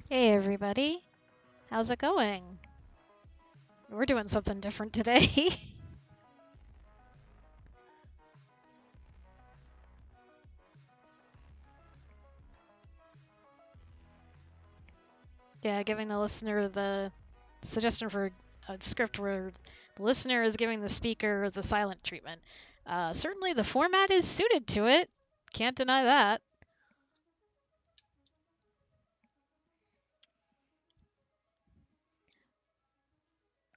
Hey everybody, how's it going? We're doing something different today. Yeah, giving the listener the suggestion for a script where the listener is giving the speaker the silent treatment. Certainly the format is suited to it. Can't deny that.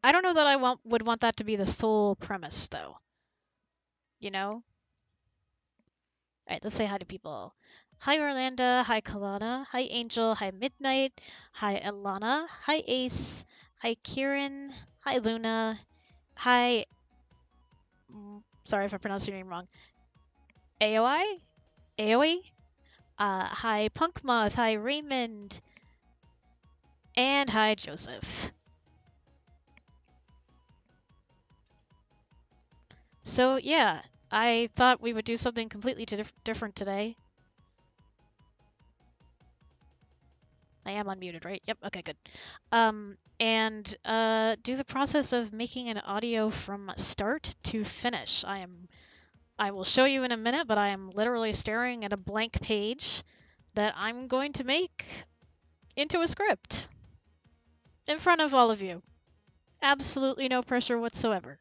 I don't know that would want that to be the sole premise though. You know? Alright, let's say hi to people. Hi Orlando, hi Kalana, hi Angel, hi Midnight, hi Alana, hi Ace, hi Kieran, hi Luna, hi sorry if I pronounced your name wrong. AOI? AOE? Hi Punkmoth, hi Raymond, and hi Joseph. So yeah, I thought we would do something completely different today. I am unmuted, right? Yep, okay, good. And do the process of making an audio from start to finish. I will show you in a minute, but I am literally staring at a blank page that I'm going to make into a script in front of all of you. Absolutely no pressure whatsoever.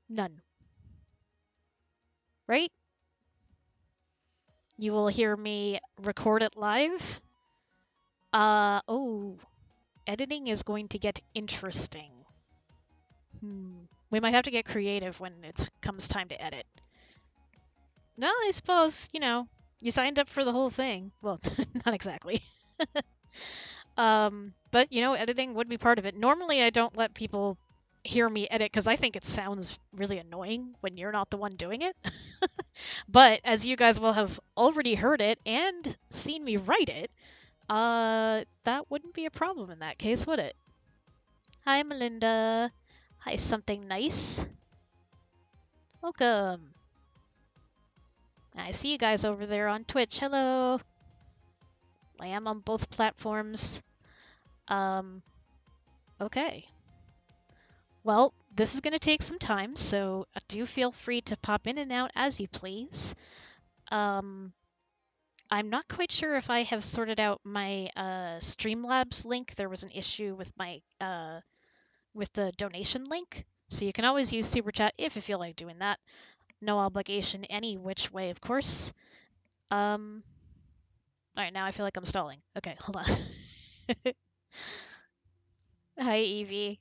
None. Right? You will hear me record it live. Oh, editing is going to get interesting. We might have to get creative when it comes time to edit. No, I suppose, you signed up for the whole thing. Well, not exactly. But, editing would be part of it. Normally, I don't let people hear me edit because I think it sounds really annoying when you're not the one doing it. But as you guys will have already heard it and seen me write it, that wouldn't be a problem in that case, would it? Hi, Melinda. Hi, something nice. Welcome. I see you guys over there on Twitch. Hello. I am on both platforms. Okay. Well, this is going to take some time, so do feel free to pop in and out as you please. I'm not quite sure if I have sorted out my Streamlabs link. There was an issue with my with the donation link, so you can always use Super Chat if you feel like doing that. No obligation any which way, of course. All right, now I feel like I'm stalling. Okay, hold on. Hi, Evie.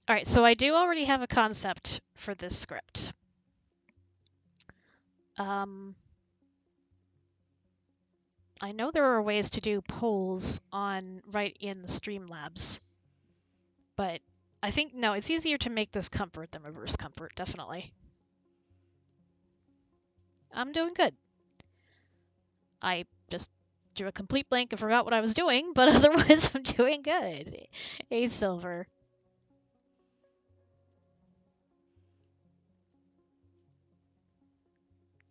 All right, so I do already have a concept for this script. I know there are ways to do polls right in the Streamlabs, but I think, no, it's easier to make this comfort than reverse comfort, definitely. I'm doing good. I just drew a complete blank and forgot what I was doing, but otherwise I'm doing good. Hey, Silver.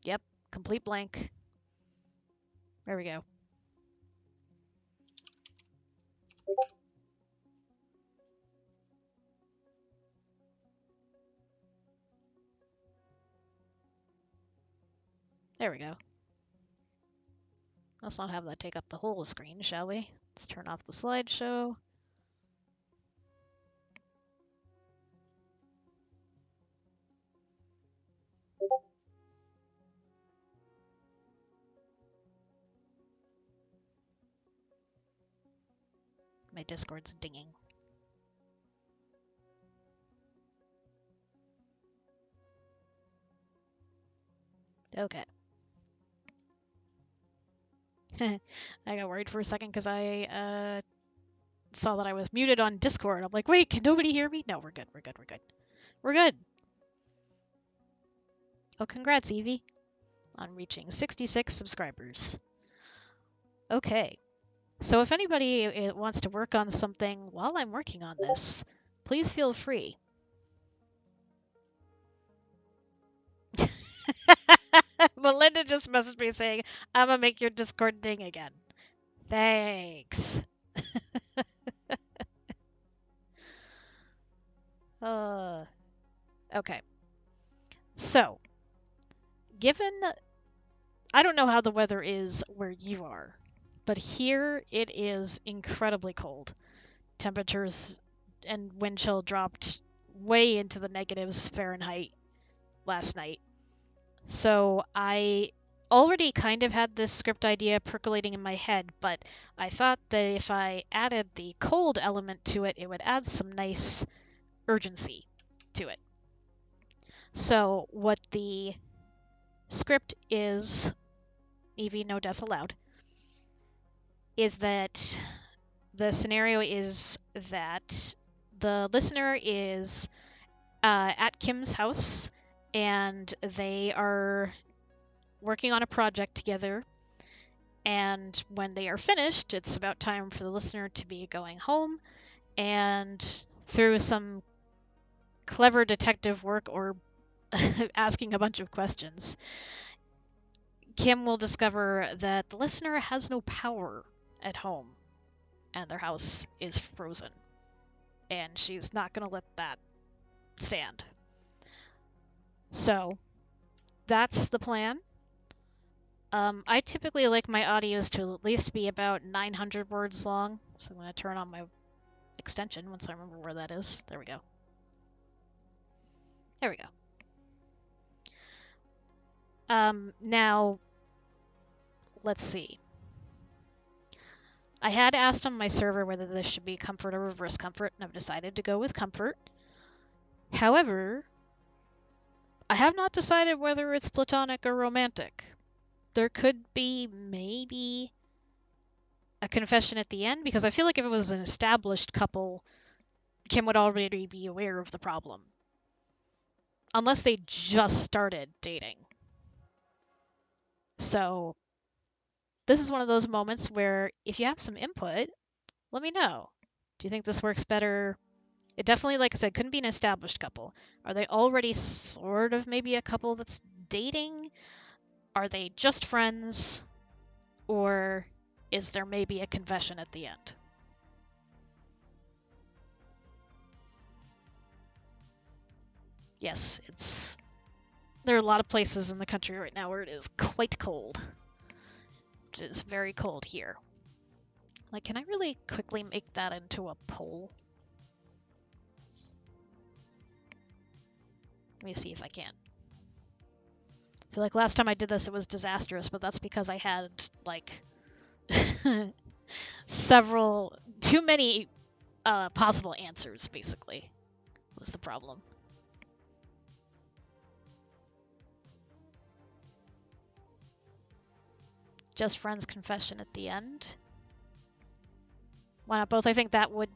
Yep, complete blank. There we go. There we go. Let's not have that take up the whole screen, shall we? Let's turn off the slideshow. My Discord's dinging. Okay. I got worried for a second because I saw that I was muted on Discord. I'm like, wait, can nobody hear me? No, we're good. We're good. We're good. We're good. Oh, congrats, Evie, on reaching 66 subscribers. Okay. So if anybody wants to work on something while I'm working on this, please feel free. Melinda just messaged me saying, I'm gonna make your Discord ding again. Thanks. Okay. So, given, I don't know how the weather is where you are, but here it is incredibly cold. Temperatures and wind chill dropped way into the negatives Fahrenheit last night. So I already kind of had this script idea percolating in my head, but I thought that if I added the cold element to it, it would add some nice urgency to it. So what the script is, Evie, no death allowed, is that the scenario is that the listener is at Kim's house and they are working on a project together. And when they are finished, it's about time for the listener to be going home. And through some clever detective work or asking a bunch of questions, Kim will discover that the listener has no power at home and their house is frozen. And she's not going to let that stand. So that's the plan. I typically like my audios to at least be about 900 words long, so I'm going to turn on my extension once I remember where that is. There we go. There we go. Now, let's see. I had asked on my server whether this should be comfort or reverse comfort, and I've decided to go with comfort. However, I have not decided whether it's platonic or romantic. There could be maybe a confession at the end, because I feel like if it was an established couple, Kim would already be aware of the problem. Unless they just started dating. So, this is one of those moments where if you have some input, let me know. Do you think this works better? It definitely, like I said, couldn't be an established couple. Are they already sort of maybe a couple that's dating? Are they just friends? Or is there maybe a confession at the end? Yes, there are a lot of places in the country right now where it is quite cold. It is very cold here. Like, can I really quickly make that into a poll? Let me see if I can. I feel like last time I did this, it was disastrous, but that's because I had, like, too many possible answers, basically, was the problem. Just friends confession at the end. Why not both? I think that would...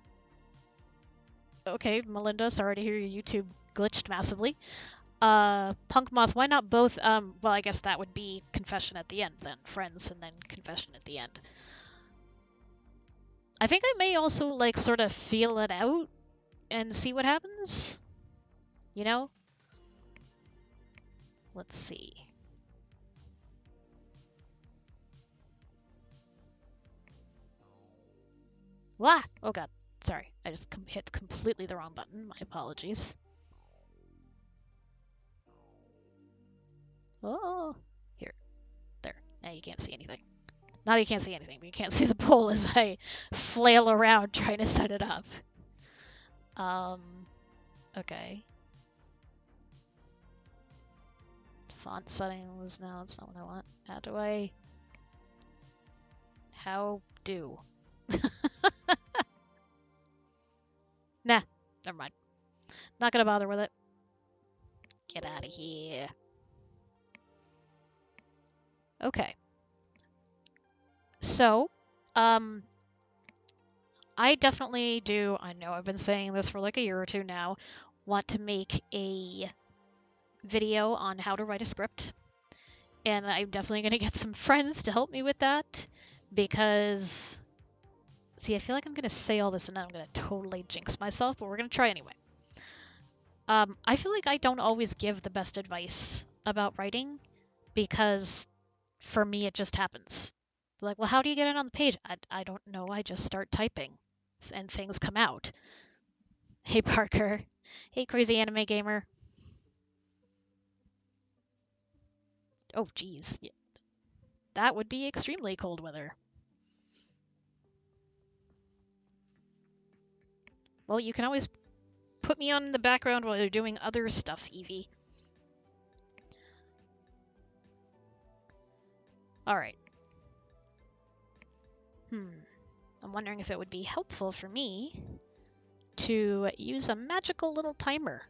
Okay, Melinda, sorry to hear your YouTube glitched massively. Punk Moth, why not both? Well, I guess that would be confession at the end then. Friends and then confession at the end. I think I may also, like, sort of feel it out and see what happens. You know? Let's see. Wah! Oh god. Sorry. I just hit completely the wrong button. My apologies. Oh! Here. you can't see anything. Not that you can't see anything, but you can't see the poll as I flail around trying to set it up. Okay. Font settings, no, that's not what I want. How do I... How do? Nah, never mind. Not gonna bother with it. Get out of here. Okay. So, I definitely do, I know I've been saying this for like a year or two now, want to make a video on how to write a script. And I'm definitely going to get some friends to help me with that because, see, I feel like I'm going to say all this and then I'm going to totally jinx myself, but we're going to try anyway. I feel like I don't always give the best advice about writing because for me it just happens. Like, well, how do you get it on the page? I don't know. I just start typing and things come out. Hey, Parker. Hey, crazy anime gamer. Oh, geez. Yeah. That would be extremely cold weather. Well, you can always put me on the background while you're doing other stuff, Evie. Alright. I'm wondering if it would be helpful for me to use a magical little timer.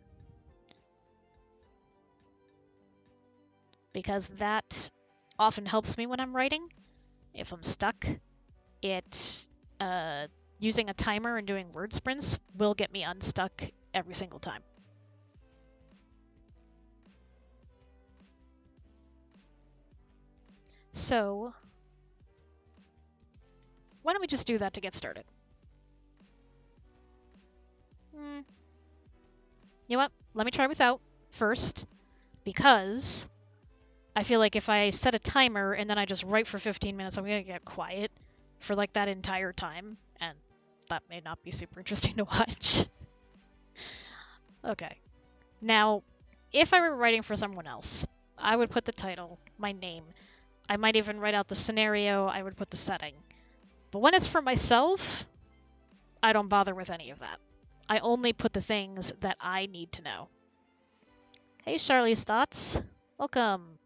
Because that often helps me when I'm writing. If I'm stuck, using a timer and doing word sprints will get me unstuck every single time. So, why don't we just do that to get started? You know what? Let me try without first, because I feel like if I set a timer and then I just write for 15 minutes, I'm going to get quiet for like that entire time, and that may not be super interesting to watch. Okay. Now, if I were writing for someone else, I would put the title, my name. I might even write out the scenario, I would put the setting. But when it's for myself, I don't bother with any of that. I only put the things that I need to know. Hey, Charlie's Thoughts. Welcome.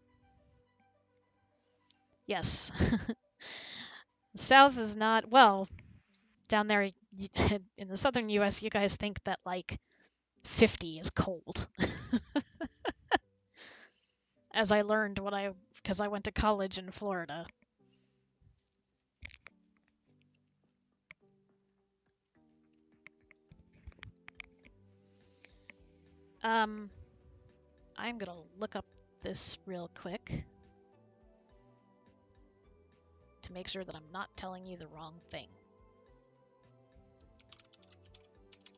Yes. South is not, well, down there in the southern US, you guys think that like 50 is cold. As I learned because I went to college in Florida. I'm gonna look up this real quick to make sure that I'm not telling you the wrong thing.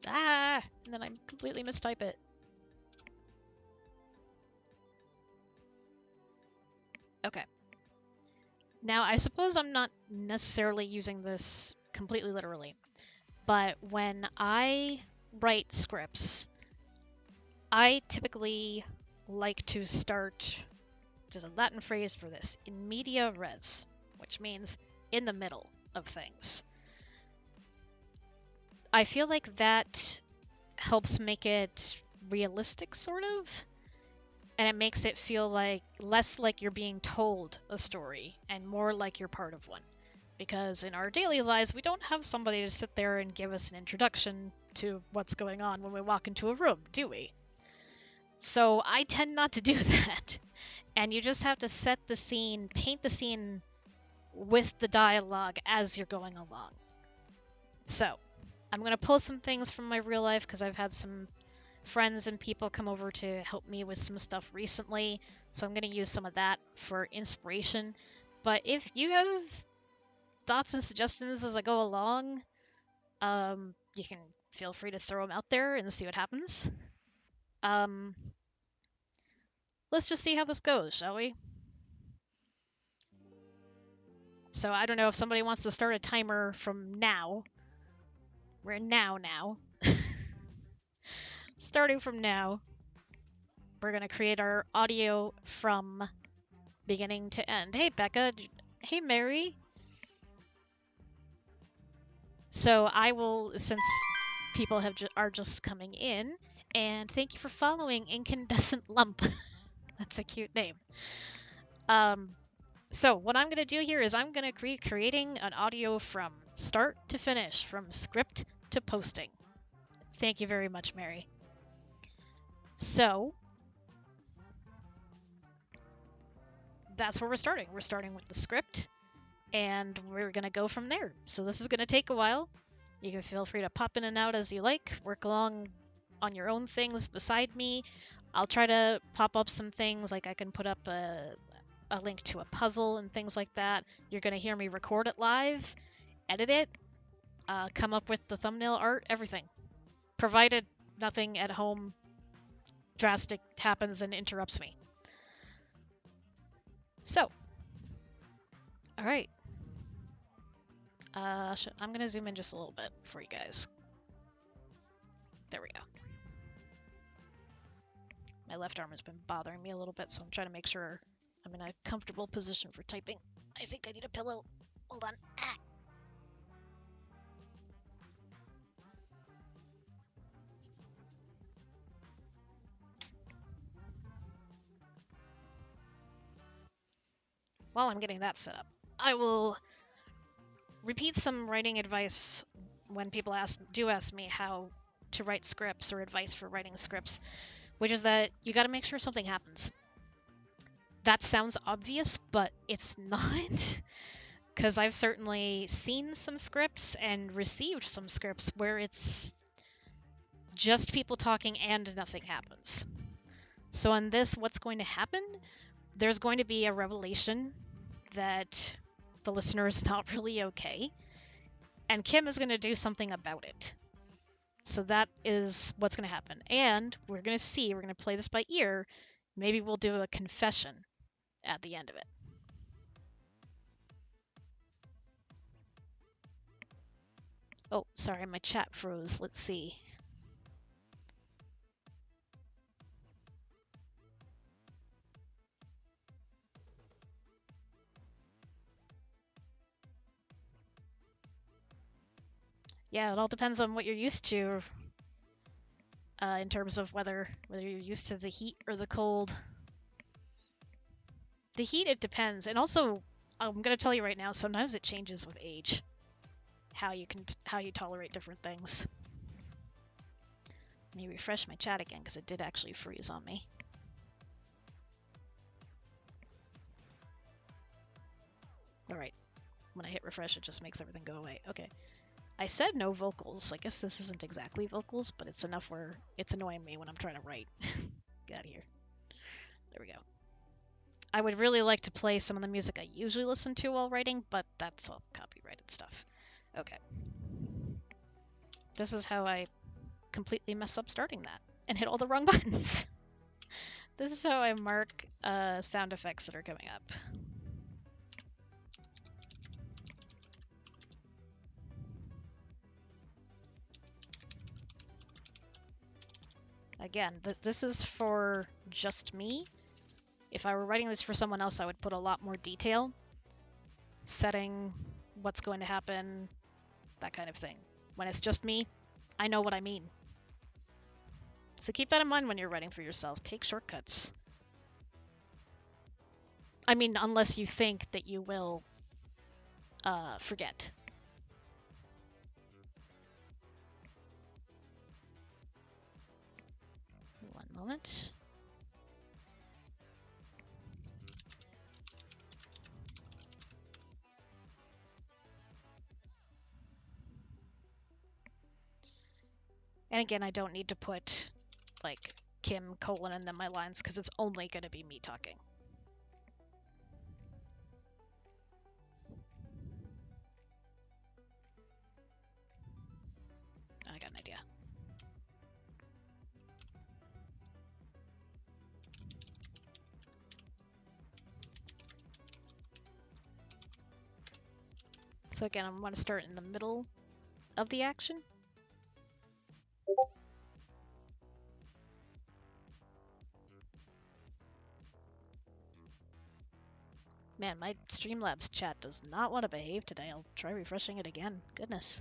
Ah! And then I completely mistype it. Okay. Now, I suppose I'm not necessarily using this completely literally, but when I write scripts, I typically like to start, there's a Latin phrase for this, in media res, which means in the middle of things. I feel like that helps make it realistic, sort of, and it makes it feel like less like you're being told a story and more like you're part of one. Because in our daily lives, we don't have somebody to sit there and give us an introduction to what's going on when we walk into a room, do we? So I tend not to do that. And you just have to set the scene, paint the scene with the dialogue as you're going along. So I'm going to pull some things from my real life because I've had some friends and people come over to help me with some stuff recently. So I'm going to use some of that for inspiration. But if you have thoughts and suggestions as I go along, you can feel free to throw them out there and see what happens. Let's just see how this goes, shall we? So I don't know if somebody wants to start a timer from now. We're in now. Starting from now, we're going to create our audio from beginning to end. Hey, Becca. Hey, Mary. So I will, since people are just coming in, and thank you for following Incandescent Lump. That's a cute name. Um, so what I'm gonna do here is I'm gonna creating an audio from start to finish, from script to posting. Thank you very much, Mary. So that's where we're starting. We're starting with the script, and we're gonna go from there. So this is gonna take a while. You can feel free to pop in and out as you like, work along on your own things beside me. I'll try to pop up some things, like I can put up a link to a puzzle and things like that. You're going to hear me record it live, edit it, come up with the thumbnail art, everything. Provided nothing at home drastic happens and interrupts me. So, all right. I'm going to zoom in just a little bit for you guys. There we go. My left arm has been bothering me a little bit, so I'm trying to make sure I'm in a comfortable position for typing. I think I need a pillow. Hold on. Ah. While I'm getting that set up, I will repeat some writing advice when people do ask me how to write scripts or advice for writing scripts, which is that you got to make sure something happens. That sounds obvious, but it's not. Because I've certainly seen some scripts and received some scripts where it's just people talking and nothing happens. So on this, what's going to happen? There's going to be a revelation that the listener is not really okay, and Kim is going to do something about it. So that is what's going to happen. And we're going to play this by ear. Maybe we'll do a confession at the end of it. Oh, sorry, my chat froze. Let's see. Yeah, it all depends on what you're used to in terms of whether you're used to the heat or the cold. The heat, it depends. And also, I'm going to tell you right now, sometimes it changes with age. How you tolerate different things. Let me refresh my chat again because it did actually freeze on me. All right. When I hit refresh, it just makes everything go away. Okay. I said no vocals. I guess this isn't exactly vocals, but it's enough where it's annoying me when I'm trying to write. Get out of here. There we go. I would really like to play some of the music I usually listen to while writing, but that's all copyrighted stuff. Okay. This is how I completely mess up starting that and hit all the wrong buttons. This is how I mark sound effects that are coming up. Again, this is for just me. If I were writing this for someone else, I would put a lot more detail, setting what's going to happen, that kind of thing. When it's just me, I know what I mean. So keep that in mind when you're writing for yourself. Take shortcuts. I mean, unless you think that you will forget. One moment. And again, I don't need to put like Kim colon and then my lines because it's only going to be me talking. I got an idea. So again, I want to start in the middle of the action. Man, my Streamlabs chat does not want to behave today. I'll try refreshing it again. Goodness.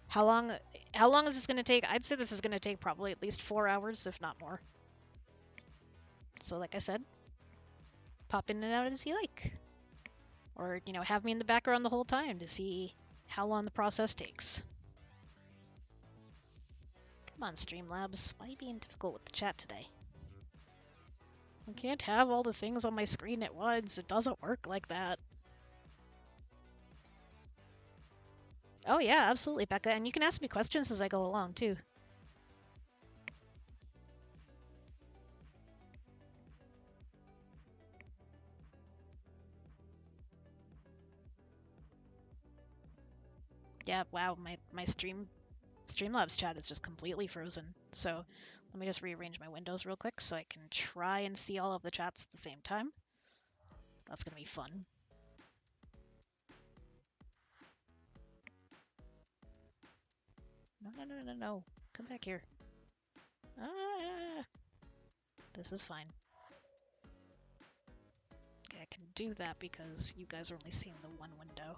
How long is this going to take? I'd say this is going to take probably at least 4 hours, if not more. So like I said, pop in and out as you like. Or, you know, have me in the background the whole time to see how long the process takes. Come on, Streamlabs. Why are you being difficult with the chat today? I can't have all the things on my screen at once. It doesn't work like that. Oh yeah, absolutely, Becca. And you can ask me questions as I go along, too. Yeah, wow, my Streamlabs chat is just completely frozen. So let me just rearrange my windows real quick so I can try and see all of the chats at the same time. That's gonna be fun. No. Come back here. Ah, this is fine. Okay, I can do that because you guys are only seeing the one window.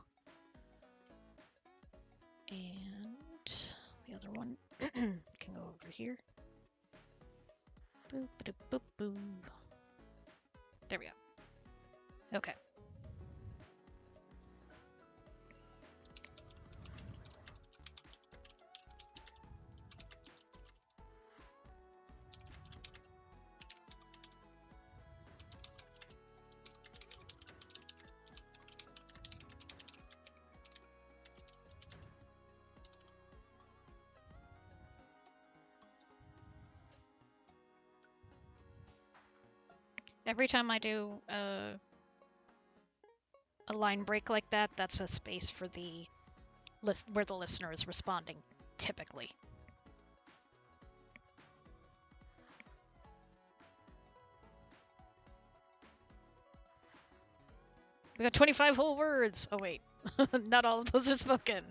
And the other one can go over here. Boop, boop, boop, boop. There we go. Okay. Every time I do a line break like that, that's a space for the where the listener is responding, typically. We got 25 whole words. Oh wait, not all of those are spoken.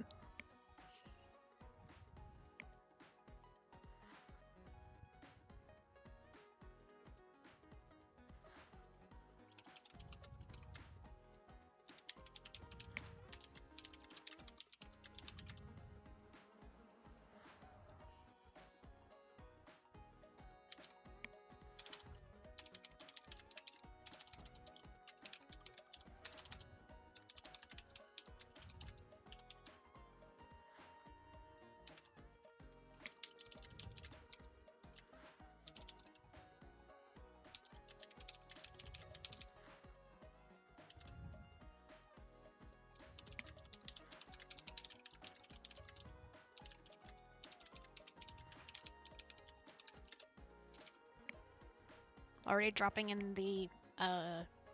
Already dropping in the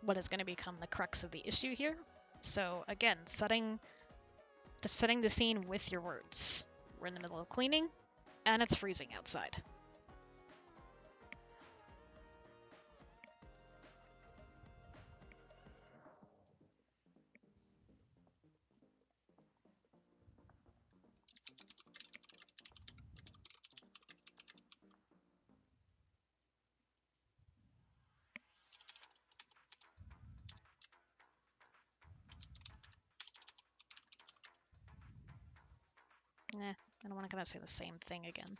what is going to become the crux of the issue here. So again, setting the scene with your words. We're in the middle of cleaning, and it's freezing outside. I don't want to say the same thing again.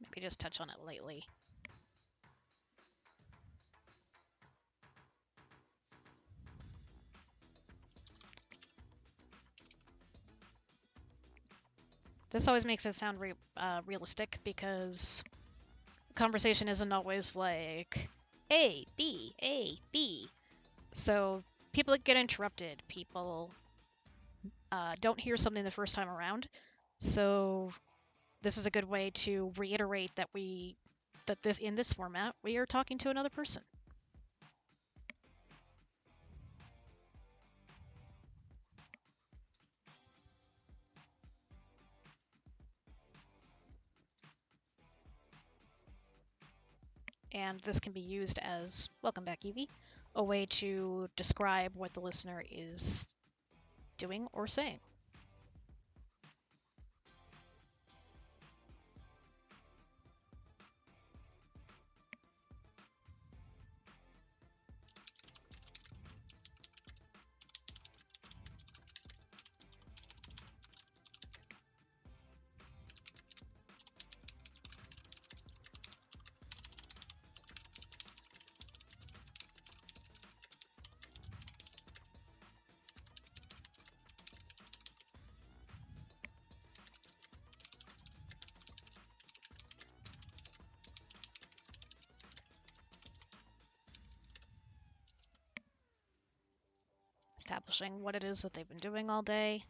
Maybe just touch on it lightly. This always makes it sound realistic because conversation isn't always like A, B. So people get interrupted. People don't hear something the first time around. So this is a good way to reiterate that in this format we are talking to another person. And this can be used as, welcome back, Evie, a way to describe what the listener is doing or saying. establishing what it is that they've been doing all day.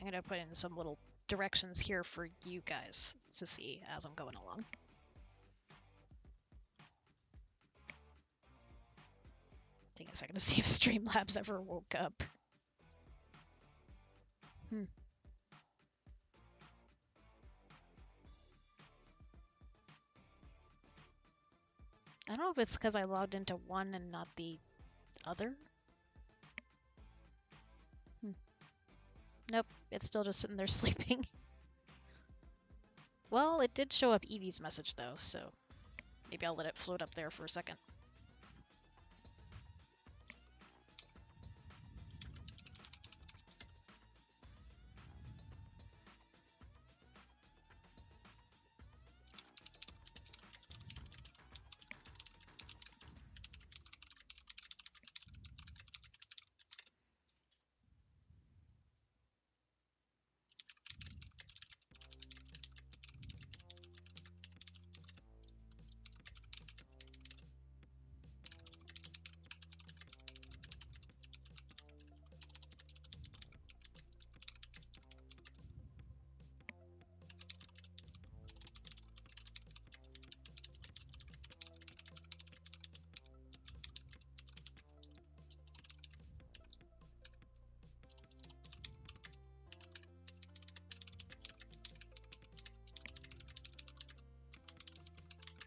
I'm going to put in some little directions here for you guys to see as I'm going along. Take a second to see if Streamlabs ever woke up. I don't know if it's because I logged into one and not the other. Nope, it's still just sitting there sleeping. Well, it did show up Evie's message though, so maybe I'll let it float up there for a second.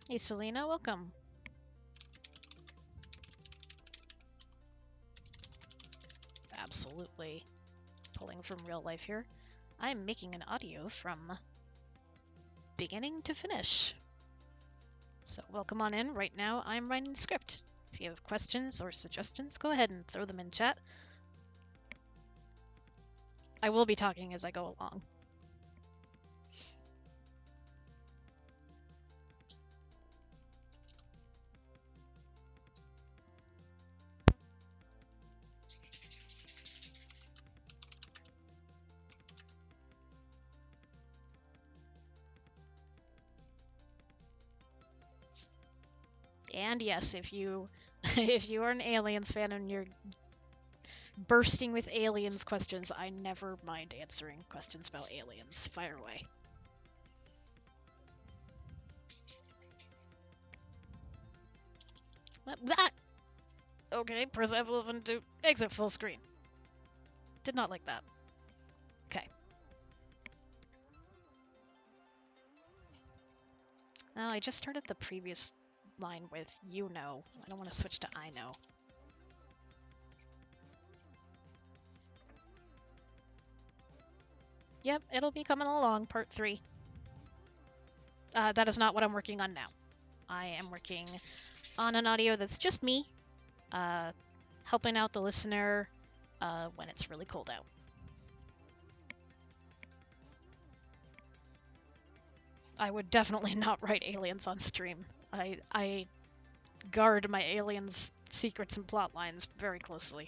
Hey Selena, welcome. Absolutely. Pulling from real life here. I'm making an audio from beginning to finish. So welcome on in. Right now I'm writing the script. If you have questions or suggestions, go ahead and throw them in chat. I will be talking as I go along. And yes, if you are an Aliens fan and you're bursting with aliens questions, I never mind answering questions about aliens. Fire away. That. Okay, press F11 to exit full screen. Did not like that. Okay. Oh, I just started the previous line with you know. I don't want to switch to I know. Yep, it'll be coming along, part 3. That is not what I'm working on now. I am working on an audio that's just me, helping out the listener when it's really cold out. I would definitely not write aliens on stream. I guard my aliens' secrets and plot lines very closely.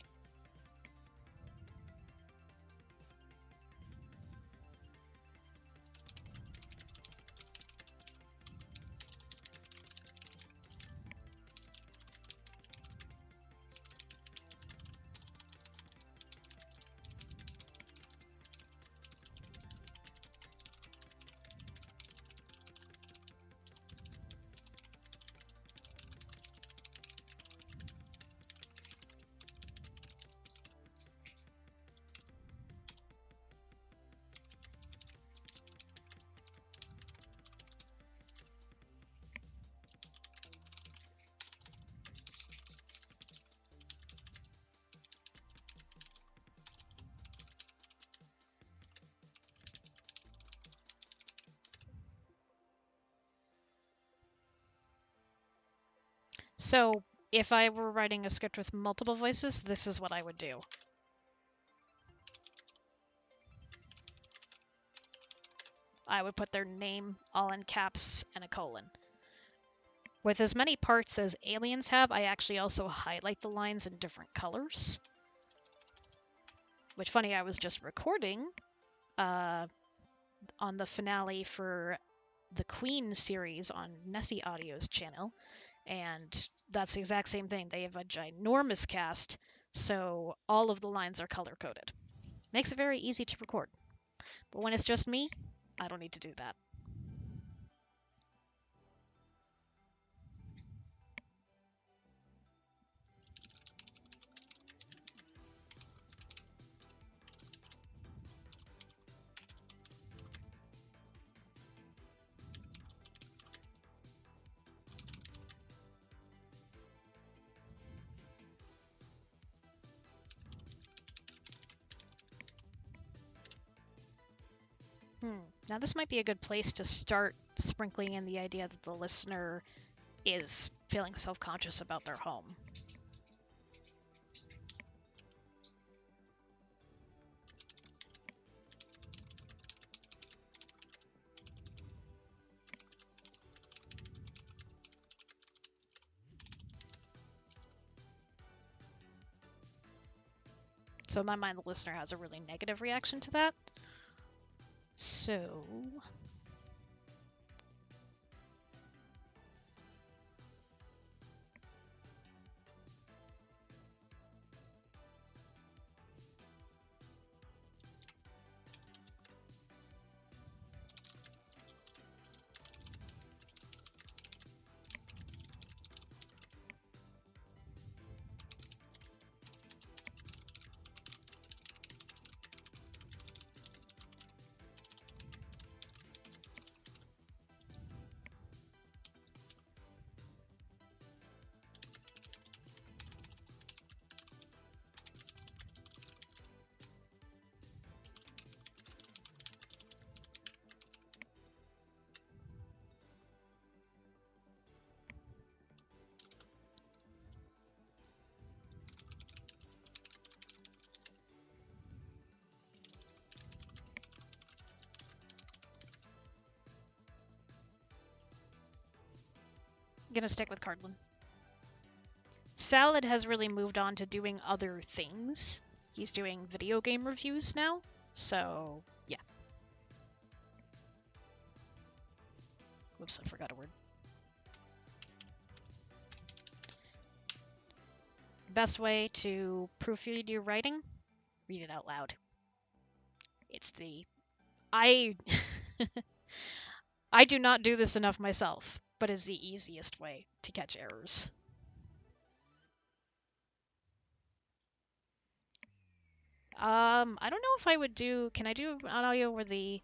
So, if I were writing a script with multiple voices, this is what I would do. I would put their name all in caps and a colon. With as many parts as aliens have, I actually also highlight the lines in different colors. Which, funny, I was just recording on the finale for the Queen series on Nessie Audio's channel, and that's the exact same thing. They have a ginormous cast, so all of the lines are color coded. Makes it very easy to record. But when it's just me, I don't need to do that. Now this might be a good place to start sprinkling in the idea that the listener is feeling self-conscious about their home. So in my mind, the listener has a really negative reaction to that. So I'm gonna stick with Cardland. Salad has really moved on to doing other things. He's doing video game reviews now, so yeah. Whoops, I forgot a word. Best way to proofread your writing? Read it out loud. It's the... I do not do this enough myself, but is the easiest way to catch errors. I don't know if I would do... Can I do an audio where the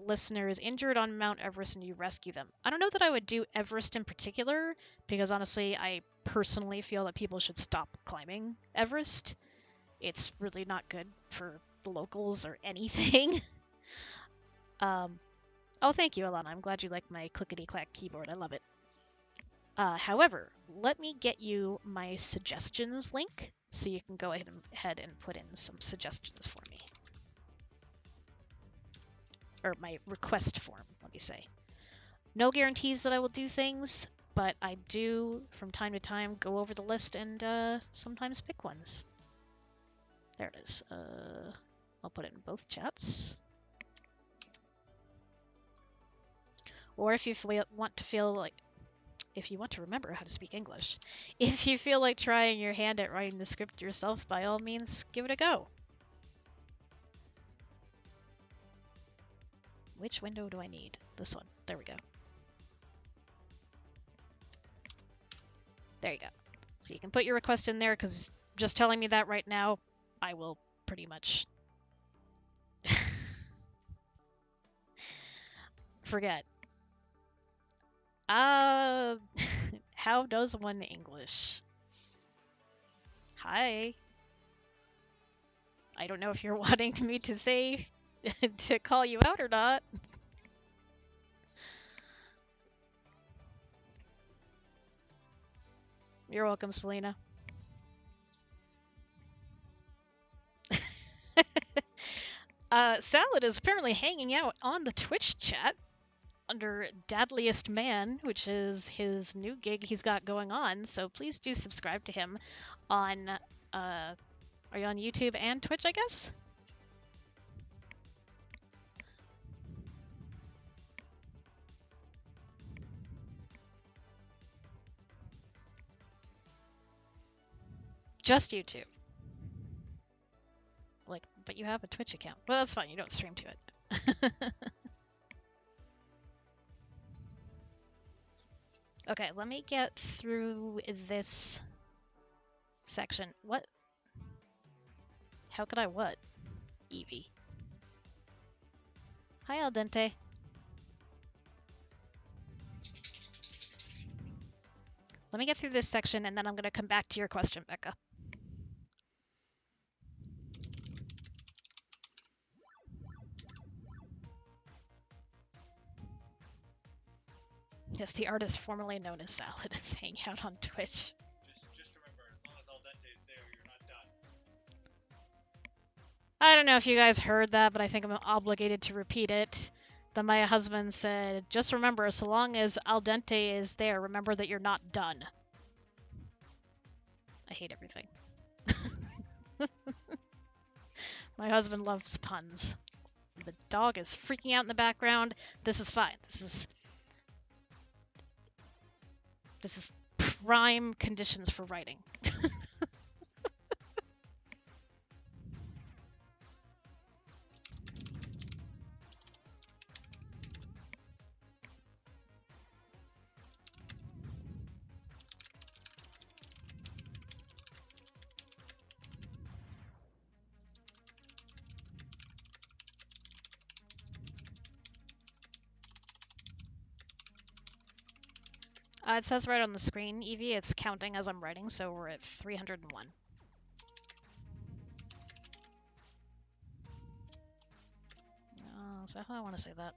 listener is injured on Mount Everest and you rescue them? I don't know that I would do Everest in particular, because honestly, I personally feel that people should stop climbing Everest. It's really not good for the locals or anything. Oh, thank you, Alana. I'm glad you like my clickety-clack keyboard. I love it. However, let me get you my suggestions link so you can go ahead and put in some suggestions for me. Or my request form, let me say. No guarantees that I will do things, but I do, from time to time, go over the list and sometimes pick ones. There it is. I'll put it in both chats. Or if you want to remember how to speak English, if you feel like trying your hand at writing the script yourself, by all means, give it a go. Which window do I need? This one. There we go. There you go. So you can put your request in there, because just telling me that right now, I will pretty much forget. How does one English? Hi. I don't know if you're wanting me to say to call you out or not. You're welcome, Selena. Salad is apparently hanging out on the Twitch chat under Dadliest Man, which is his new gig he's got going on. So please do subscribe to him on, are you on YouTube and Twitch, I guess? Just YouTube. Like, but you have a Twitch account. Well, that's fine. You don't stream to it. Okay, let me get through this section. What? How could I what? Evie. Hi, Al Dente. Let me get through this section, and then I'm going to come back to your question, Becca. Yes, the artist formerly known as Salad is hanging out on Twitch. Just remember, as long as Al Dente is there, you're not done. I don't know if you guys heard that, but I think I'm obligated to repeat it. Then my husband said, just remember, so long as Al Dente is there, remember that you're not done. I hate everything. My husband loves puns. The dog is freaking out in the background. This is fine. This is prime conditions for writing. It says right on the screen, Evie, it's counting as I'm writing, so we're at 301. Is that how I want to say that?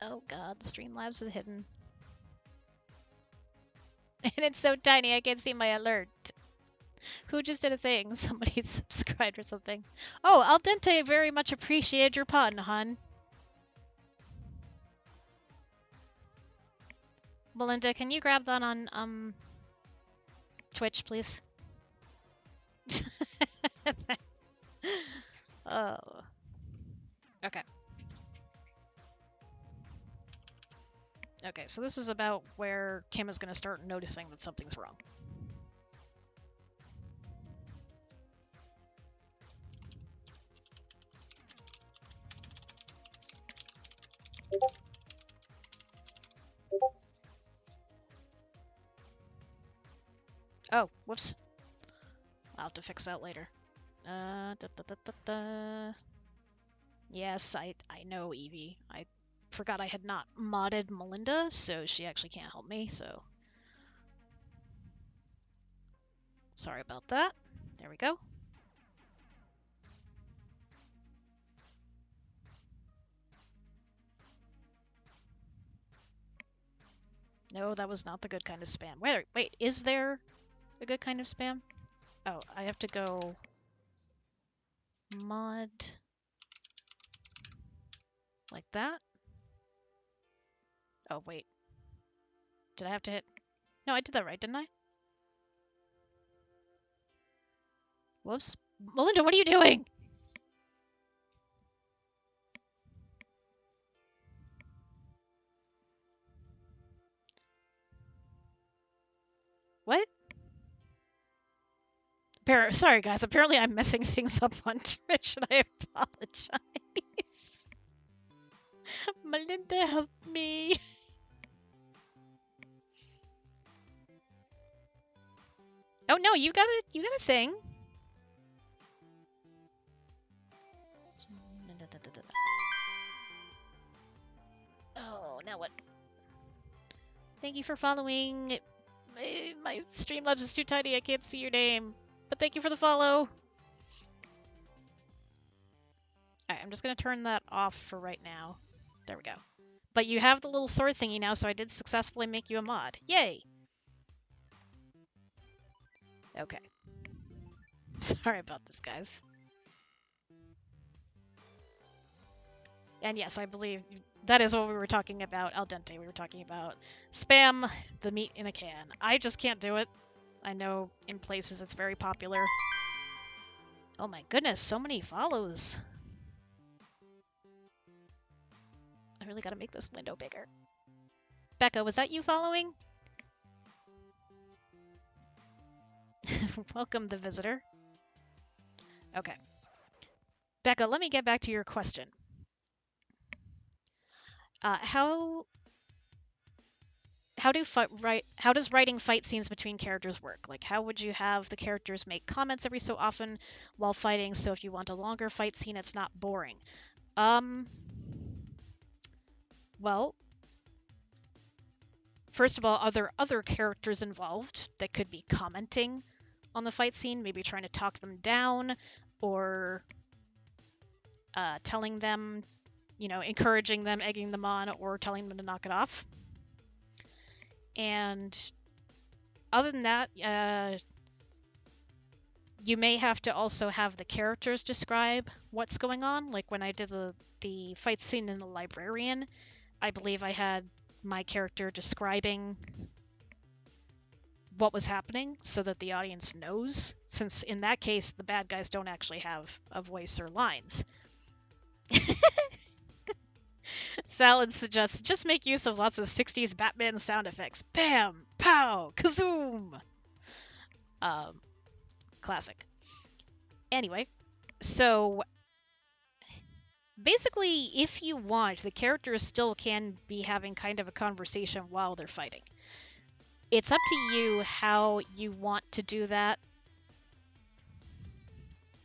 Oh god, Streamlabs is hidden. And it's so tiny I can't see my alert. Who just did a thing? Somebody subscribed or something. Oh, Al Dente very much appreciated your pun, hun. Melinda, can you grab that on Twitch, please? Oh. Okay. Okay, so this is about where Kim is going to start noticing that something's wrong. Oh, whoops. I'll have to fix that later. Yes, I know, Evie. I forgot I had not modded Melinda, so she actually can't help me, so... Sorry about that. There we go. No, that was not the good kind of spam. Wait, is there a good kind of spam? Oh, I have to go... mod... like that? Oh, wait. Did I have to hit... No, I did that right, didn't I? Whoops. Melinda, what are you doing? What? Sorry, guys. Apparently I'm messing things up on Twitch, and I apologize. Melinda, help me. Oh no, you got a thing. Oh, now what? Thank you for following. My Streamlabs is too tiny, I can't see your name. But thank you for the follow. Alright, I'm just gonna turn that off for right now. There we go. But you have the little sword thingy now, so I did successfully make you a mod. Yay! Okay. Sorry about this, guys. And yes, I believe that is what we were talking about, al dente. We were talking about spam, the meat in a can. I just can't do it. I know in places it's very popular. Oh my goodness, so many follows. I really gotta make this window bigger. Becca, was that you following? Welcome, the visitor. Okay. Becca, let me get back to your question. How how does writing fight scenes between characters work? Like, how would you have the characters make comments every so often while fighting, so if you want a longer fight scene, it's not boring? Um, well, first of all, are there other characters involved that could be commenting on the fight scene, maybe trying to talk them down, or telling them, encouraging them, egging them on, or telling them to knock it off? And other than that, you may have to also have the characters describe what's going on. Like when I did the fight scene in the librarian, I believe I had my character describing what was happening so that the audience knows, since in that case the bad guys don't actually have a voice or lines. Salad suggests just make use of lots of 60s Batman sound effects. Bam, pow, kazoom. Um, Classic. Anyway, so basically, if you want, the characters still can be having kind of a conversation while they're fighting. It's up to you how you want to do that.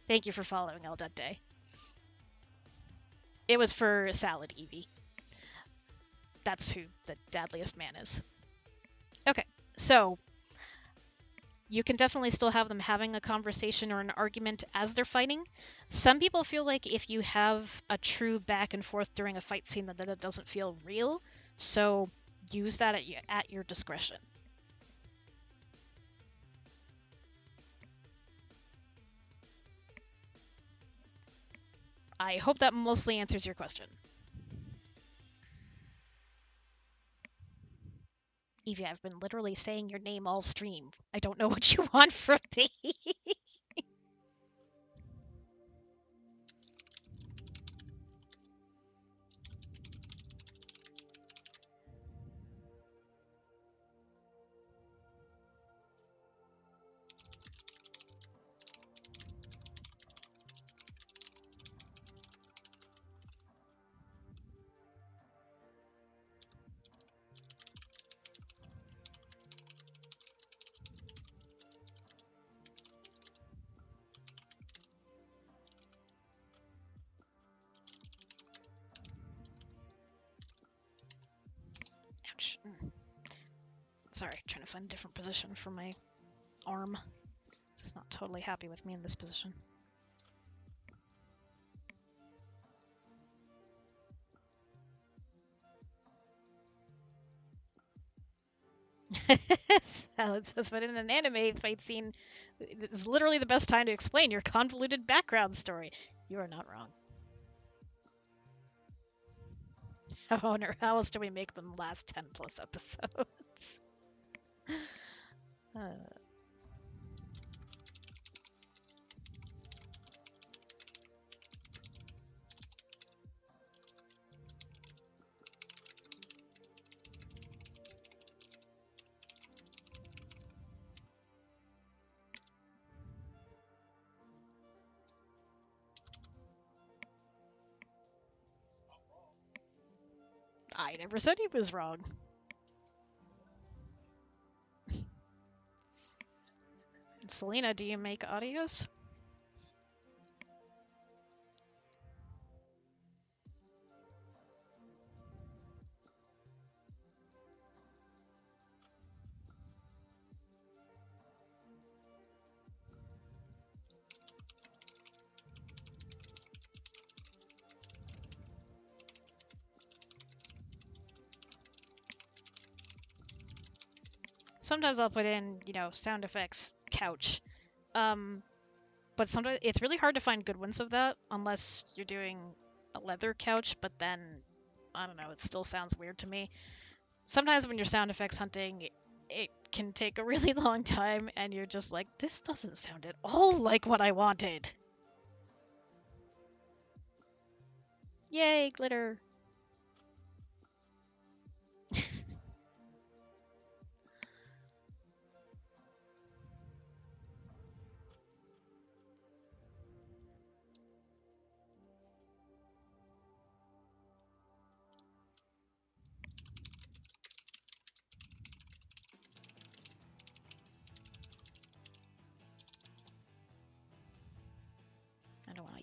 Thank you for following, El Dente. It was for Salad Evie. That's who the deadliest man is. Okay, so you can definitely still have them having a conversation or an argument as they're fighting. Some people feel like if you have a true back and forth during a fight scene, that it doesn't feel real. So use that at your discretion. I hope that mostly answers your question. Evie, I've been literally saying your name all stream. I don't know what you want from me. Ouch. Sorry, trying to find a different position for my arm. It's not totally happy with me in this position. Salad says, but in an anime fight scene, it's literally the best time to explain your convoluted background story. You are not wrong. Oh, no, how else do we make them last 10 plus episodes? I never said he was wrong. Selena, do you make audios? Sometimes I'll put in, sound effects couch. But sometimes it's really hard to find good ones of that unless you're doing a leather couch, but then I don't know, it still sounds weird to me. Sometimes when you're sound effects hunting, it can take a really long time and you're just like, this doesn't sound at all like what I wanted. Yay, glitter.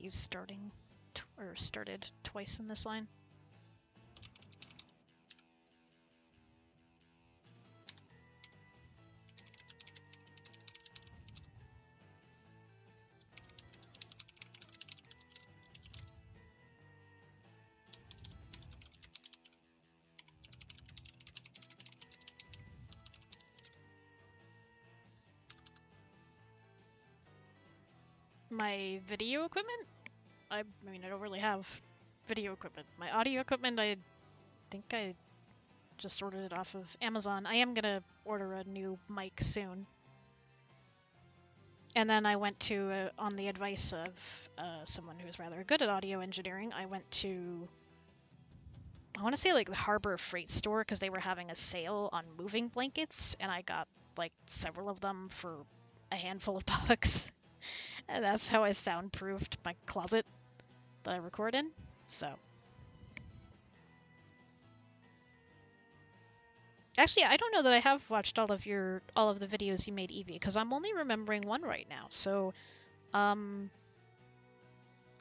you starting or started twice in this line. My video equipment? I mean, I don't really have video equipment. My audio equipment, I think I just ordered it off of Amazon. I am gonna order a new mic soon. And then I went to, on the advice of someone who's rather good at audio engineering, I went to, I want to say like the Harbor Freight Store because they were having a sale on moving blankets, and I got like several of them for a handful of bucks. And that's how I soundproofed my closet that I record in. So. Actually, I don't know that I have watched all of the videos you made, Evie, because I'm only remembering one right now. So,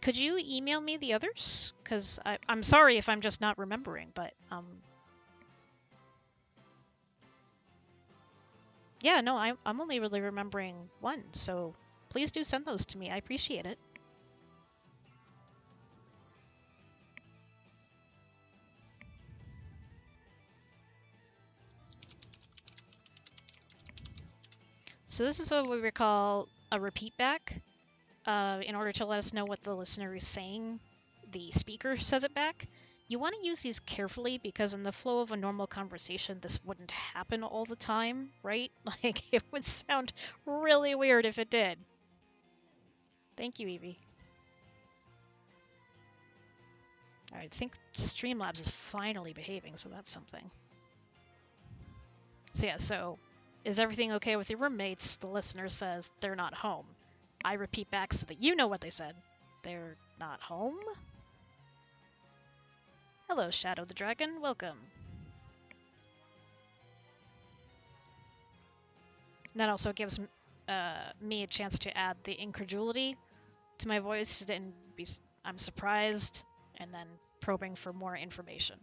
could you email me the others? Because I'm sorry if I'm just not remembering, but yeah, no, I'm only really remembering one. So please do send those to me. I appreciate it. So this is what we would call a repeat back. In order to let us know what the listener is saying, the speaker says it back. You want to use these carefully because in the flow of a normal conversation, this wouldn't happen all the time, right? Like, it would sound really weird if it did. Thank you, Evie. Alright, I think Streamlabs is finally behaving, so that's something. So yeah, so is everything okay with your roommates? The listener says they're not home. I repeat back so that you know what they said. They're not home? Hello, Shadow the Dragon. Welcome. And that also gives me a chance to add the incredulity to my voice and be I'm surprised and then probing for more information.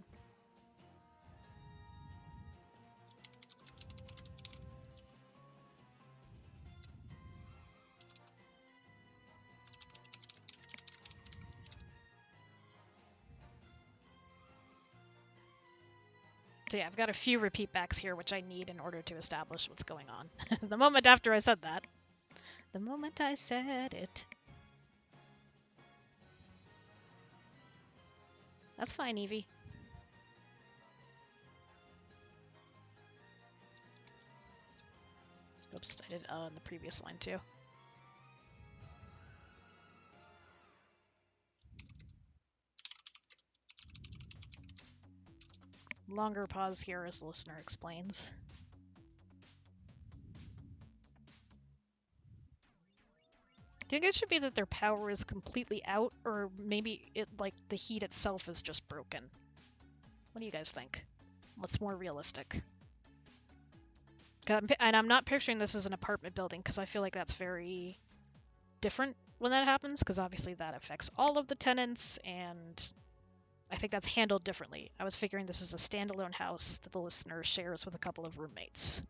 So yeah, I've got a few repeat backs here which I need in order to establish what's going on. The moment after I said that. The moment I said it. That's fine, Evie. Oops, I did on the previous line too. Longer pause here as the listener explains. Do you think it should be that their power is completely out, or maybe it like the heat itself is just broken? What do you guys think? What's more realistic? And I'm not picturing this as an apartment building because I feel like that's very different when that happens, because obviously that affects all of the tenants, and I think that's handled differently. I was figuring this is a standalone house that the listener shares with a couple of roommates.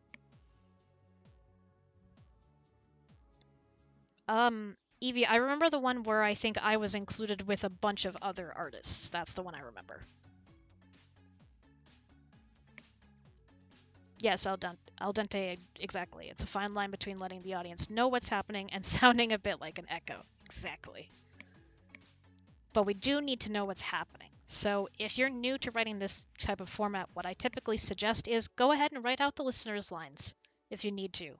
Evie, I remember the one where I think I was included with a bunch of other artists. That's the one I remember. Yes, al dente, exactly. It's a fine line between letting the audience know what's happening and sounding a bit like an echo. Exactly. But we do need to know what's happening. So if you're new to writing this type of format, what I typically suggest is go ahead and write out the listener's lines if you need to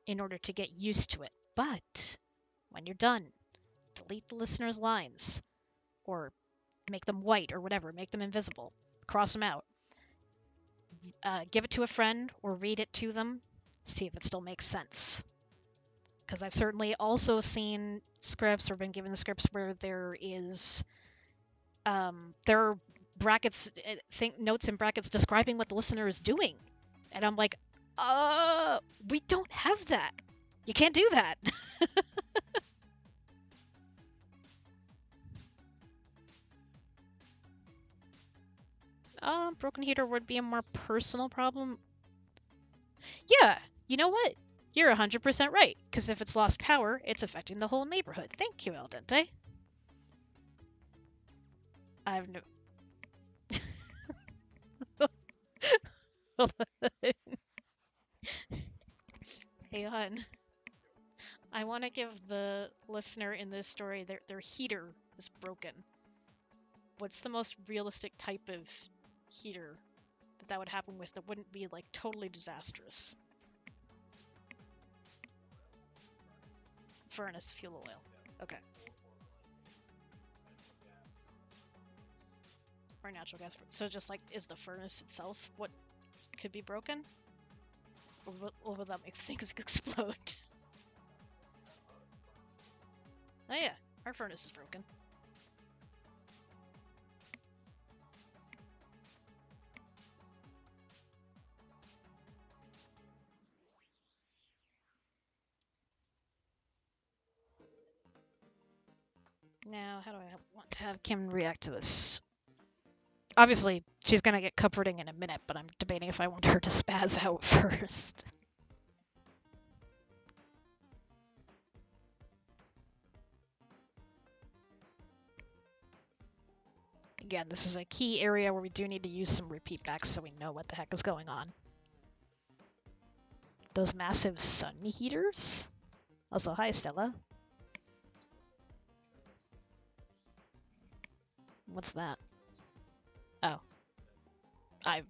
in order to get used to it. But when you're done, delete the listener's lines or make them white or whatever, make them invisible, cross them out. Give it to a friend or read it to them, see if it still makes sense. Because I've certainly also seen scripts or been given scripts where there are brackets, notes in brackets describing what the listener is doing. And I'm like, we don't have that. You can't do that. Broken heater would be a more personal problem. Yeah, you know what? You're 100% right, because if it's lost power, it's affecting the whole neighborhood. Thank you, Al Dente. I've no. Hey, hon. I want to give the listener in this story their heater is broken. What's the most realistic type of heater that would happen with that wouldn't be like totally disastrous? Furnace, fuel oil. Okay. Or natural gas. So just like, is the furnace itself what could be broken? Or will that make things explode? Oh yeah, our furnace is broken. Now, how do I want to have Kim react to this? Obviously, she's gonna get comforting in a minute, but I'm debating if I want her to spaz out first. Again, this is a key area where we do need to use some repeat backs so we know what the heck is going on. Those massive sun heaters? Also, hi, Stella. What's that? Oh. I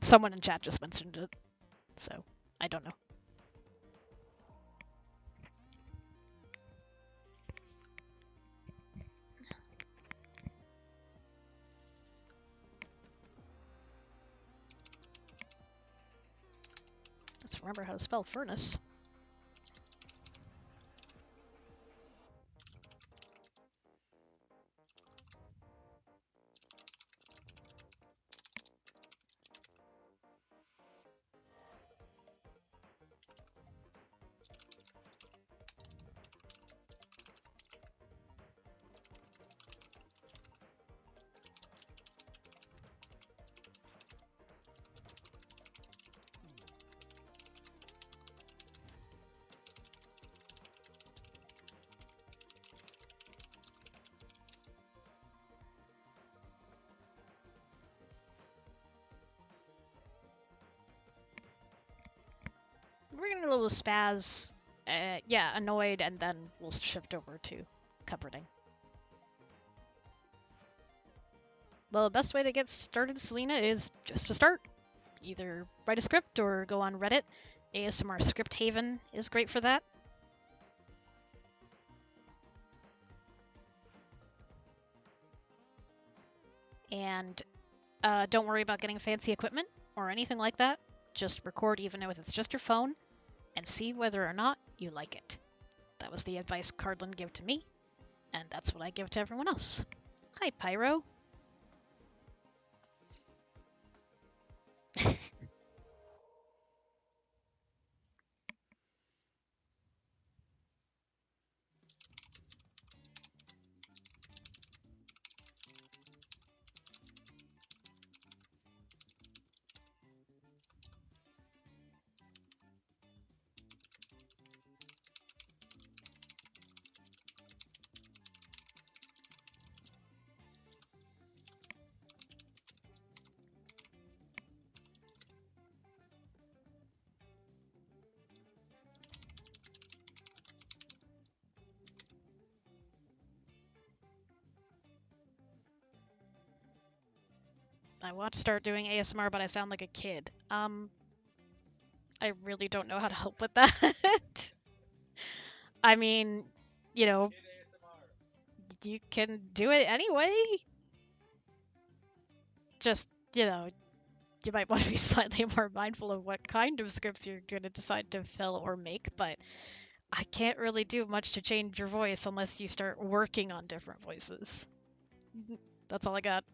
someone in chat just mentioned it, so I don't know. Let's remember how to spell furnace. We're gonna get a little spaz. Yeah, annoyed, and then we'll shift over to comforting. Well, the best way to get started, Selena, is just to start. Either write a script or go on Reddit. ASMR Script Haven is great for that. And don't worry about getting fancy equipment or anything like that. Just record even if it's just your phone and see whether or not you like it. That was the advice Cardland gave to me, and that's what I give to everyone else. Hi, Pyro. I want to start doing ASMR, but I sound like a kid. I really don't know how to help with that. I mean, you know, you can do it anyway. Just, you know, you might want to be slightly more mindful of what kind of scripts you're going to decide to fill or make, but I can't really do much to change your voice unless you start working on different voices. That's all I got.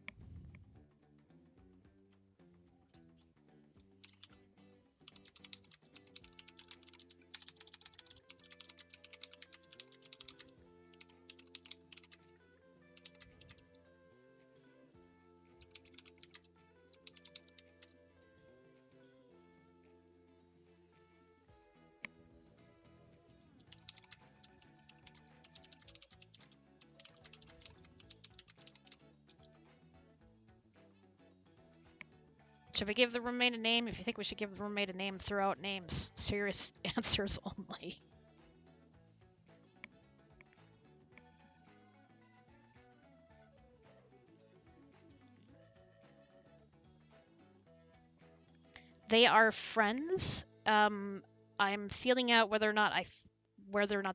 Should we give the roommate a name? If you think we should give the roommate a name, throw out names. Serious answers only. They are friends. I'm feeling out whether or not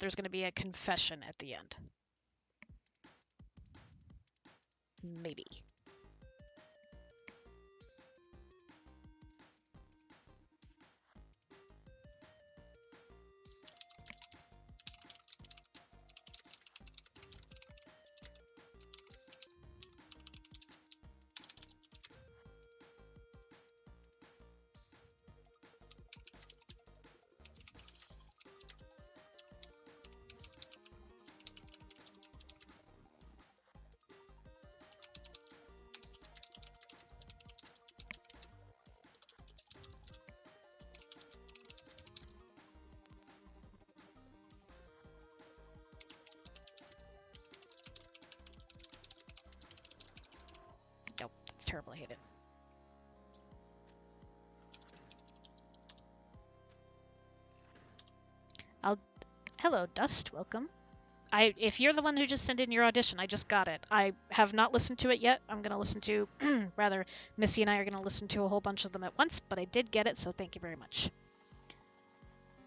there's going to be a confession at the end. Maybe. Nope, that's terrible. I hate it. I'll. Hello, Dust. Welcome. If you're the one who just sent in your audition, I just got it. I have not listened to it yet. I'm gonna listen to, rather, Missy and I are gonna listen to a whole bunch of them at once. But I did get it, so thank you very much.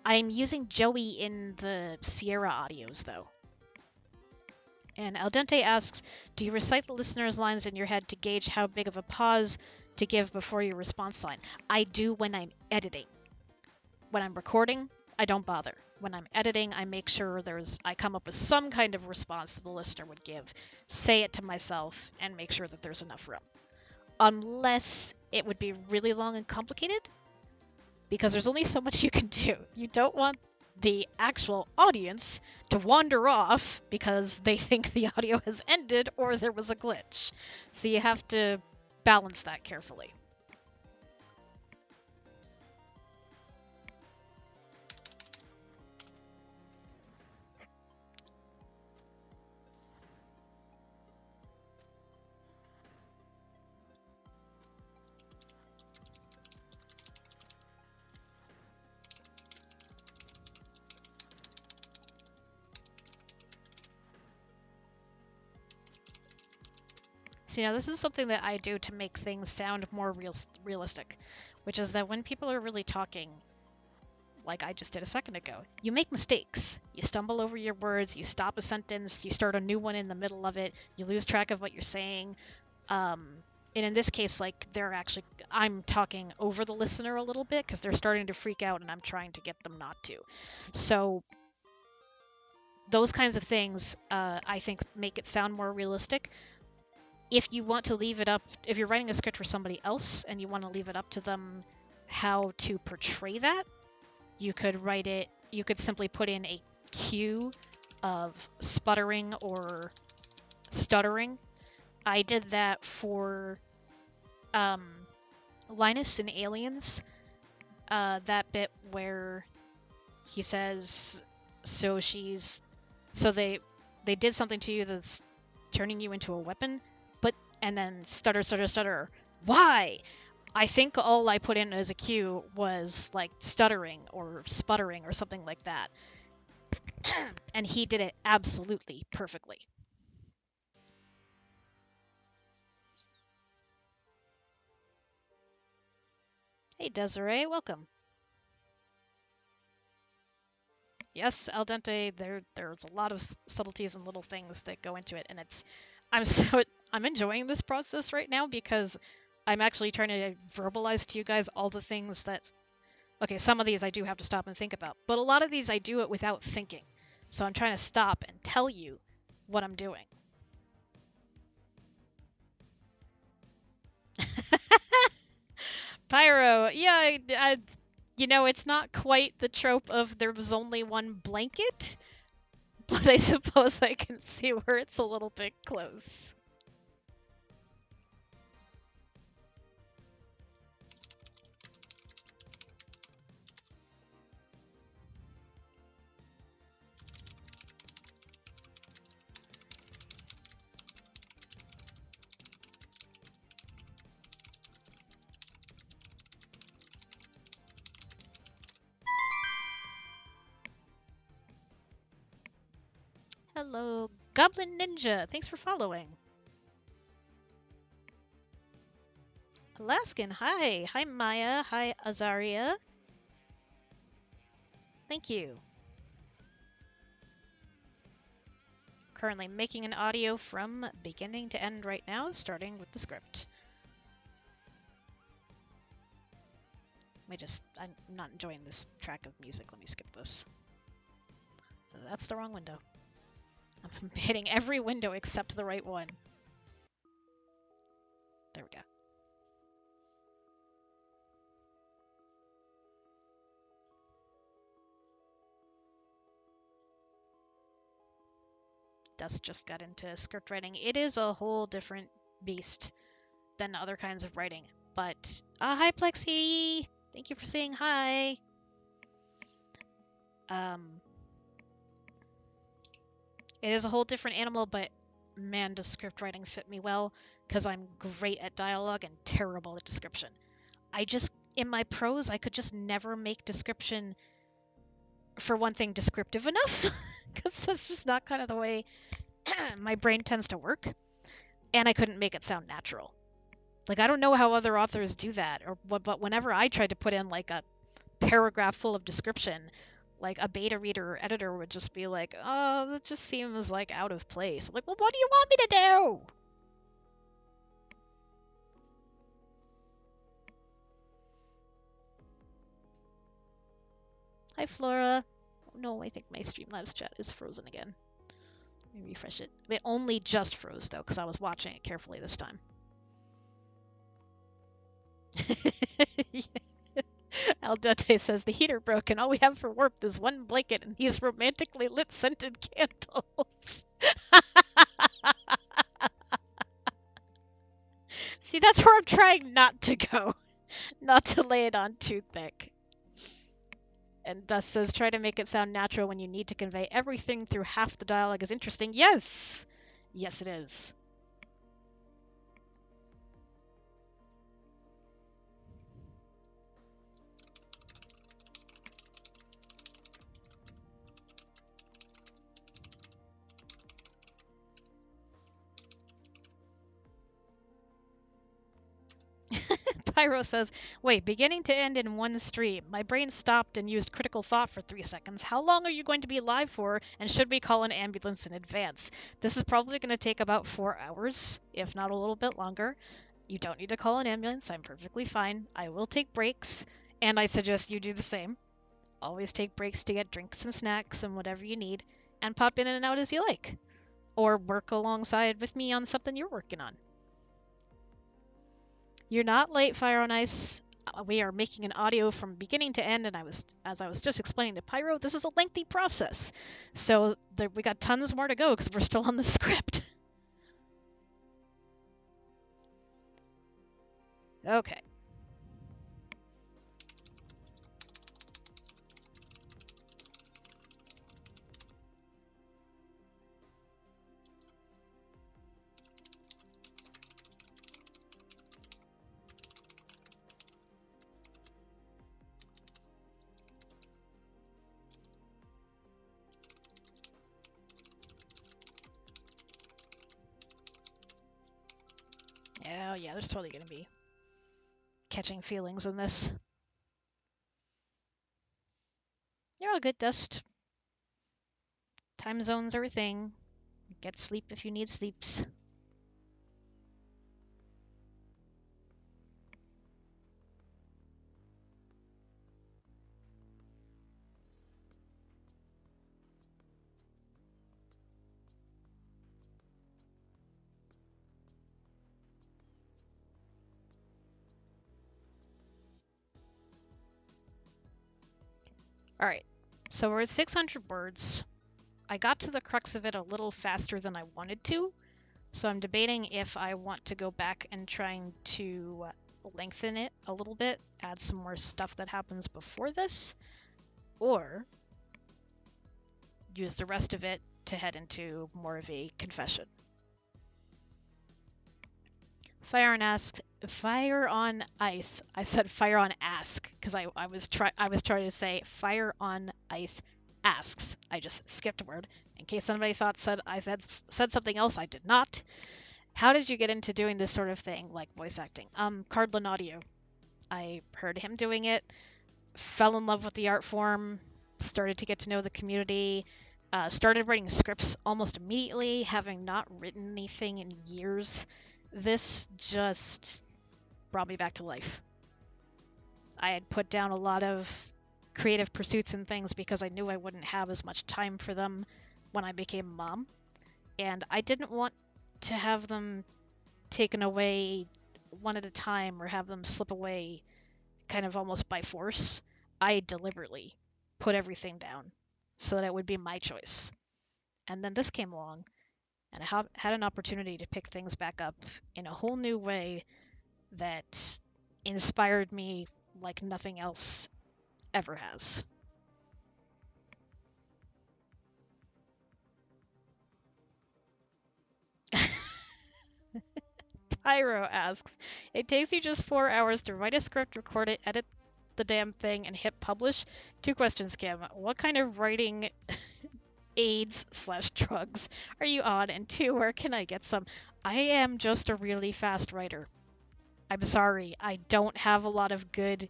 I'm using Joey in the Sierra audios, though. And Al Dente asks, do you recite the listener's lines in your head to gauge how big of a pause to give before your response line? I do when I'm editing. When I'm recording, I don't bother. When I'm editing, I make sure I come up with some kind of response that the listener would give, say it to myself, and make sure that there's enough room. Unless it would be really long and complicated, because there's only so much you can do. You don't want the actual audience to wander off because they think the audio has ended or there was a glitch. So you have to balance that carefully. So, this is something that I do to make things sound more realistic, which is that when people are really talking, like I just did a second ago, you make mistakes. You stumble over your words, you stop a sentence, you start a new one in the middle of it, you lose track of what you're saying. And in this case, like I'm talking over the listener a little bit because they're starting to freak out and I'm trying to get them not to. So those kinds of things, I think, make it sound more realistic. If you want to leave it up, if you're writing a script for somebody else and you want to leave it up to them how to portray that, you could simply put in a cue of sputtering or stuttering. I did that for Linus in Aliens, that bit where he says, so they did something to you that's turning you into a weapon, and then stutter, stutter, stutter. Why? I think all I put in as a cue was like stuttering or sputtering or something like that. And he did it absolutely perfectly. Hey Desiree, welcome. Yes, al dente, there's a lot of subtleties and little things that go into it, and I'm enjoying this process right now because I'm actually trying to verbalize to you guys all the things okay, some of these I do have to stop and think about, but a lot of these I do it without thinking. So I'm trying to stop and tell you what I'm doing. Pyro, yeah, it's not quite the trope of there was only one blanket, but I suppose I can see where it's a little bit close. Hello, Goblin Ninja. Thanks for following. Alaskan, hi. Hi, Maya. Hi, Azaria. Thank you. Currently making an audio from beginning to end right now, starting with the script. I'm not enjoying this track of music. Let me skip this. That's the wrong window. I'm hitting every window except the right one. There we go. Dust just got into script writing. It is a whole different beast than other kinds of writing. But, hi Plexi! Thank you for saying hi! It is a whole different animal, but man, does script writing fit me well, because I'm great at dialogue and terrible at description. In my prose, I could just never make description, for one thing, descriptive enough, because that's just not kind of the way my brain tends to work, and I couldn't make it sound natural. Like, I don't know how other authors do that, but whenever I tried to put in, like, a paragraph full of description, like, a beta reader or editor would just be like, oh, that just seems, like, out of place. I'm like, well, what do you want me to do? Hi, Flora. Oh, no, I think my Streamlabs chat is frozen again. Let me refresh it. It only just froze, though, because I was watching it carefully this time. Al Dente says the heater broke and all we have for warmth is one blanket and these romantically lit scented candles. See, that's where I'm trying not to go. Not to lay it on too thick. And Dust says try to make it sound natural when you need to convey everything through half the dialogue is interesting. Yes! Yes, it is. Pyro says, wait, beginning to end in one stream. My brain stopped and used critical thought for 3 seconds. How long are you going to be live for, and should we call an ambulance in advance? This is probably going to take about 4 hours, if not a little bit longer. You don't need to call an ambulance. I'm perfectly fine. I will take breaks, and I suggest you do the same. Always take breaks to get drinks and snacks and whatever you need, and pop in and out as you like. Or work alongside with me on something you're working on. You're not late, Fire on Ice. We are making an audio from beginning to end, and as I was just explaining to Pyro, this is a lengthy process. So we got tons more to go because we're still on the script. Okay. Oh yeah, there's totally gonna be catching feelings in this. You're all good, Dust. Time zones are a thing. Get sleep if you need sleeps. Alright, so we're at 600 words. I got to the crux of it a little faster than I wanted to, so I'm debating if I want to go back and trying to lengthen it a little bit, add some more stuff that happens before this, or use the rest of it to head into more of a confession. Fire on ice. I said fire on ask because I was trying to say fire on ice asks. I just skipped a word In case somebody thought said something else, I did not. How did you get into doing this sort of thing, like voice acting? Cardland Audio. I heard him doing it, fell in love with the art form, started to get to know the community, started writing scripts almost immediately, having not written anything in years. This just brought me back to life. I had put down a lot of creative pursuits and things because I knew I wouldn't have as much time for them when I became a mom. And I didn't want to have them taken away one at a time or have them slip away kind of almost by force. I deliberately put everything down so that it would be my choice. And then this came along, and I had an opportunity to pick things back up in a whole new way that inspired me like nothing else ever has. Pyro asks, it takes you just 4 hours to write a script, record it, edit the damn thing, and hit publish? Two questions, Kim. What kind of writing aids slash drugs are you on? And two, where can I get some? I am just a really fast writer. I'm sorry. I don't have a lot of good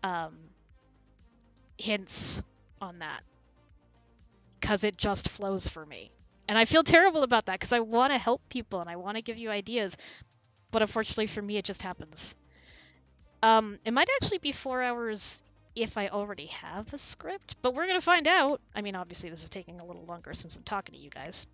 um, hints on that because it just flows for me. And I feel terrible about that because I want to help people and I want to give you ideas, but unfortunately for me, it just happens. It might actually be 4 hours if I already have a script, but we're gonna find out. I mean, obviously, this is taking a little longer since I'm talking to you guys.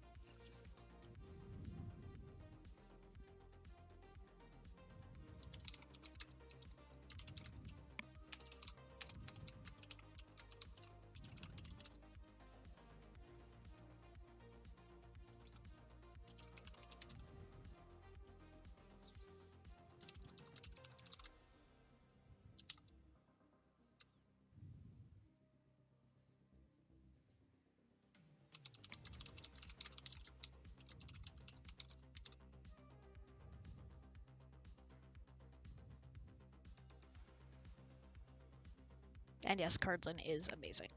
And yes, Cardlin is amazing.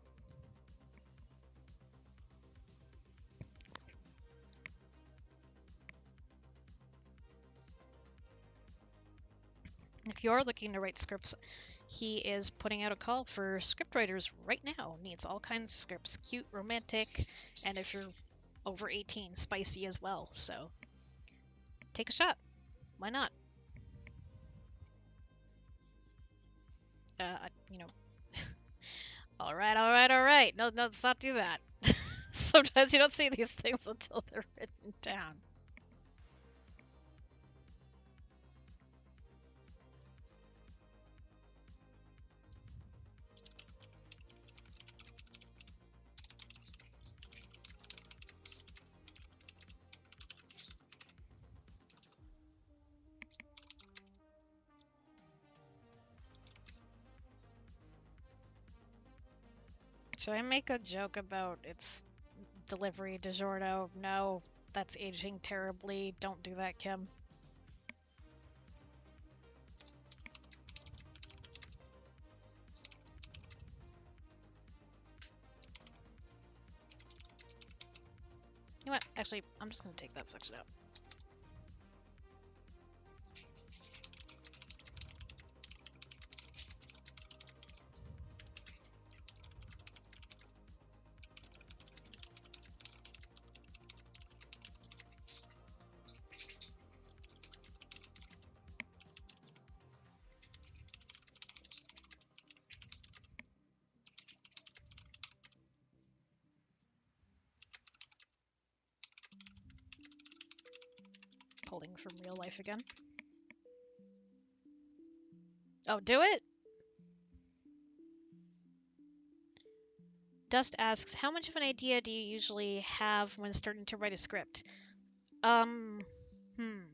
If you're looking to write scripts, he is putting out a call for scriptwriters right now. Needs all kinds of scripts, cute, romantic, and if you're over 18, spicy as well. So take a shot. Why not? You know. All right, all right, all right. No, no, let's not do that. Sometimes you don't see these things until they're written down. Should I make a joke about its delivery DiGiorno? No, that's aging terribly. Don't do that, Kim. You know what? Actually, I'm just gonna take that section out. Pulling from real life again. Oh, do it? Dust asks, how much of an idea do you usually have when starting to write a script? Um, hmm.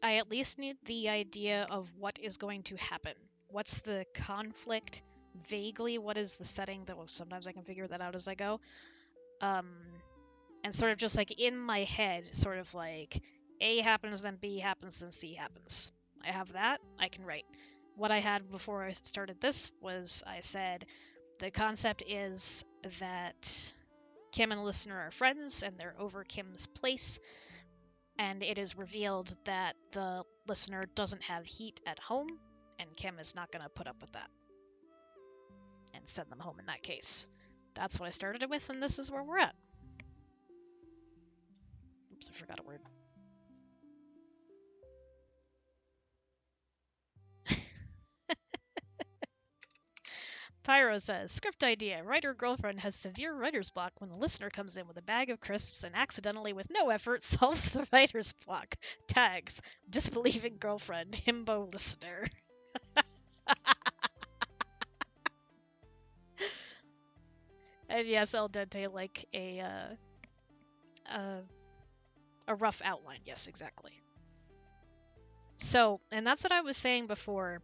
I at least need the idea of what is going to happen. What's the conflict? Vaguely, what is the setting? Though sometimes I can figure that out as I go. Um, and sort of just like in my head, sort of like A happens, then B happens, then C happens. I have that, I can write. What I had before I started this was I said the concept is that Kim and the listener are friends, and they're over Kim's place, and it is revealed that the listener doesn't have heat at home, and Kim is not going to put up with that and send them home in that case. That's what I started it with, and this is where we're at. Oops, I forgot a word. Pyro says, script idea. Writer girlfriend has severe writer's block when the listener comes in with a bag of crisps and accidentally, with no effort, solves the writer's block. Tags. Disbelieving girlfriend. Himbo listener. And yes, al dente, like a rough outline. Yes, exactly. So, and that's what I was saying before.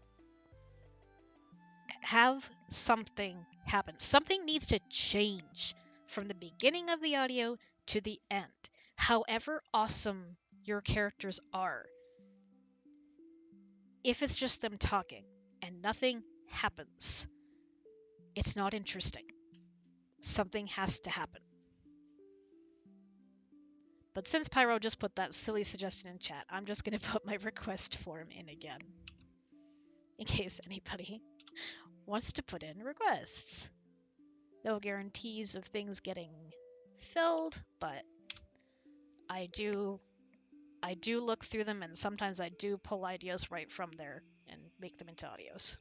Have something happen. Something needs to change from the beginning of the audio to the end. However awesome your characters are, if it's just them talking and nothing happens, it's not interesting. Something has to happen. But since Pyro just put that silly suggestion in chat, I'm just going to put my request form in again, in case anybody wants to put in requests. No guarantees of things getting filled, but I do look through them, and sometimes I do pull ideas right from there and make them into audios.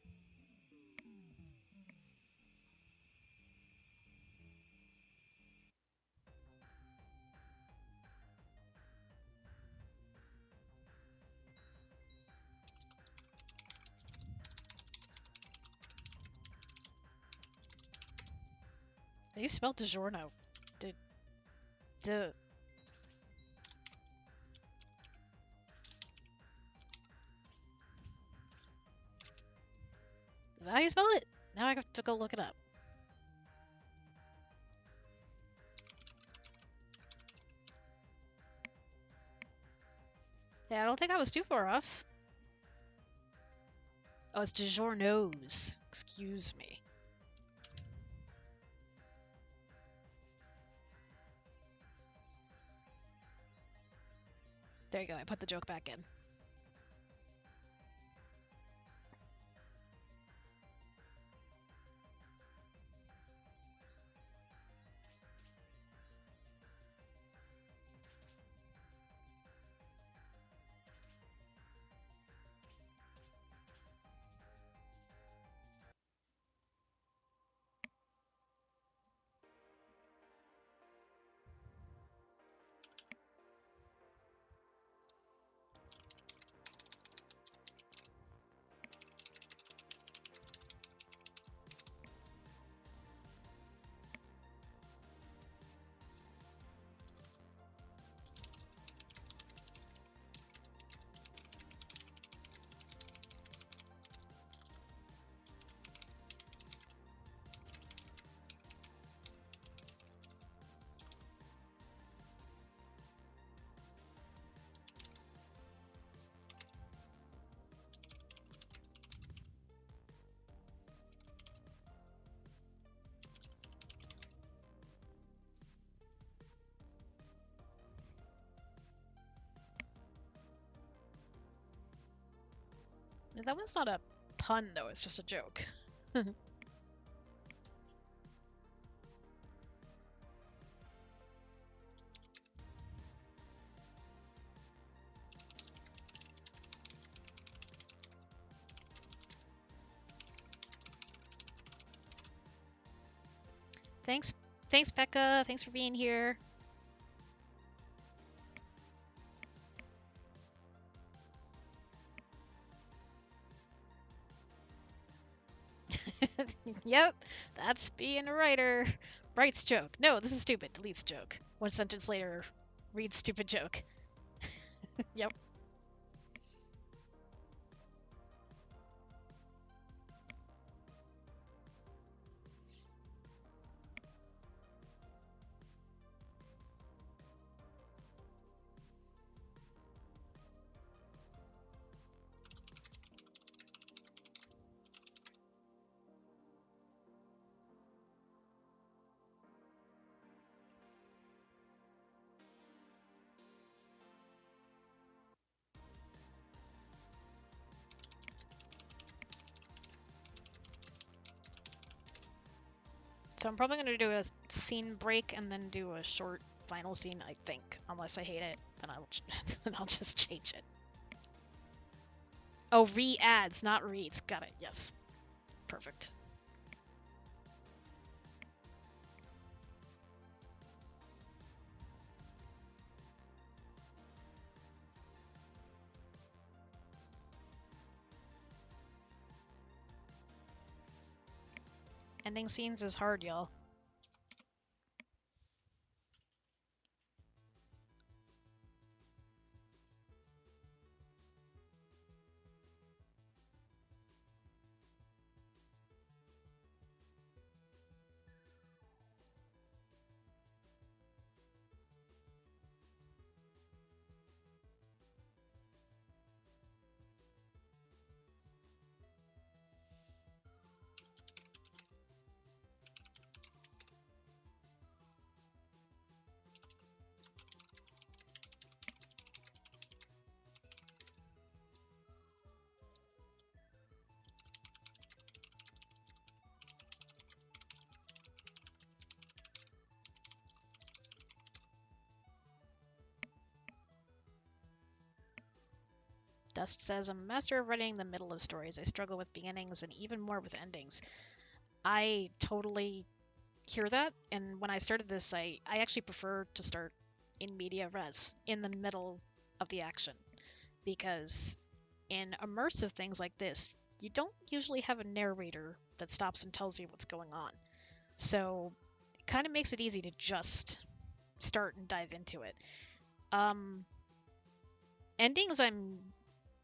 How do you spell DiGiorno? The Is that how you spell it? Now I have to go look it up. Yeah, I don't think I was too far off. Oh, it's DiGiorno's. Excuse me. There you go, I put the joke back in. That one's not a pun, though, it's just a joke. Thanks, Becca. Thanks for being here. Yep, that's being a writer. Writes joke. No, this is stupid. Deletes joke. One sentence later, reads stupid joke. Yep. So I'm probably gonna do a scene break and then do a short final scene, I think. Unless I hate it, then then I'll just change it. Oh, re-ads, not reads. Got it. Yes. Perfect. Ending scenes is hard, y'all. Dust says, I'm a master of writing the middle of stories. I struggle with beginnings and even more with endings. I totally hear that. And when I started this, I actually prefer to start in media res, in the middle of the action. Because in immersive things like this, you don't usually have a narrator that stops and tells you what's going on. So it kind of makes it easy to just start and dive into it. Endings I'm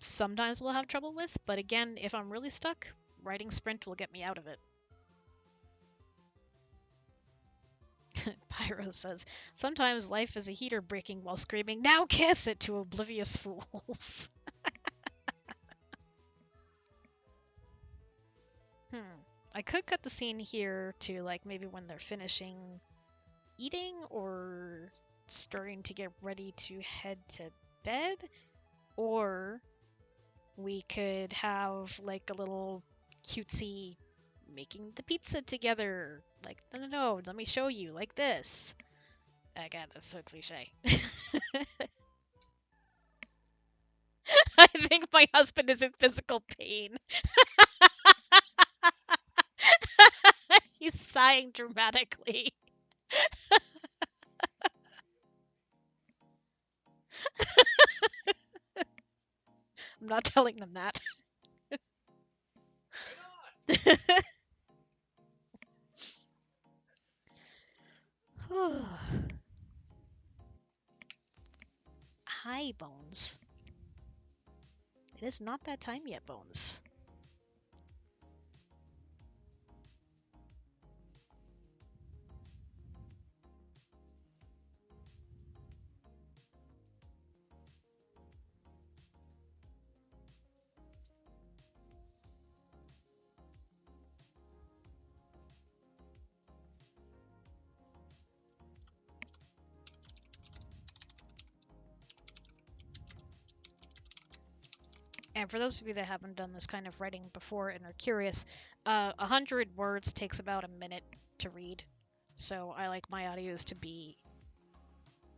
sometimes will have trouble with, but again, if I'm really stuck, writing sprint will get me out of it. Pyro says, sometimes life is a heater breaking while screaming, now kiss it to oblivious fools. I could cut the scene here to like maybe when they're finishing eating or starting to get ready to head to bed, or we could have like a little cutesy making the pizza together. Like, no, let me show you, like this. God, that's so cliche. I think my husband is in physical pain. He's sighing dramatically. I'm not telling them that. Hi, Bones. It is not that time yet, Bones. And for those of you that haven't done this kind of writing before and are curious, 100 words takes about a minute to read. So I like my audios to be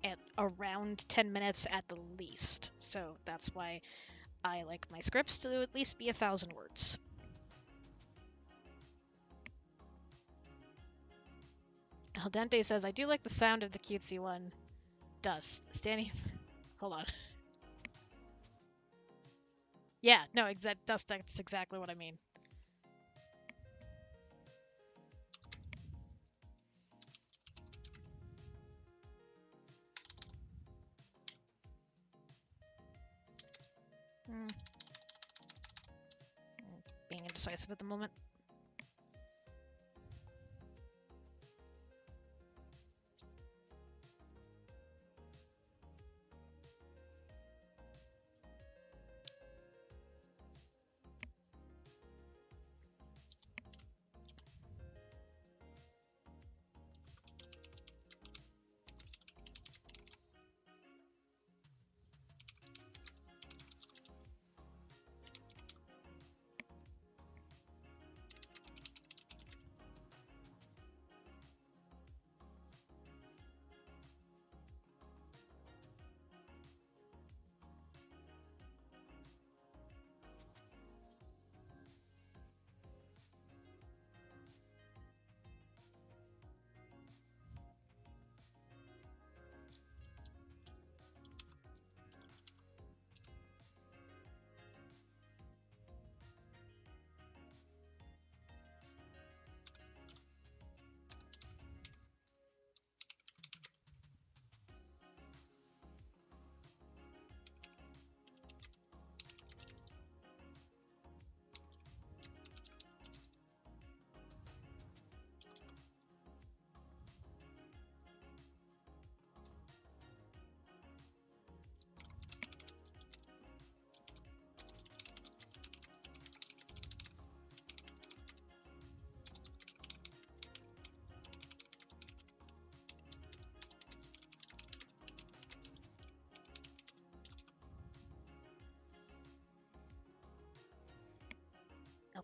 at around 10 minutes at the least. So that's why I like my scripts to at least be 1,000 words. Al Dente says, I do like the sound of the cutesy one. Dust. Standing. Hold on. Yeah, no, Dust, that's exactly what I mean. Being indecisive at the moment.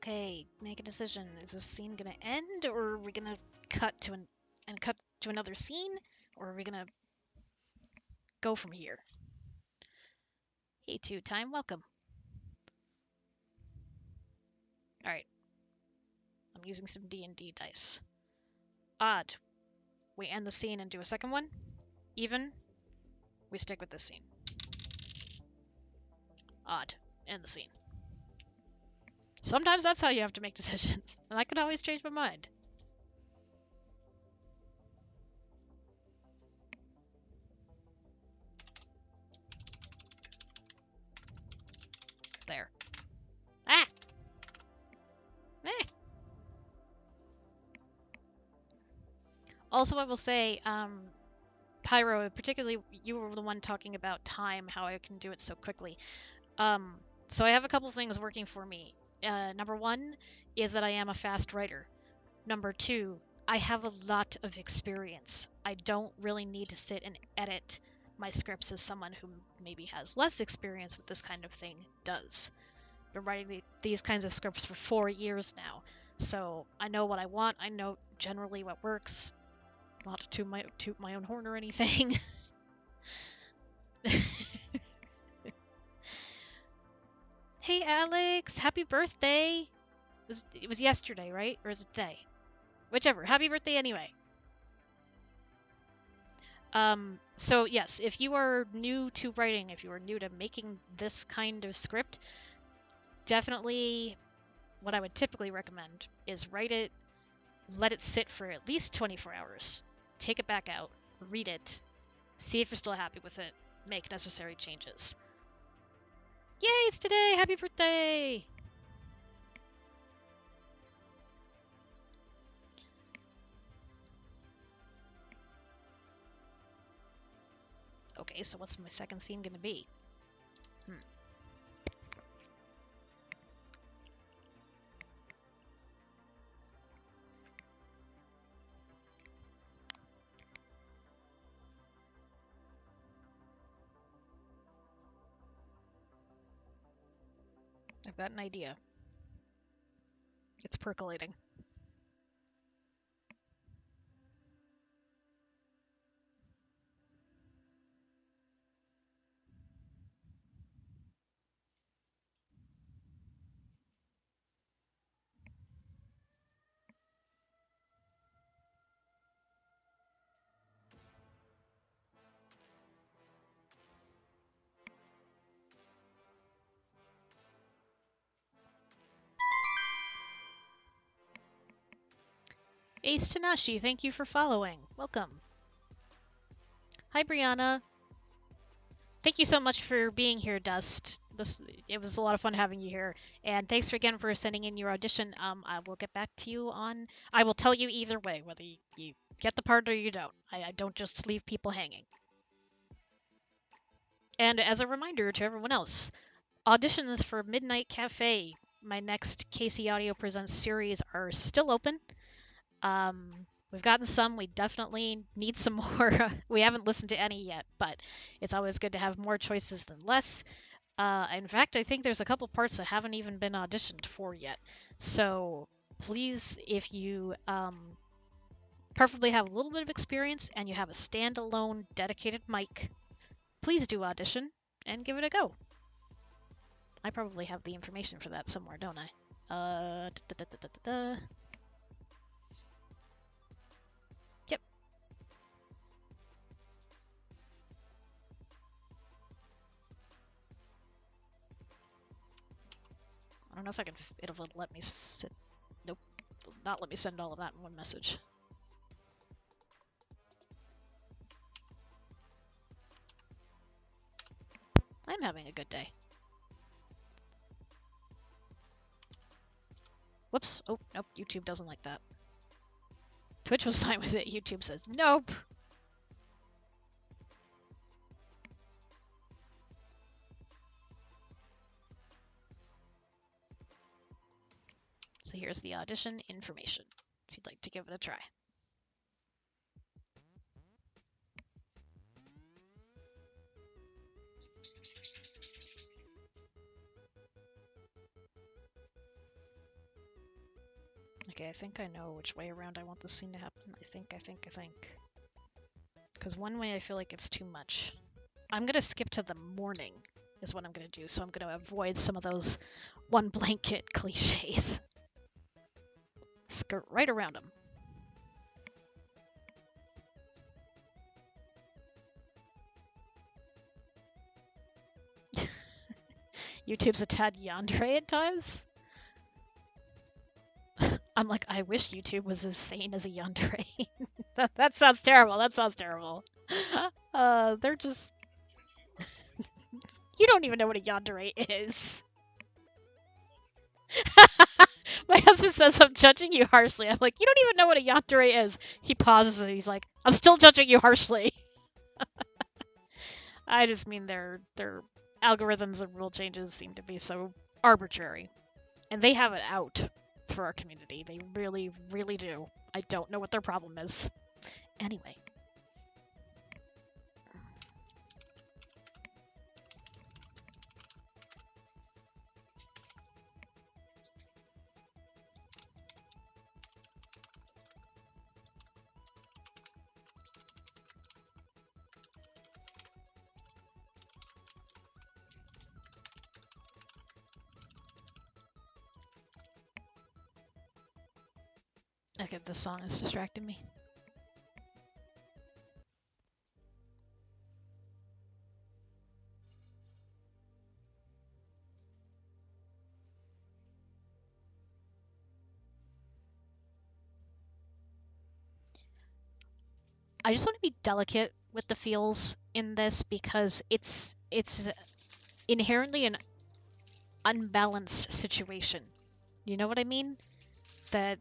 Okay, make a decision. Is this scene gonna end, or are we gonna cut to cut to another scene, or are we gonna go from here? Hey, two time, welcome. All right, I'm using some D&D dice. Odd, we end the scene and do a second one. Even, we stick with this scene. Odd, end the scene. Sometimes that's how you have to make decisions, and I could always change my mind. There. Ah! Eh! Also, I will say, Pyro, particularly you were the one talking about time, how I can do it so quickly. Um, so I have a couple things working for me. Number one is that I am a fast writer. Number two, I have a lot of experience. I don't really need to sit and edit my scripts as someone who maybe has less experience with this kind of thing does. I've been writing these kinds of scripts for 4 years now, so I know what I want. I know generally what works. Not to toot my own horn or anything. Hey Alex, happy birthday! It was yesterday, right? Or is it today? Whichever. Happy birthday anyway. So yes, if you are new to writing, if you are new to making this kind of script, definitely what I would typically recommend is write it, let it sit for at least 24 hours. Take it back out, read it, see if you're still happy with it, make necessary changes. Yay, it's today! Happy birthday! Okay, so what's my second scene gonna be? I've got an idea. It's percolating. Ace Tanashi, thank you for following. Welcome. Hi, Brianna. Thank you so much for being here, Dust. It was a lot of fun having you here, and thanks again for sending in your audition. I will get back to you on. I will tell you either way, whether you get the part or you don't. I don't just leave people hanging. And as a reminder to everyone else, auditions for Midnight Cafe, my next Casey Audio Presents series, are still open. We've gotten some. We definitely need some more. We haven't listened to any yet, but it's always good to have more choices than less. In fact, I think there's a couple parts that haven't even been auditioned for yet. So please, if you preferably have a little bit of experience and you have a standalone dedicated mic, please do audition and give it a go. I probably have the information for that somewhere, don't I? Yep. I don't know if I can. It'll let me sit. Nope. Will not let me send all of that in one message. I'm having a good day. Whoops. Oh, nope. YouTube doesn't like that. Twitch was fine with it. YouTube says nope. So here's the audition information, if you'd like to give it a try. Okay, I think I know which way around I want the scene to happen. I think. Because one way I feel like it's too much. I'm gonna skip to the morning is what I'm gonna do, so I'm gonna avoid some of those one blanket cliches. Skirt right around them. YouTube's a tad yandere at times. I'm like, I wish YouTube was as sane as a yandere. That sounds terrible. That sounds terrible. They're just. You don't even know what a yandere is. My husband says I'm judging you harshly. I'm like, you don't even know what a yandere is. He pauses and he's like, I'm still judging you harshly. I just mean their algorithms and rule changes seem to be so arbitrary. And they have it out for our community. They really, really do. I don't know what their problem is. Anyway. Okay, this song is distracting me. I just want to be delicate with the feels in this because it's inherently an unbalanced situation. You know what I mean? That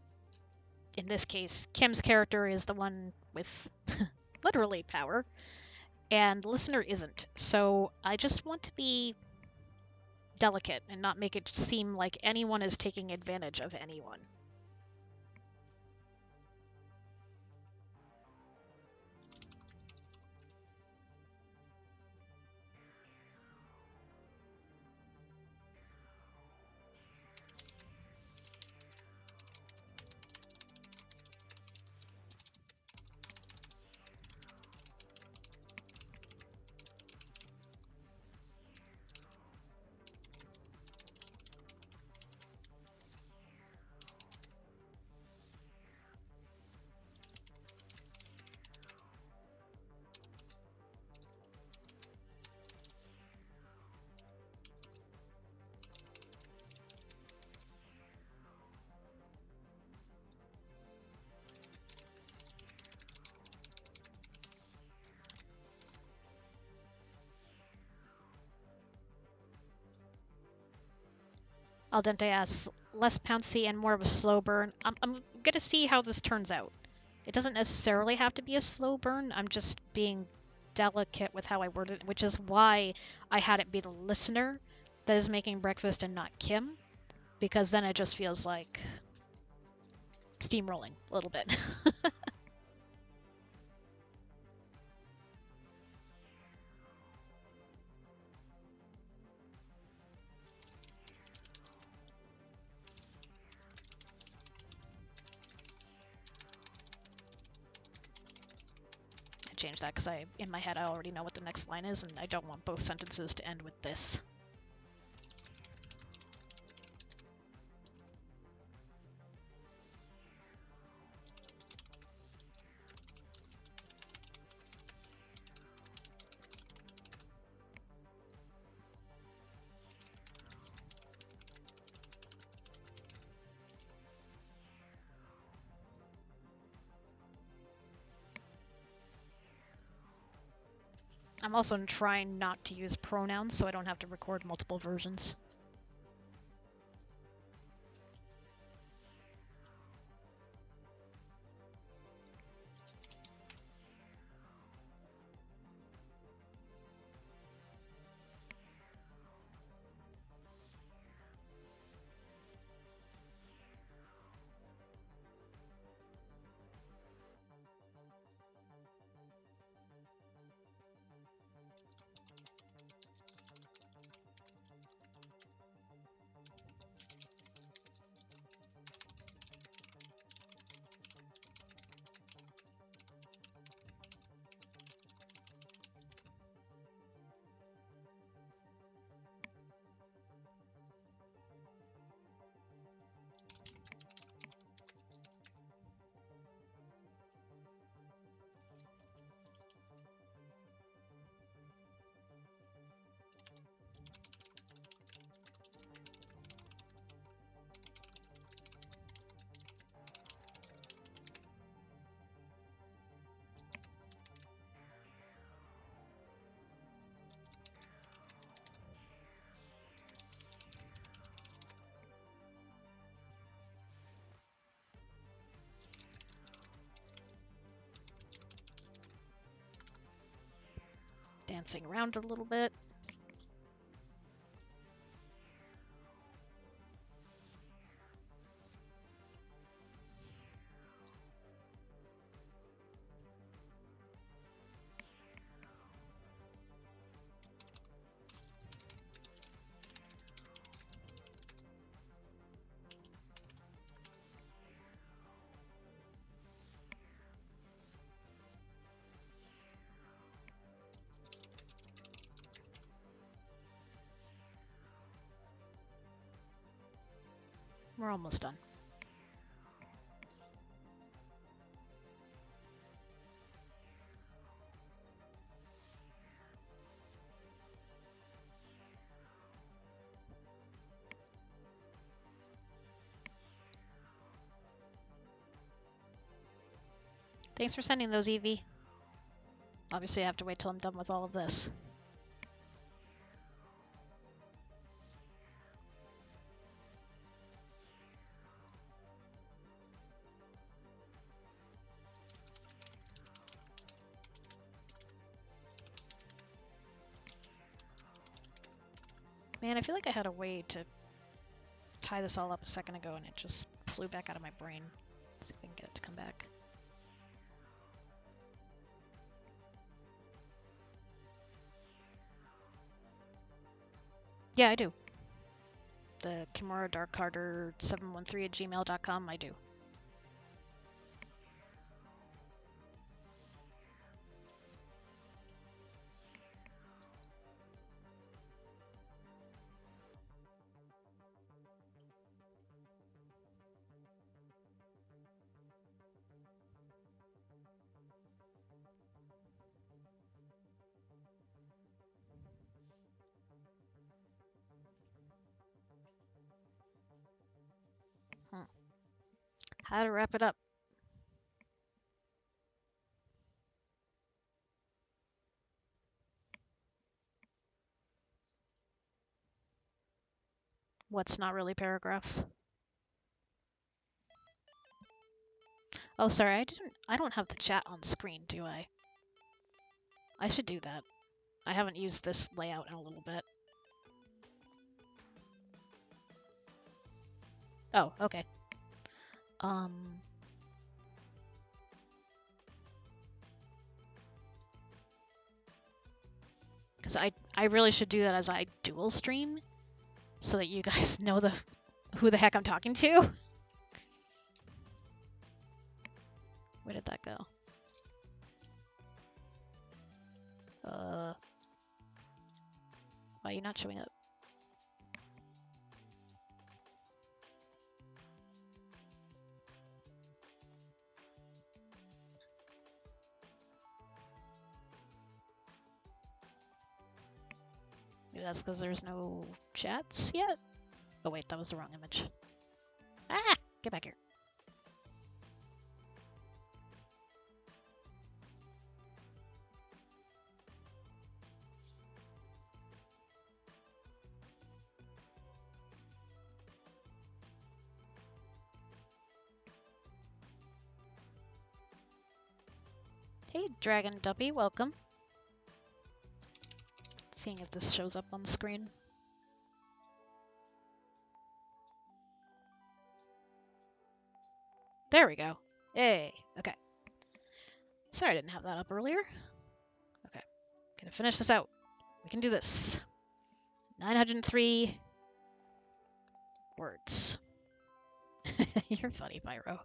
in this case, Kim's character is the one with literally power, and the listener isn't. So I just want to be delicate and not make it seem like anyone is taking advantage of anyone. Al dente asks, less pouncy and more of a slow burn. I'm gonna see how this turns out. It doesn't necessarily have to be a slow burn. I'm just being delicate with how I word it, which is why I had it be the listener that is making breakfast and not Kim, because then it just feels like steamrolling a little bit. I changed that because in my head, I already know what the next line is, and I don't want both sentences to end with this. I'm also trying not to use pronouns so I don't have to record multiple versions. dancing around a little bit. We're almost done. Thanks for sending those, Evie. Obviously, I have to wait till I'm done with all of this. Man, I feel like I had a way to tie this all up a second ago and it just flew back out of my brain. Let's see if I can get it to come back. Yeah, I do. The Kimura Dark Carter 713 at gmail.com, I do. How to wrap it up. What's not really paragraphs? Oh, sorry, I don't have the chat on screen, do I? I should do that. I haven't used this layout in a little bit. Oh, okay. Because I really should do that as I dual stream, so that you guys know who the heck I'm talking to. Where did that go? Why are you not showing up? Maybe that's because there's no chats yet? Oh wait, that was the wrong image. Ah! Get back here. Hey, Dragon Duppy, welcome. Seeing if this shows up on the screen. There we go. Yay. Okay. Sorry I didn't have that up earlier. Okay. Gonna finish this out. We can do this. 903 words. You're funny, Pyro.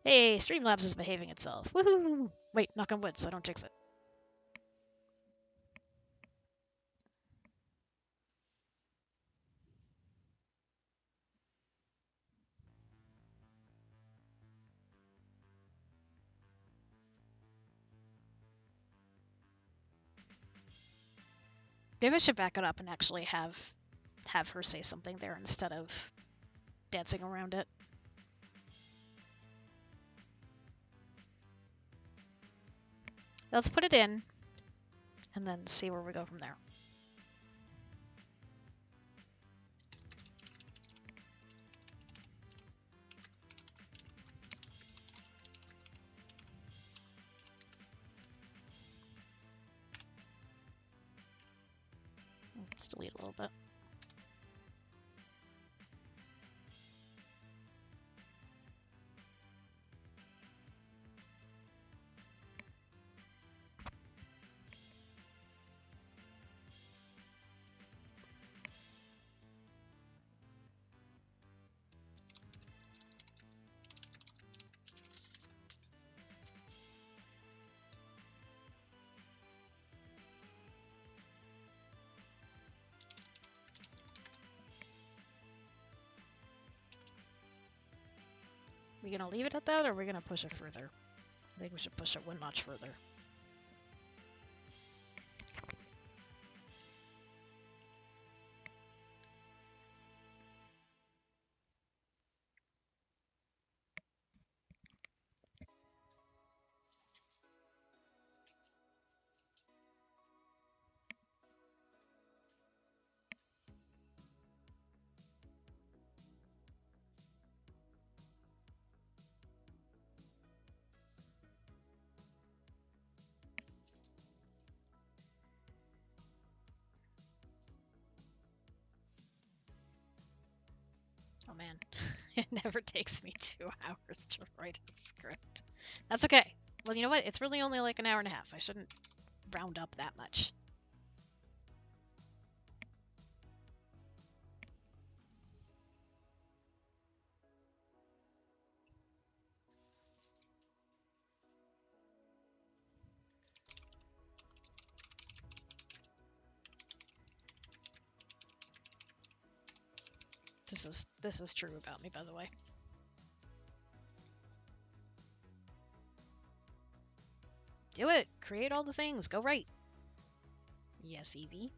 Hey, Streamlabs is behaving itself. Woohoo! Wait, knock on wood so I don't jinx it. Maybe I should back it up and actually have her say something there instead of dancing around it. Let's put it in and then see where we go from there. Let's delete a little bit. We gonna leave it at that, or are we gonna push it further? I think we should push it one notch further. Oh man, it never takes me 2 hours to write a script. That's okay. Well, you know what? It's really only like an hour and a half. I shouldn't round up that much. This is true about me, by the way. Do it. Create all the things. Go right. Yes, Evie.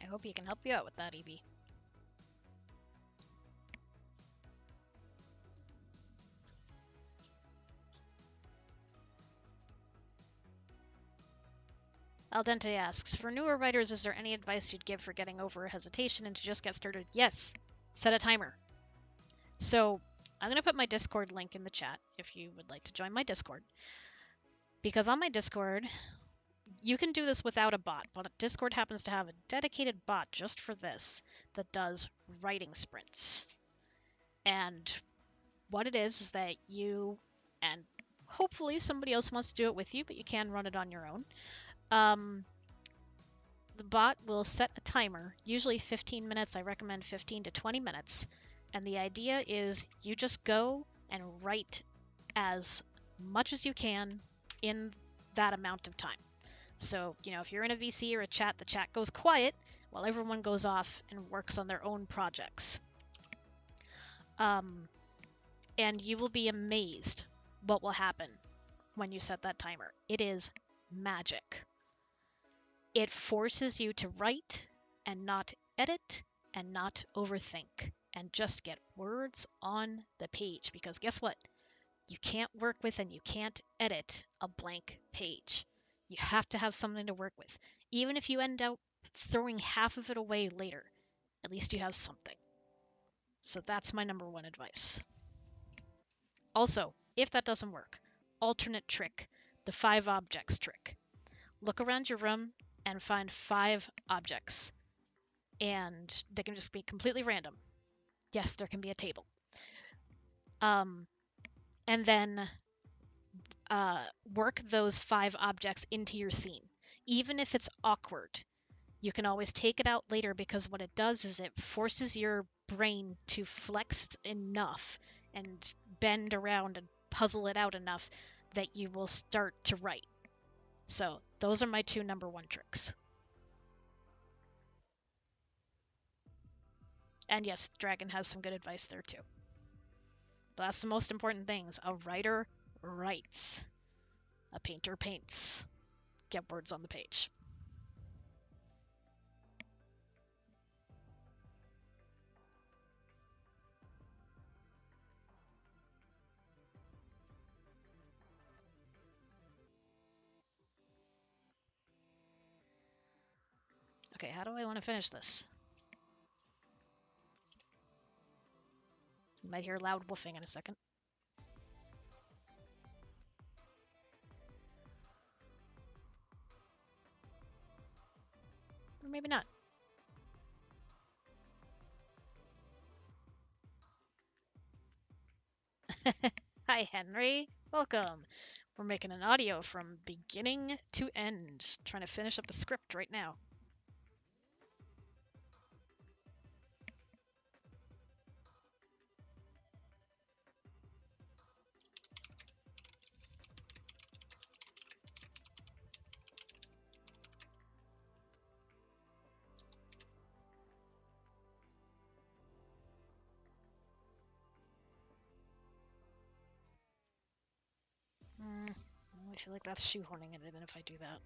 I hope he can help you out with that, Evie. Al Dente asks, for newer writers, is there any advice you'd give for getting over hesitation and to just get started? Yes, set a timer. So I'm going to put my Discord link in the chat if you would like to join my Discord. Because on my Discord, you can do this without a bot, but Discord happens to have a dedicated bot just for this that does writing sprints. And what it is that you, and hopefully somebody else wants to do it with you, but you can run it on your own. The bot will set a timer, usually 15 minutes. I recommend 15 to 20 minutes. And the idea is you just go and write as much as you can in that amount of time. So, you know, if you're in a VC or a chat, the chat goes quiet while everyone goes off and works on their own projects. And you will be amazed what will happen when you set that timer. It is magic. It forces you to write and not edit and not overthink and just get words on the page. Because guess what? You can't work with and you can't edit a blank page. You have to have something to work with. Even if you end up throwing half of it away later, at least you have something. So that's my number one advice. Also, if that doesn't work, alternate trick, the 5 objects trick. Look around your room and find 5 objects. And they can just be completely random. Yes, there can be a table. And then work those 5 objects into your scene. Even if it's awkward, you can always take it out later because what it does is it forces your brain to flex enough and bend around and puzzle it out enough that you will start to write. So those are my 2 number 1 tricks. And yes, Dragon has some good advice there too. But that's the most important things. A writer writes. A painter paints. Get words on the page. Okay, how do I want to finish this? You might hear loud woofing in a second. Or maybe not. Hi, Henry. Welcome. We're making an audio from beginning to end. Trying to finish up the script right now. I feel like that's shoehorning it in if I do that.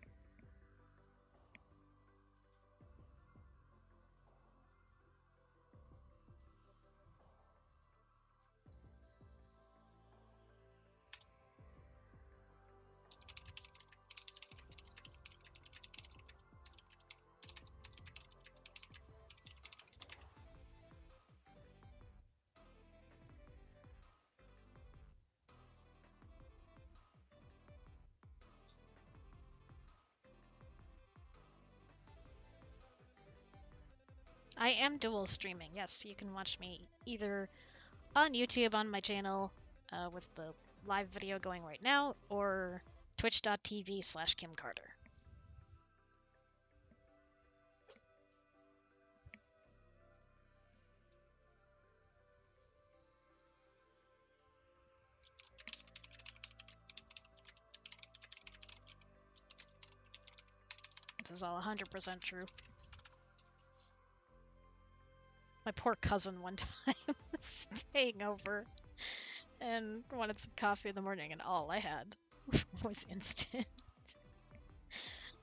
I am dual streaming. Yes, you can watch me either on YouTube on my channel with the live video going right now, or twitch.tv/Kim Carter. This is all 100% true. My poor cousin one time was staying over and wanted some coffee in the morning, and all I had was instant,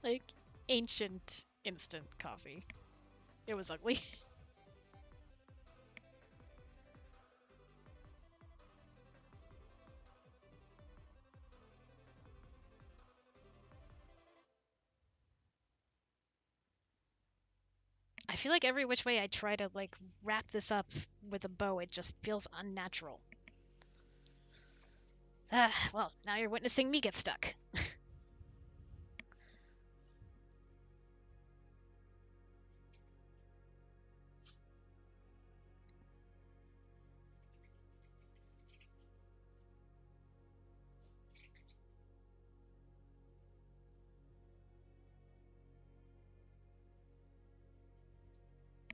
like ancient instant coffee. It was ugly. I feel like every which way I try to like wrap this up with a bow, it just feels unnatural. Well, now you're witnessing me get stuck.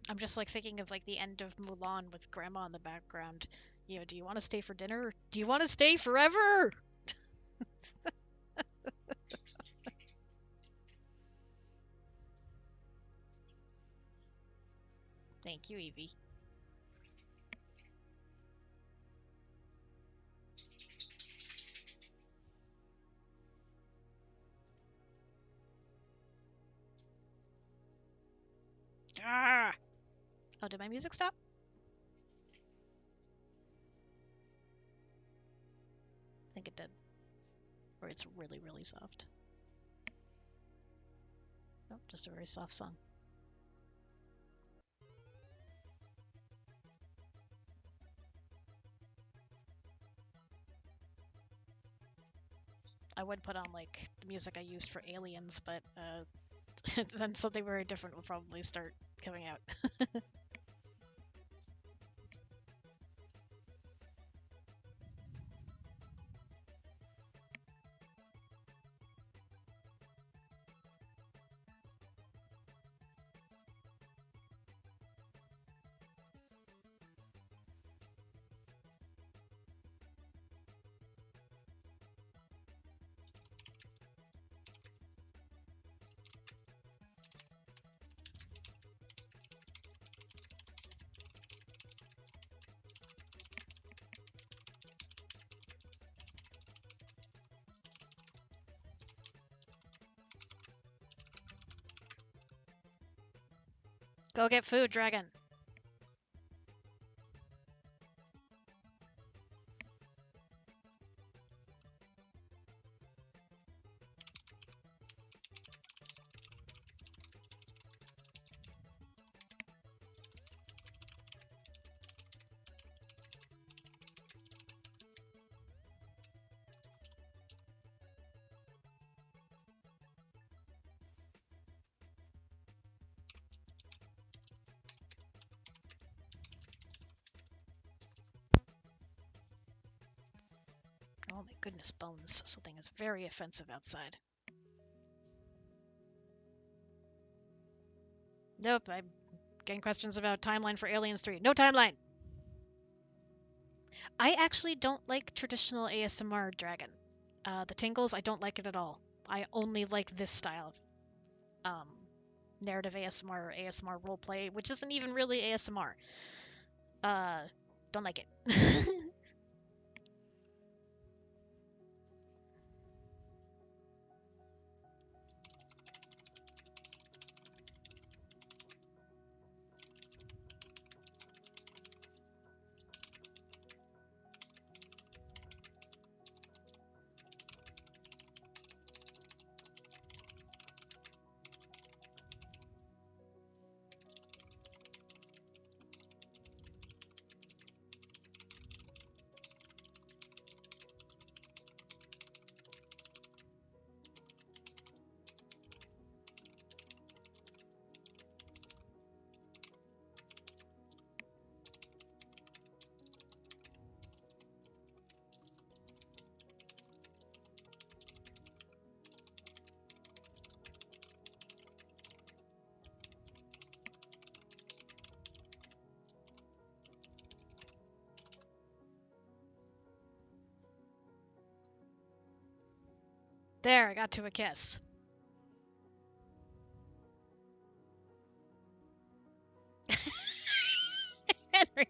I'm just like thinking of like the end of Mulan with Grandma in the background. You know, do you want to stay for dinner? Do you want to stay forever? Thank you, Evie. Ah! Oh, did my music stop? I think it did. Or it's really, really soft. Nope, just a very soft song. I would put on like the music I used for Aliens, but then something very different will probably start coming out. Go get food, dragon. Oh my goodness, bones. Something is very offensive outside. Nope, I'm getting questions about timeline for Aliens 3. No timeline! I actually don't like traditional ASMR dragon. The tingles, I don't like it at all. I only like this style of narrative ASMR or ASMR roleplay, which isn't even really ASMR. Uh, don't like it. There, I got to a kiss. Henry.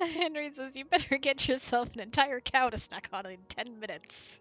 Henry says you better get yourself an entire cow to snack on in 10 minutes.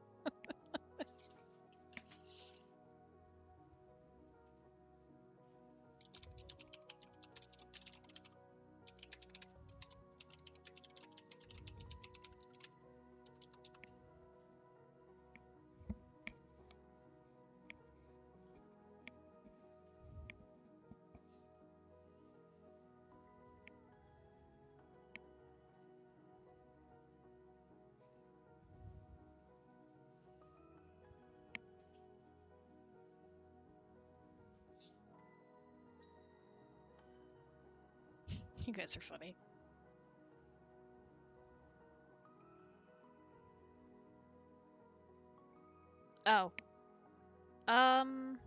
You guys are funny. Oh. Um.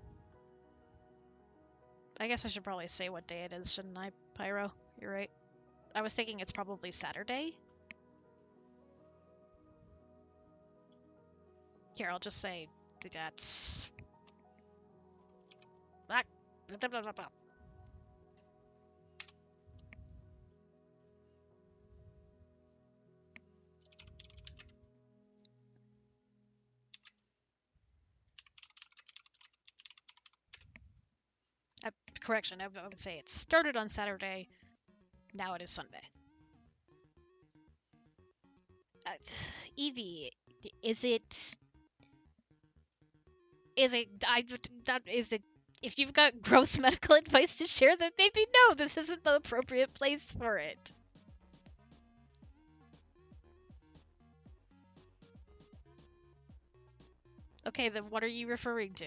I guess I should probably say what day it is, shouldn't I, Pyro? You're right. I was thinking it's probably Saturday. Here, I'll just say that's. Ah, blah, blah, blah, blah. Correction, I would say it started on Saturday, now it is Sunday. Uh, Evie, is it. Is it. Is it. If you've got gross medical advice to share, then maybe no, this isn't the appropriate place for it. Okay, then what are you referring to?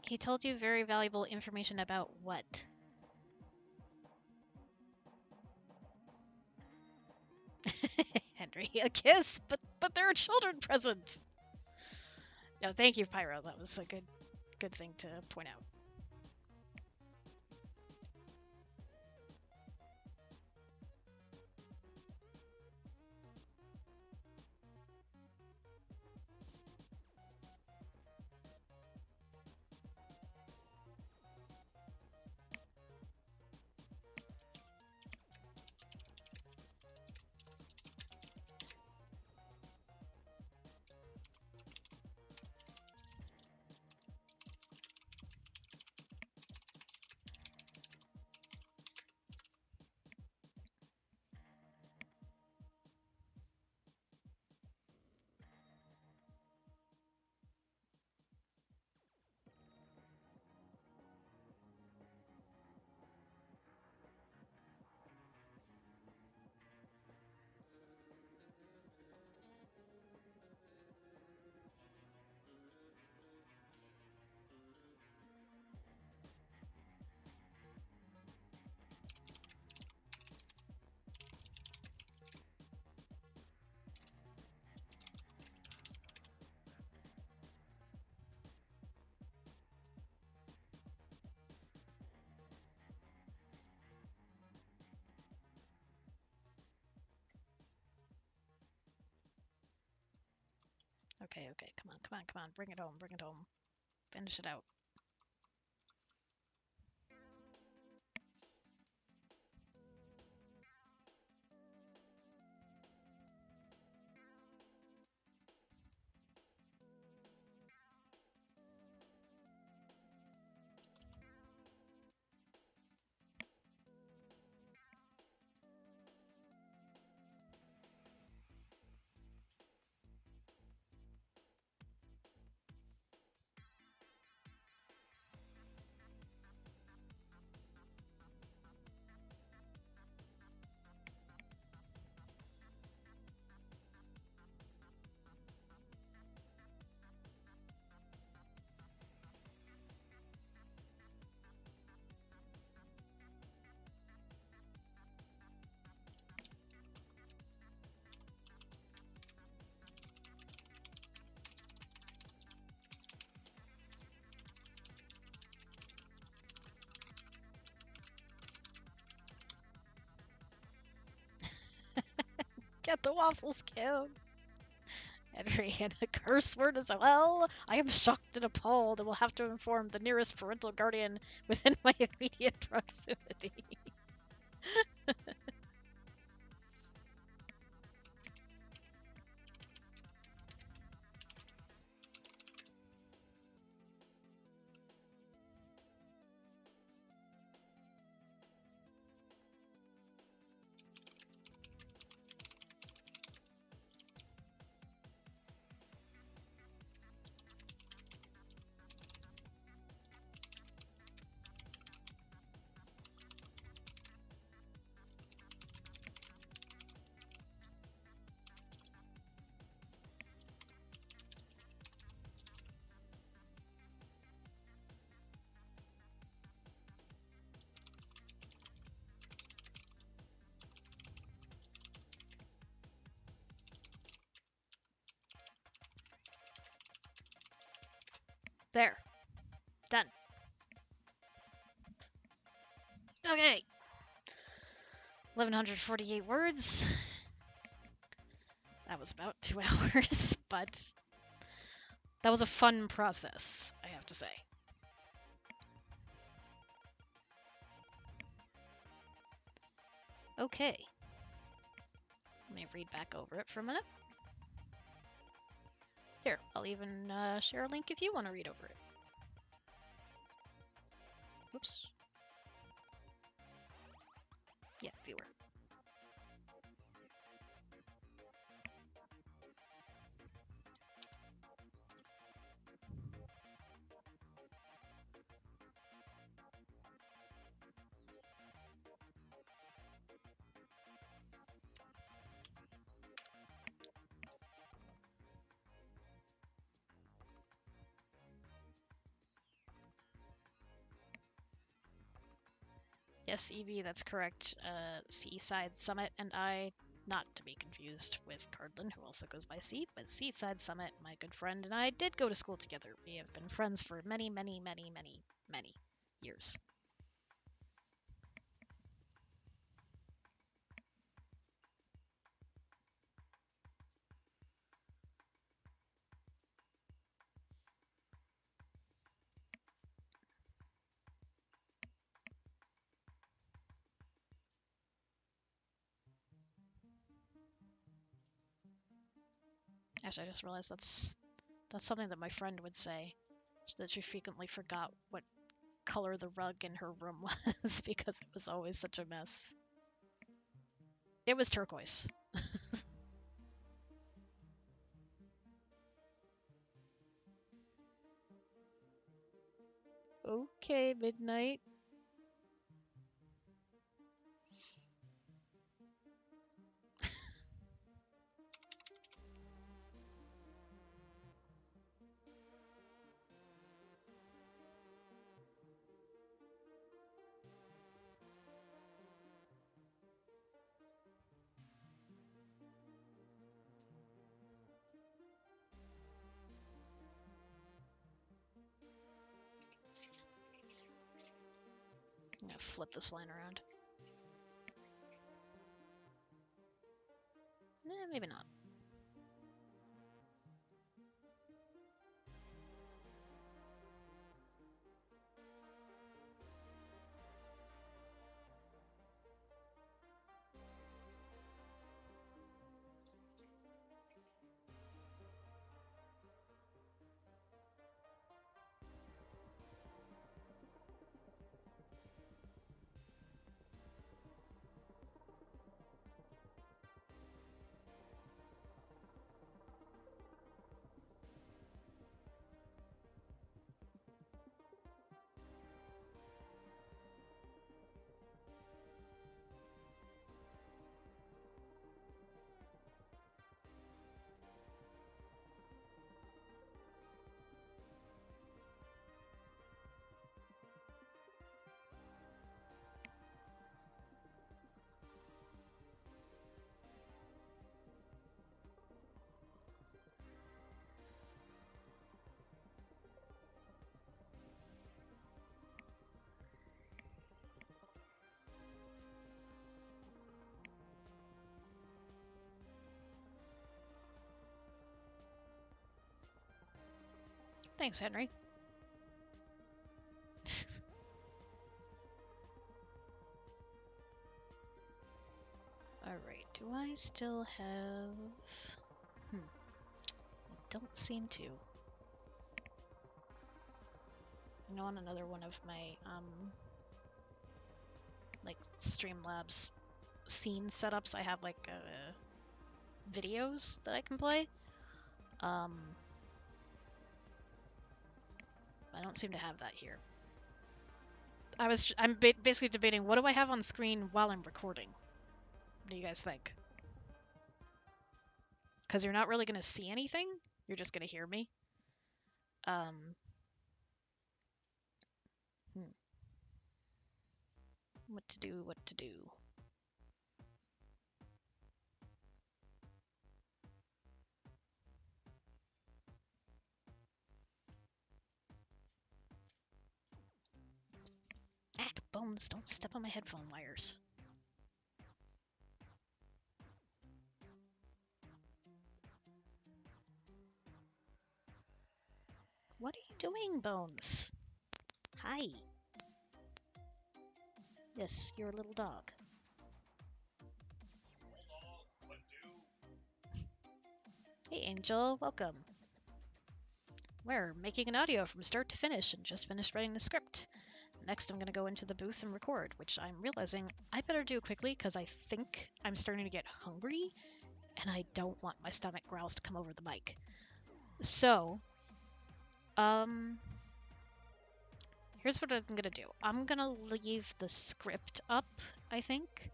He told you very valuable information about what? Henry, a kiss, but there are children present. No, thank you, Pyro. That was a good thing to point out. Okay, okay. Come on, come on, come on. Bring it home, bring it home. Finish it out. Get the waffles killed. Henry, and a curse word as well. I am shocked and appalled and will have to inform the nearest parental guardian within my immediate proximity. There. Done. Okay. 1148 words. That was about 2 hours, but that was a fun process, I have to say. Okay. Let me read back over it for a minute. Here, I'll even share a link if you want to read over it. Whoops. Yeah, viewer. Yes, Evie, that's correct. Seaside Summit and I, not to be confused with Cardlin, who also goes by C, but Seaside Summit, my good friend, and I did go to school together. We have been friends for many, many, many, many, many years. Actually, I just realized that's something that my friend would say, that she frequently forgot what color the rug in her room was because it was always such a mess. It was turquoise. Okay, midnight. I'm gonna flip this line around. Maybe not. Thanks, Henry. Alright, do I still have... I don't seem to. I know on another one of my, like, Streamlabs scene setups, I have, like, videos that I can play. I don't seem to have that here. I'm basically debating, what do I have on screen while I'm recording? What do you guys think? Because you're not really going to see anything. You're just going to hear me. What to do, what to do. Ah, bones, don't step on my headphone wires. What are you doing, Bones? Hi. Yes, you're a little dog. What do? Hey, Angel, welcome. We're making an audio from start to finish and just finished writing the script. Next, I'm going to go into the booth and record, which I'm realizing I better do quickly because I think I'm starting to get hungry and I don't want my stomach growls to come over the mic. So, here's what I'm going to do. I'm going to leave the script up, I think,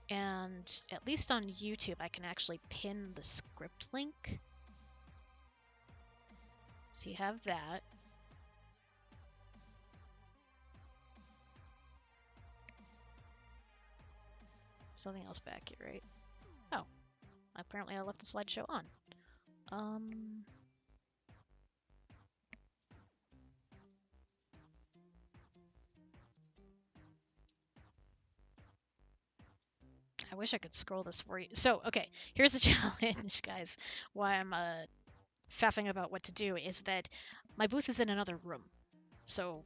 and at least on YouTube, I can actually pin the script link. So you have that. Something else back here, right? Oh, apparently I left the slideshow on. I wish I could scroll this for you. So, okay, here's the challenge, guys. Why I'm faffing about what to do is that my booth is in another room. So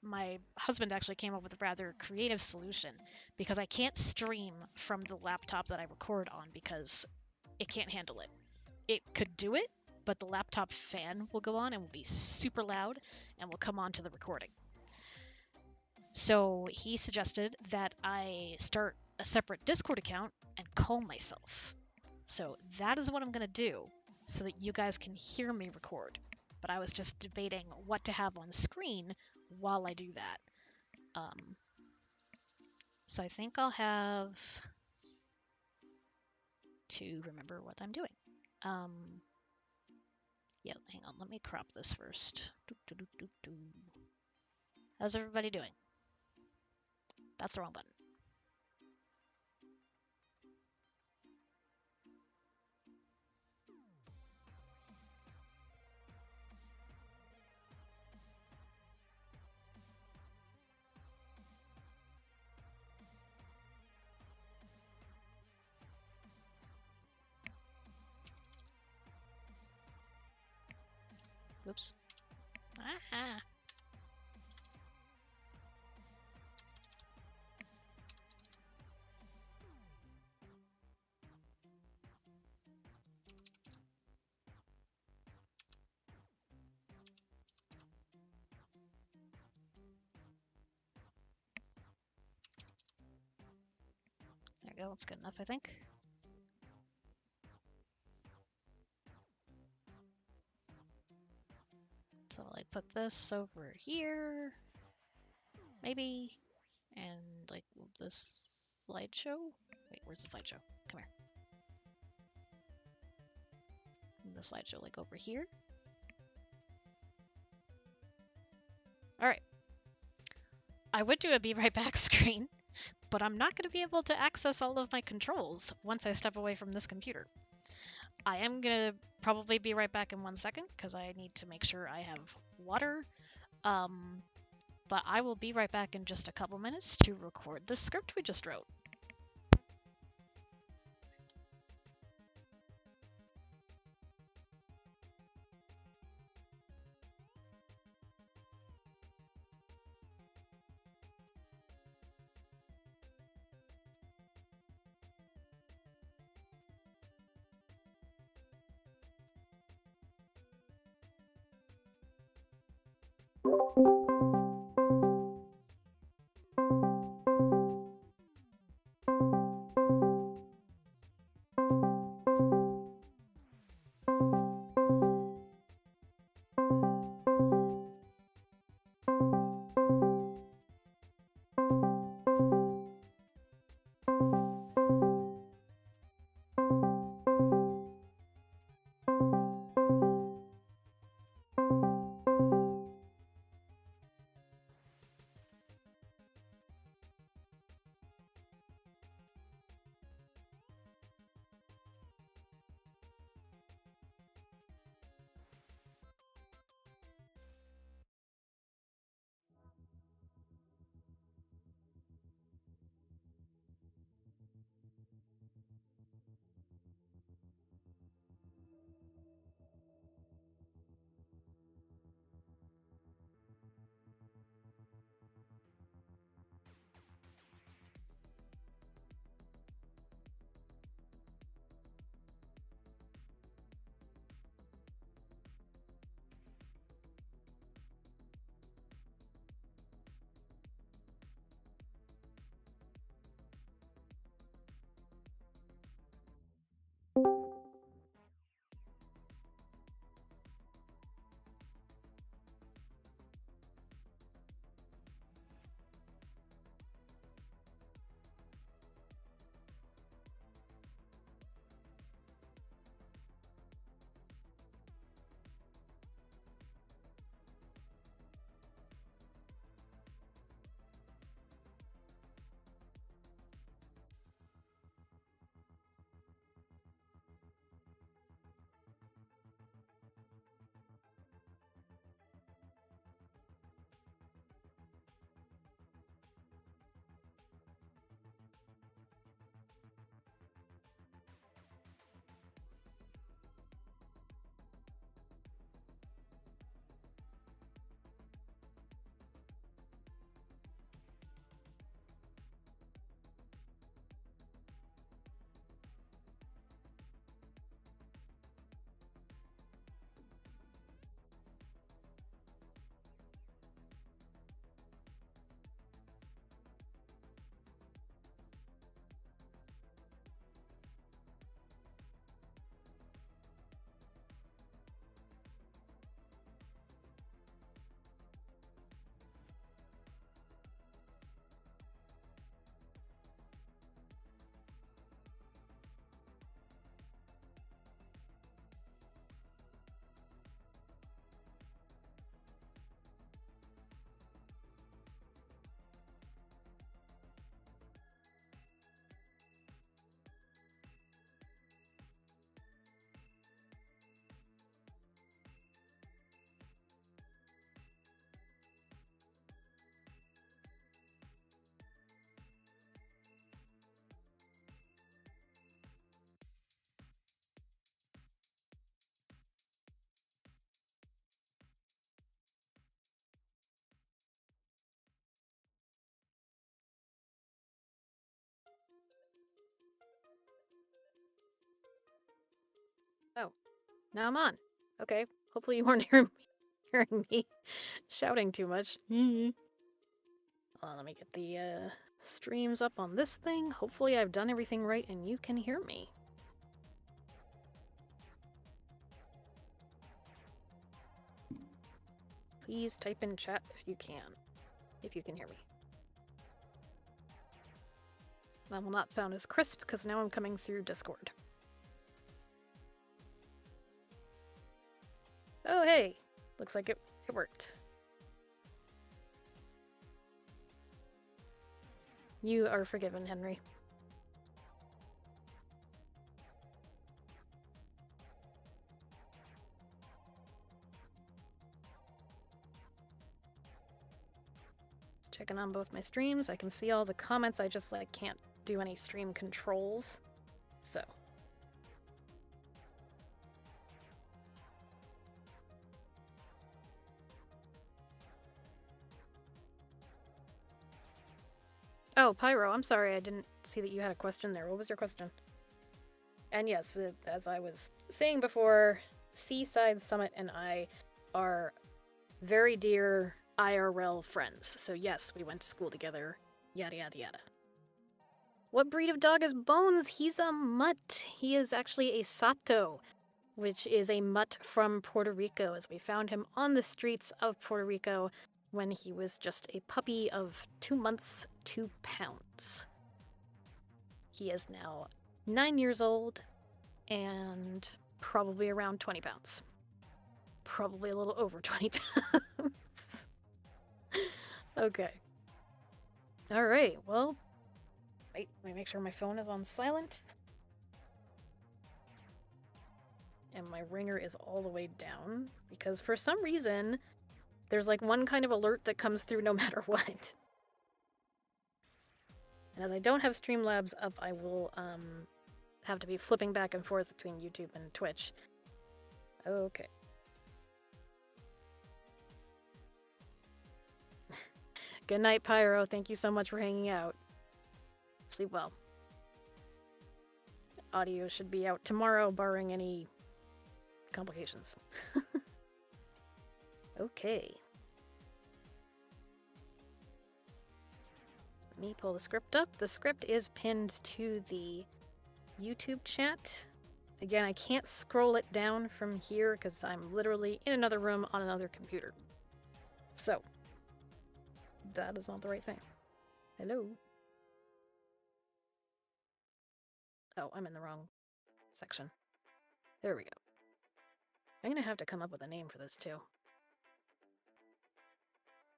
my husband actually came up with a rather creative solution because I can't stream from the laptop that I record on because it can't handle it. It could do it, but the laptop fan will go on and will be super loud and will come on to the recording. So he suggested that I start a separate Discord account and call myself. So that is what I'm going to do so that you guys can hear me record. But I was just debating what to have on screen while I do that. So I think I'll have to remember what I'm doing. Yeah, hang on, let me crop this first. How's everybody doing? That's the wrong button. Whoops. Aha! There we go, that's good enough, I think. So like put this over here, maybe, and like move this slideshow. Wait, where's the slideshow? Come here. Move the slideshow like over here. All right. I would do a be right back screen, but I'm not going to be able to access all of my controls once I step away from this computer. I am going to probably be right back in 1 second because I need to make sure I have water. But I will be right back in just a couple minutes to record the script we just wrote. Oh, now I'm on. Okay, hopefully you weren't hearing me shouting too much. Hold on, let me get the streams up on this thing. Hopefully I've done everything right and you can hear me. Please type in chat if you can hear me. That will not sound as crisp because now I'm coming through Discord. Oh, hey! Looks like it worked. You are forgiven, Henry. Just checking on both my streams. I can see all the comments. I just can't do any stream controls. So. Oh, Pyro, I'm sorry, I didn't see that you had a question there. What was your question? And yes, as I was saying before, Seaside Summit and I are very dear IRL friends. So yes, we went to school together, yada yada yada. What breed of dog is Bones? He's a mutt. He is actually a Sato, which is a mutt from Puerto Rico, as we found him on the streets of Puerto Rico when he was just a puppy of 2 months, 2 pounds. He is now 9 years old and probably around 20 pounds. Probably a little over 20 pounds. Okay. All right, well, wait, let me make sure my phone is on silent. And my ringer is all the way down, because for some reason, there's like one kind of alert that comes through no matter what. And as I don't have Streamlabs up, I will have to be flipping back and forth between YouTube and Twitch. Okay. Good night, Pyro. Thank you so much for hanging out. Sleep well. Audio should be out tomorrow, barring any complications. Okay. Let me pull the script up. The script is pinned to the YouTube chat. Again, I can't scroll it down from here because I'm literally in another room on another computer. So, that is not the right thing. Hello? Oh, I'm in the wrong section. There we go. I'm gonna have to come up with a name for this too.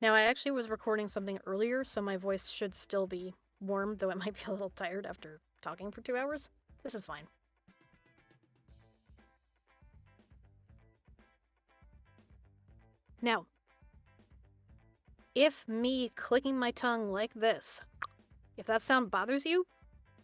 Now, I actually was recording something earlier, so my voice should still be warm, though it might be a little tired after talking for 2 hours. This is fine. Now, if me clicking my tongue like this, if that sound bothers you,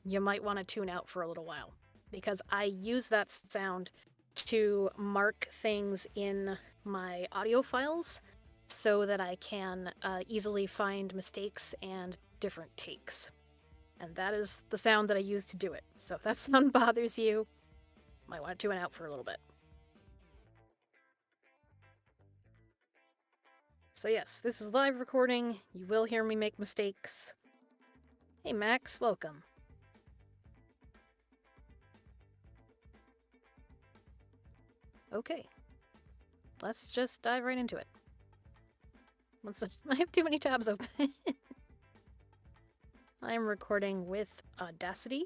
you might want to tune out for a little while, because I use that sound to mark things in my audio files so that I can easily find mistakes and different takes. And that is the sound that I use to do it. So if that sound bothers you, might want to tune out for a little bit. So yes, this is live recording. You will hear me make mistakes. Hey Max, welcome. Okay. Let's just dive right into it. I have too many tabs open. I'm recording with Audacity.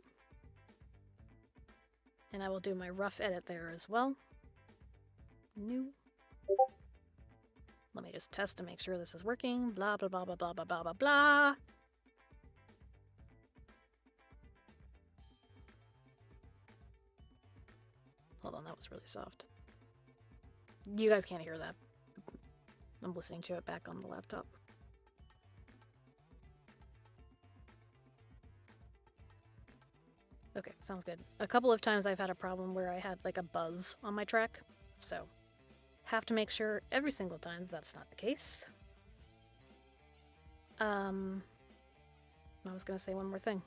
And I will do my rough edit there as well. New. Let me just test to make sure this is working. Blah, blah, blah, blah, blah, blah, blah, blah, blah. Hold on, that was really soft. You guys can't hear that. I'm listening to it back on the laptop. Okay, sounds good. A couple of times I've had a problem where I had like a buzz on my track, so have to make sure every single time that's not the case. I was gonna say one more thing.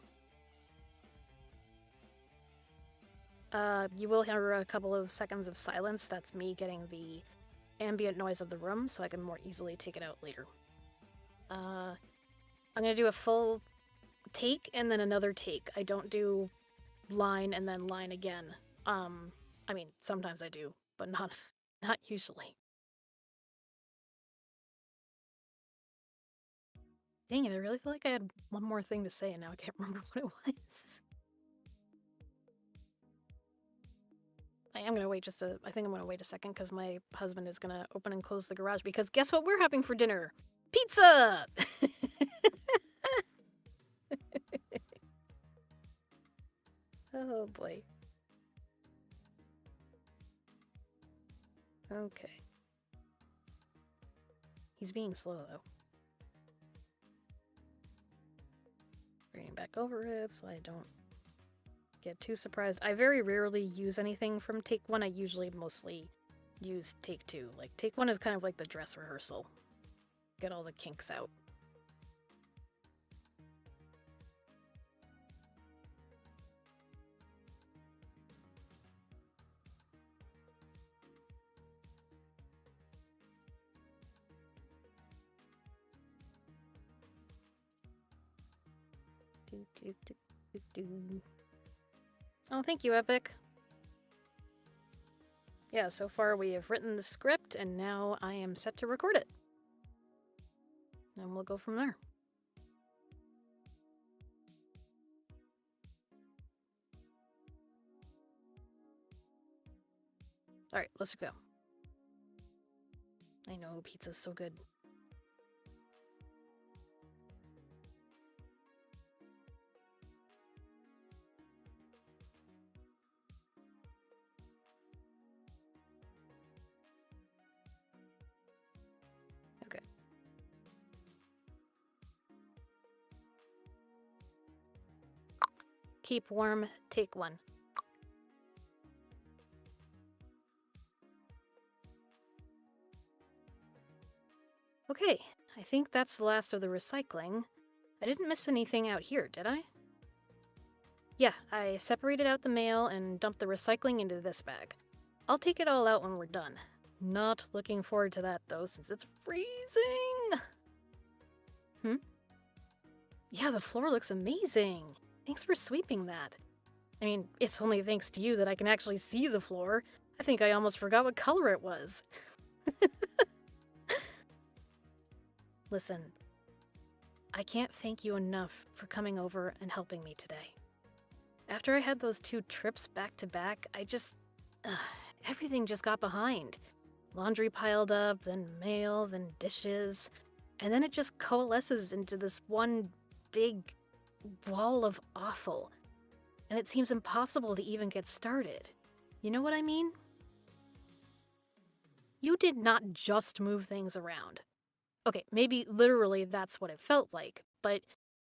You will hear a couple of seconds of silence. That's me getting the ambient noise of the room so I can more easily take it out later. I'm gonna do a full take and then another take. I don't do line and then line again. I mean, sometimes I do, but not usually. Dang it, I really feel like I had one more thing to say and now I can't remember what it was. I think I'm gonna wait a second because my husband is gonna open and close the garage because guess what we're having for dinner? Pizza! Oh boy. Okay. He's being slow though. Reading back over it so I don't get too surprised. I very rarely use anything from take one. I usually mostly use take two. Like take one is kind of like the dress rehearsal. Get all the kinks out. Oh, thank you, Epic. Yeah, so far we have written the script, and now I am set to record it. And we'll go from there. Alright, let's go. I know, pizza's so good. Okay. Keep warm, take one. Okay, I think that's the last of the recycling. I didn't miss anything out here, did I? Yeah, I separated out the mail and dumped the recycling into this bag. I'll take it all out when we're done. Not looking forward to that, though, since it's freezing! Yeah, the floor looks amazing! Thanks for sweeping that. I mean, it's only thanks to you that I can actually see the floor. I think I almost forgot what color it was. Listen, I can't thank you enough for coming over and helping me today. After I had those 2 trips back to back, everything just got behind. Laundry piled up, then mail, then dishes, and then it just coalesces into this one big wall of awful. And it seems impossible to even get started. You know what I mean? You did not just move things around. Okay, maybe literally that's what it felt like, but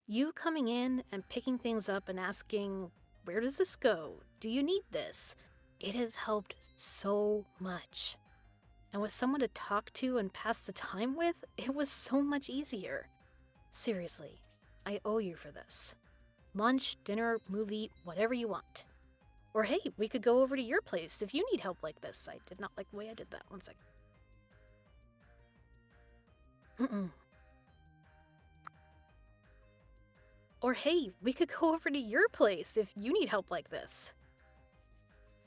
you coming in and picking things up and asking, where does this go? Do you need this? It has helped so much. And with someone to talk to and pass the time with, it was so much easier. Seriously, I owe you for this. Lunch, dinner, movie, whatever you want. Or hey, we could go over to your place if you need help like this. I did not like the way I did that. One sec. Or hey, we could go over to your place if you need help like this.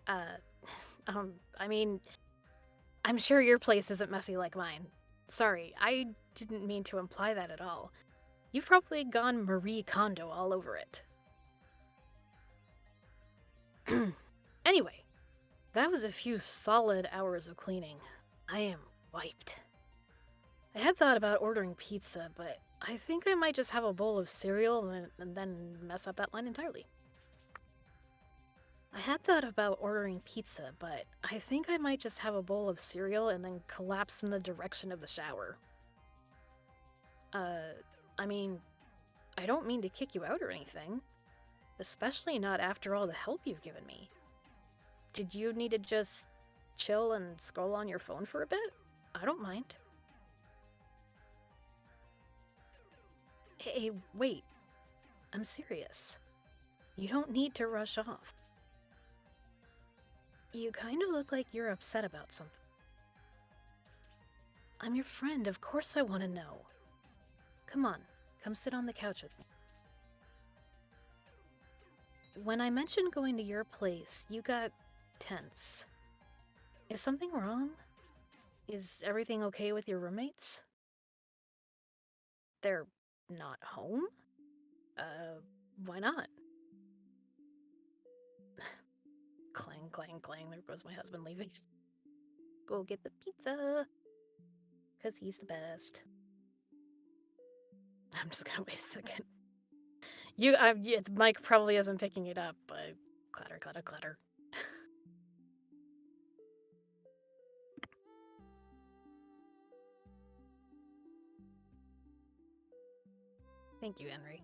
I mean, I'm sure your place isn't messy like mine. Sorry, I didn't mean to imply that at all. You've probably gone Marie Kondo all over it. Anyway, that was a few solid hours of cleaning. I am wiped. I had thought about ordering pizza, but I think I might just have a bowl of cereal and then mess up that line entirely. I had thought about ordering pizza, but I think I might just have a bowl of cereal and then collapse in the direction of the shower. I mean, I don't mean to kick you out or anything. Especially not after all the help you've given me. Did you need to just chill and scroll on your phone for a bit? I don't mind. Hey, wait. I'm serious. You don't need to rush off. You kind of look like you're upset about something. I'm your friend, of course I want to know. Come on, come sit on the couch with me. When I mentioned going to your place, you got tense. Is something wrong? Is everything okay with your roommates? They're not home? Why not? Clang, clang, clang, there goes my husband leaving. Go get the pizza! 'Cause he's the best. I'm just gonna wait a second. Mike probably isn't picking it up, but clatter, clatter, clatter. Thank you, Henry.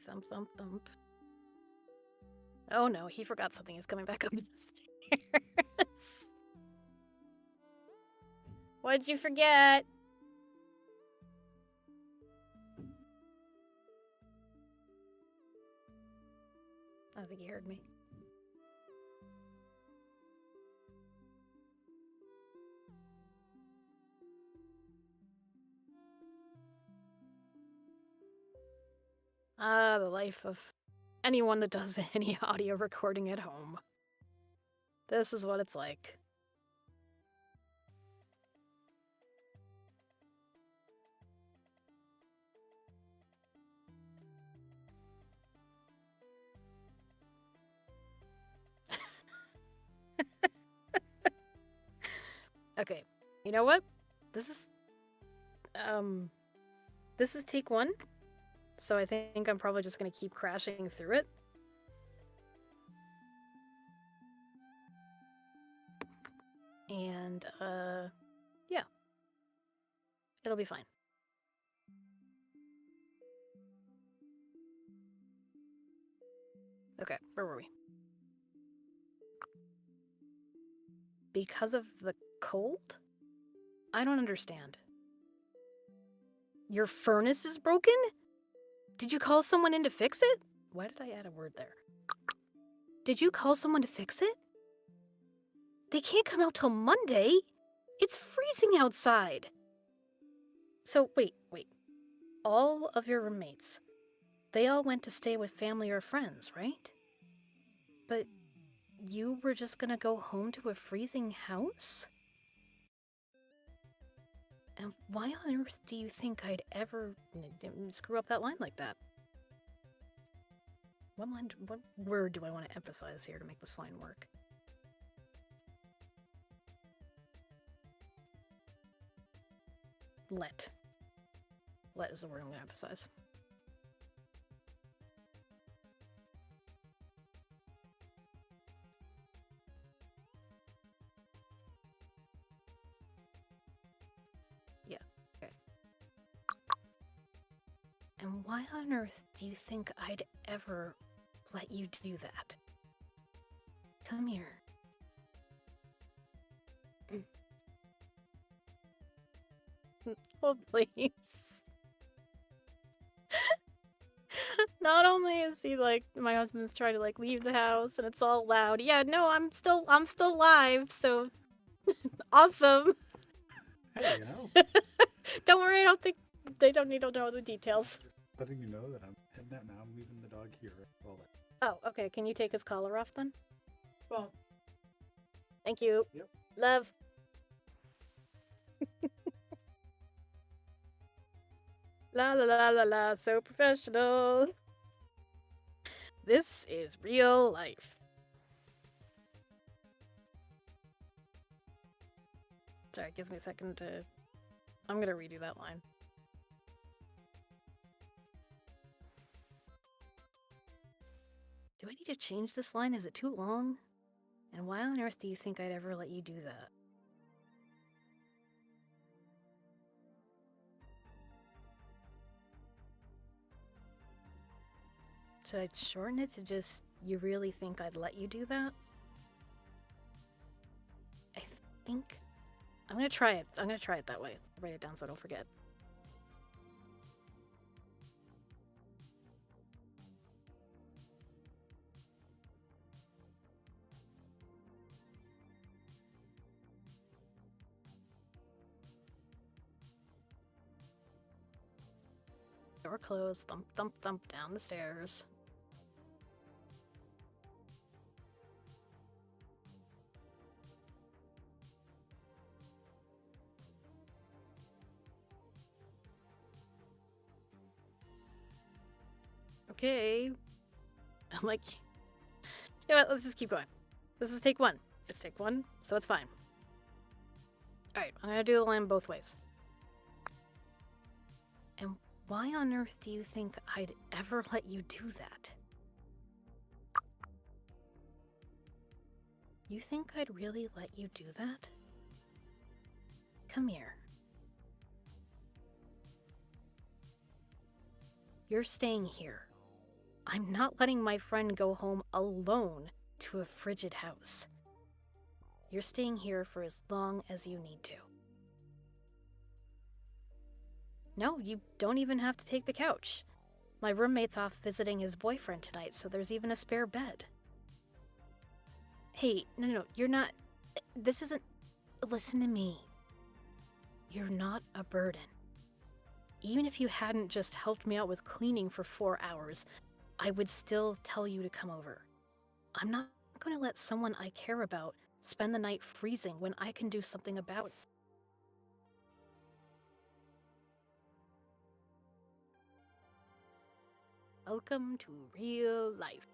Thump, thump, thump. Oh no, he forgot something. He's coming back up the stairs. What'd you forget? I don't think he heard me. Ah, the life of anyone that does any audio recording at home. This is what it's like. Okay, you know what? This is take one, so I think I'm probably just gonna keep crashing through it. And, yeah. It'll be fine. Okay, where were we? Because of the cold? I don't understand. Your furnace is broken? Did you call someone in to fix it? Why did I add a word there? Did you call someone to fix it? They can't come out till Monday. It's freezing outside. So, wait. All of your roommates, they all went to stay with family or friends, right? But you were just gonna go home to a freezing house? And why on earth do you think I'd ever screw up that line like that? What word do I want to emphasize here to make this line work? Let. Let is the word I'm going to emphasize. Yeah, okay. And why on earth do you think I'd ever let you do that? Come here. Oh, please. Not only is he like, my husband's trying to like leave the house and it's all loud. Yeah, no, I'm still live, so awesome. Hey, you know, Don't worry, I don't think they don't need to know the details. letting you know that I'm heading out now. I'm leaving the dog here. Well, Oh, okay. Can you take his collar off then? well, Thank you. Yep. Love. La la la la la, so professional. This is real life. Sorry, it gives me a second to... I'm gonna redo that line. Do I need to change this line? Is it too long? And why on earth do you think I'd ever let you do that? Should I shorten it to just, you really think I'd let you do that? I think... I'm gonna try it. I'm gonna try it that way. I'll write it down so I don't forget. Door closed. Thump, thump, thump down the stairs. Okay. I'm like, you know what? Let's just keep going. This is take one. It's take one, so it's fine. Alright, I'm gonna do the line both ways. And why on earth do you think I'd ever let you do that? You think I'd really let you do that? Come here. You're staying here. I'm not letting my friend go home alone to a frigid house. You're staying here for as long as you need to. No, you don't even have to take the couch. My roommate's off visiting his boyfriend tonight, so there's even a spare bed. Hey, no, you're not... This isn't... Listen to me. You're not a burden. Even if you hadn't just helped me out with cleaning for 4 hours, I would still tell you to come over. I'm not going to let someone I care about spend the night freezing when I can do something about it. Welcome to real life.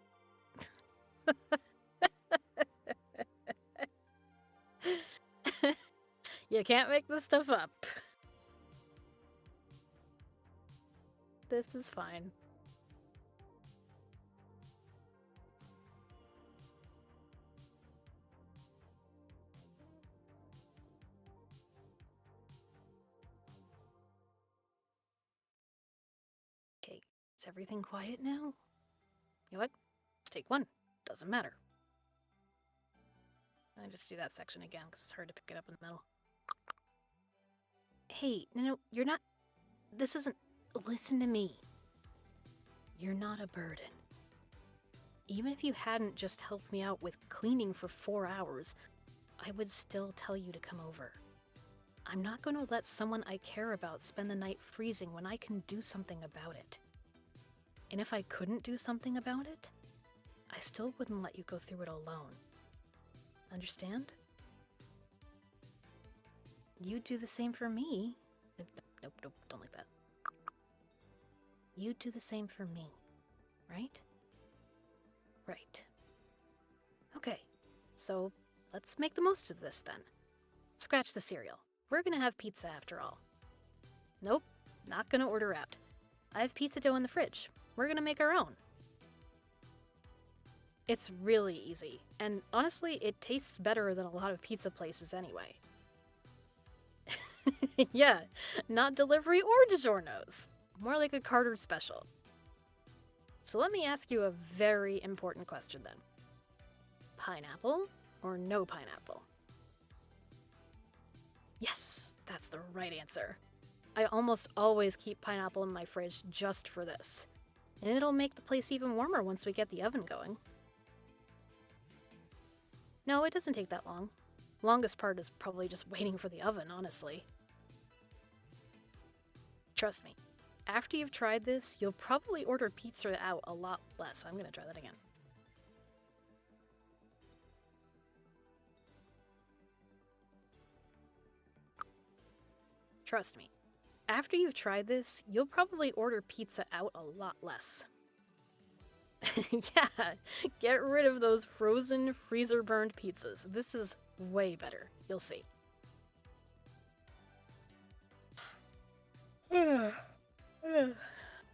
You can't make this stuff up. This is fine. Okay, is everything quiet now? You know what? Let's take one. Doesn't matter. I just do that section again because it's hard to pick it up in the middle. Hey, no, you're not. This isn't. Listen to me. You're not a burden. Even if you hadn't just helped me out with cleaning for 4 hours, I would still tell you to come over. I'm not going to let someone I care about spend the night freezing when I can do something about it. And if I couldn't do something about it, I still wouldn't let you go through it alone. Understand? You'd do the same for me. Nope, don't like that. You'd do the same for me, right? Right. Okay, so let's make the most of this then. Scratch the cereal. We're gonna have pizza after all. Nope, not gonna order out. I have pizza dough in the fridge. We're gonna make our own. It's really easy, and honestly, it tastes better than a lot of pizza places anyway. Yeah, not delivery or DiGiorno's. More like a Carter special. So let me ask you a very important question then. Pineapple or no pineapple? Yes, that's the right answer. I almost always keep pineapple in my fridge just for this. And it'll make the place even warmer once we get the oven going. No, it doesn't take that long. Longest part is probably just waiting for the oven, honestly. Trust me, after you've tried this, you'll probably order pizza out a lot less. I'm gonna try that again. Trust me, after you've tried this, you'll probably order pizza out a lot less. Yeah, get rid of those frozen, freezer-burned pizzas. This is way better. You'll see.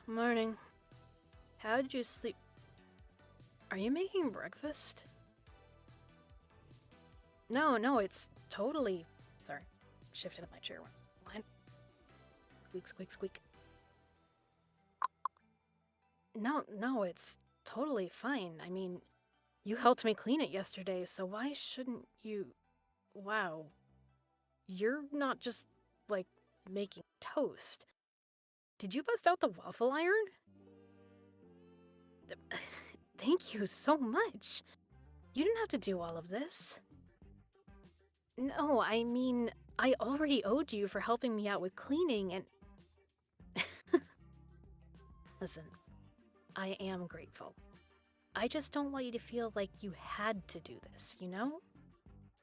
Morning. How did you sleep? Are you making breakfast? No, it's totally... Sorry, shifted up my chair. Line. Squeak, squeak, squeak. No, it's totally fine. I mean, you helped me clean it yesterday, so why shouldn't you... Wow. You're not just, like, making toast. Did you bust out the waffle iron? Thank you so much. You didn't have to do all of this. No, I mean, I already owed you for helping me out with cleaning and... Listen, I am grateful. I just don't want you to feel like you had to do this, you know?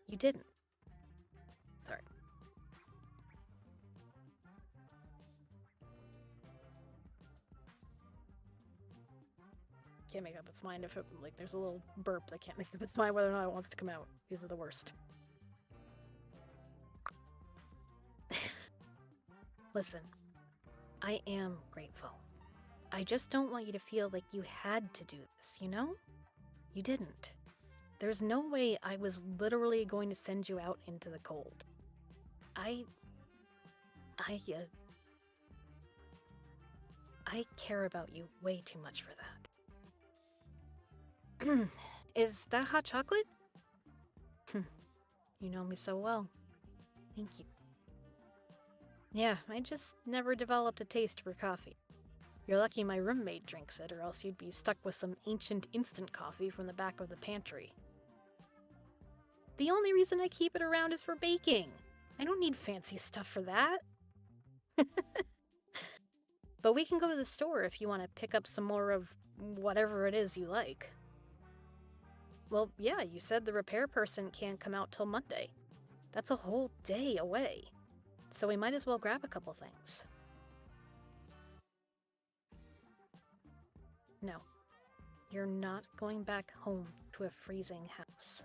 You didn't. Sorry. Can't make up its mind if it, like, there's a little burp that can't make up its mind whether or not it wants to come out. These are the worst. Listen, I am grateful. I just don't want you to feel like you had to do this, you know? You didn't. There's no way I was literally going to send you out into the cold. I care about you way too much for that. Is that hot chocolate? You know me so well. Thank you. Yeah, I just never developed a taste for coffee. You're lucky my roommate drinks it, or else you'd be stuck with some ancient instant coffee from the back of the pantry. The only reason I keep it around is for baking. I don't need fancy stuff for that. But we can go to the store if you want to pick up some more of whatever it is you like. Well, yeah, you said the repair person can't come out till Monday. That's a whole day away. So we might as well grab a couple things. No. You're not going back home to a freezing house.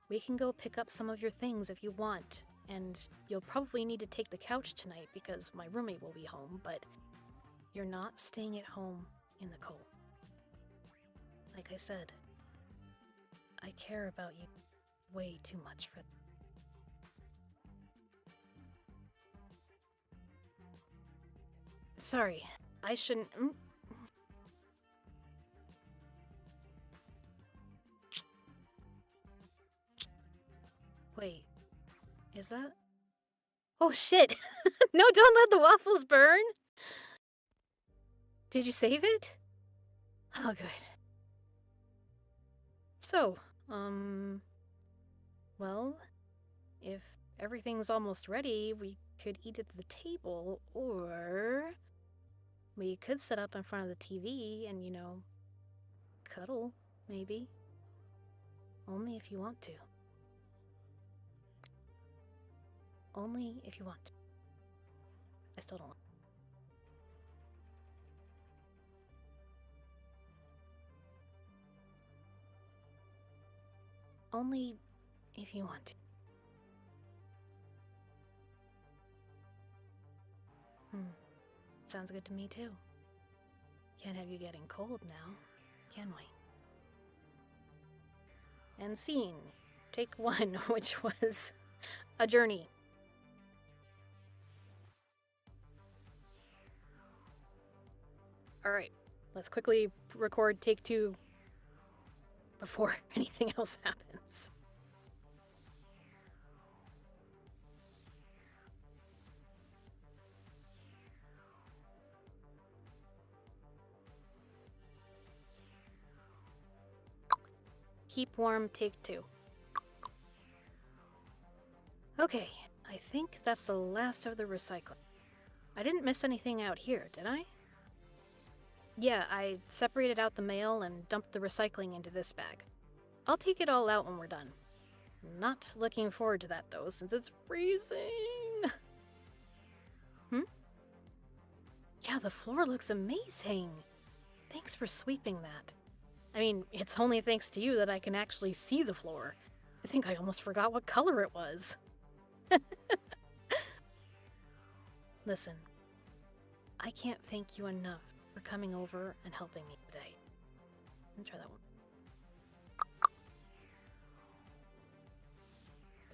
We can go pick up some of your things if you want, and you'll probably need to take the couch tonight because my roommate will be home, but you're not staying at home in the cold. Like I said, I care about you way too much for that. Sorry, I shouldn't... Wait, is that... Oh shit! No, don't let the waffles burn! Did you save it? Oh, good. So, well, if everything's almost ready, we could eat at the table, or we could sit up in front of the TV and, cuddle, maybe. Only if you want to. Only if you want to. I still don't. Only if you want to. Sounds good to me too. Can't have you getting cold now, can we? And scene. Take 1, which was a journey. Alright, let's quickly record take 2 before anything else happens. Keep warm, take 2. Okay, I think that's the last of the recycling. I didn't miss anything out here, did I? Yeah, I separated out the mail and dumped the recycling into this bag. I'll take it all out when we're done. Not looking forward to that though, since it's freezing. Yeah, the floor looks amazing. Thanks for sweeping that. I mean, it's only thanks to you that I can actually see the floor. I think I almost forgot what color it was. Listen, I can't thank you enough for coming over and helping me today. Let me try that one.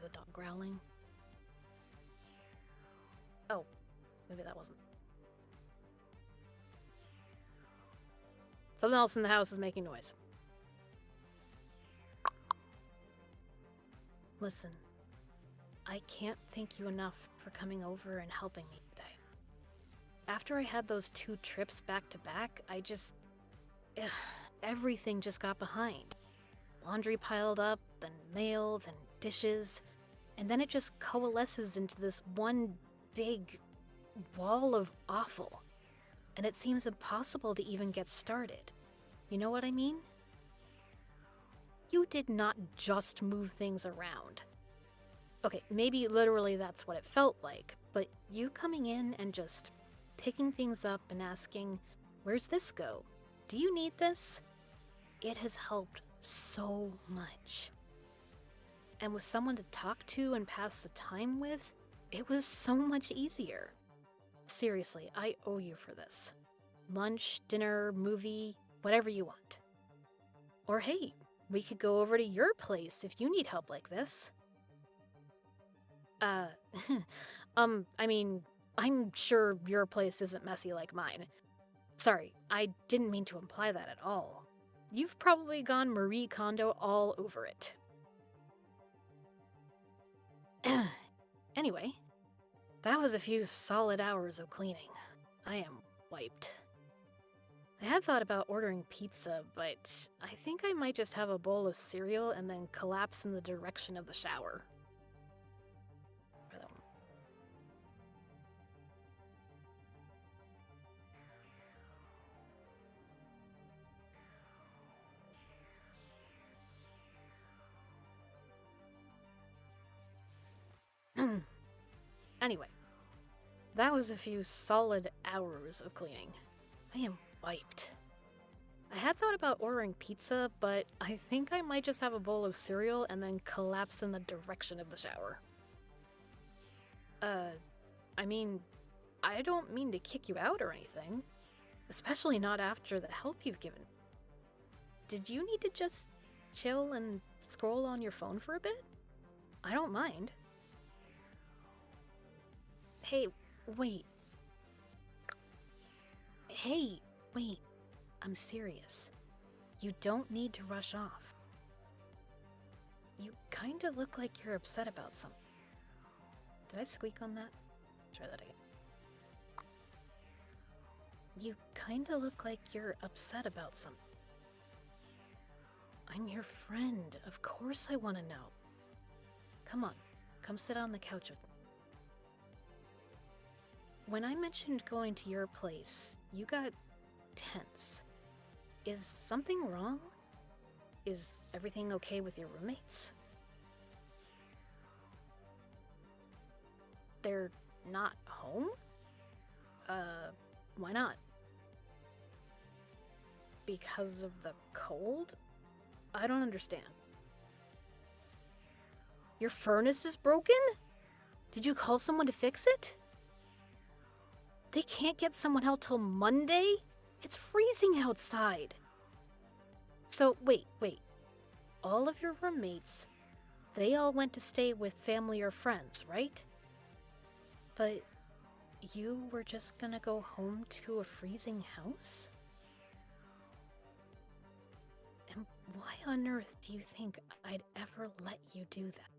The dog growling. Oh, maybe that wasn't. Something else in the house is making noise. Listen, I can't thank you enough for coming over and helping me today. After I had those 2 trips back to back, everything just got behind. Laundry piled up, then mail, then dishes, and then it just coalesces into this one big wall of awful. And it seems impossible to even get started. You know what I mean? You did not just move things around. Okay, maybe literally that's what it felt like, but you coming in and just picking things up and asking, where's this go? Do you need this? It has helped so much. And with someone to talk to and pass the time with, it was so much easier. Seriously, I owe you for this. Lunch, dinner, movie, whatever you want. Or hey, we could go over to your place if you need help like this. I mean, I'm sure your place isn't messy like mine. Sorry, I didn't mean to imply that at all. You've probably gone Marie Kondo all over it. Anyway, that was a few solid hours of cleaning. I am wiped. I had thought about ordering pizza, but I think I might just have a bowl of cereal and then collapse in the direction of the shower. Anyway, that was a few solid hours of cleaning. I am wiped. I had thought about ordering pizza, but I think I might just have a bowl of cereal and then collapse in the direction of the shower. I mean, I don't mean to kick you out or anything, especially not after the help you've given. Did you need to just chill and scroll on your phone for a bit? I don't mind. Hey, wait. Hey, wait. I'm serious. You don't need to rush off. You kinda look like you're upset about something. Did I squeak on that? Try that again. You kinda look like you're upset about something. I'm your friend. Of course I want to know. Come on, come sit on the couch with me. When I mentioned going to your place, you got tense. Is something wrong? Is everything okay with your roommates? They're not home? Why not? Because of the cold? I don't understand. Your furnace is broken? Did you call someone to fix it? They can't get someone out till Monday? It's freezing outside. So, wait. All of your roommates, they all went to stay with family or friends, right? But you were just gonna go home to a freezing house? And why on earth do you think I'd ever let you do that?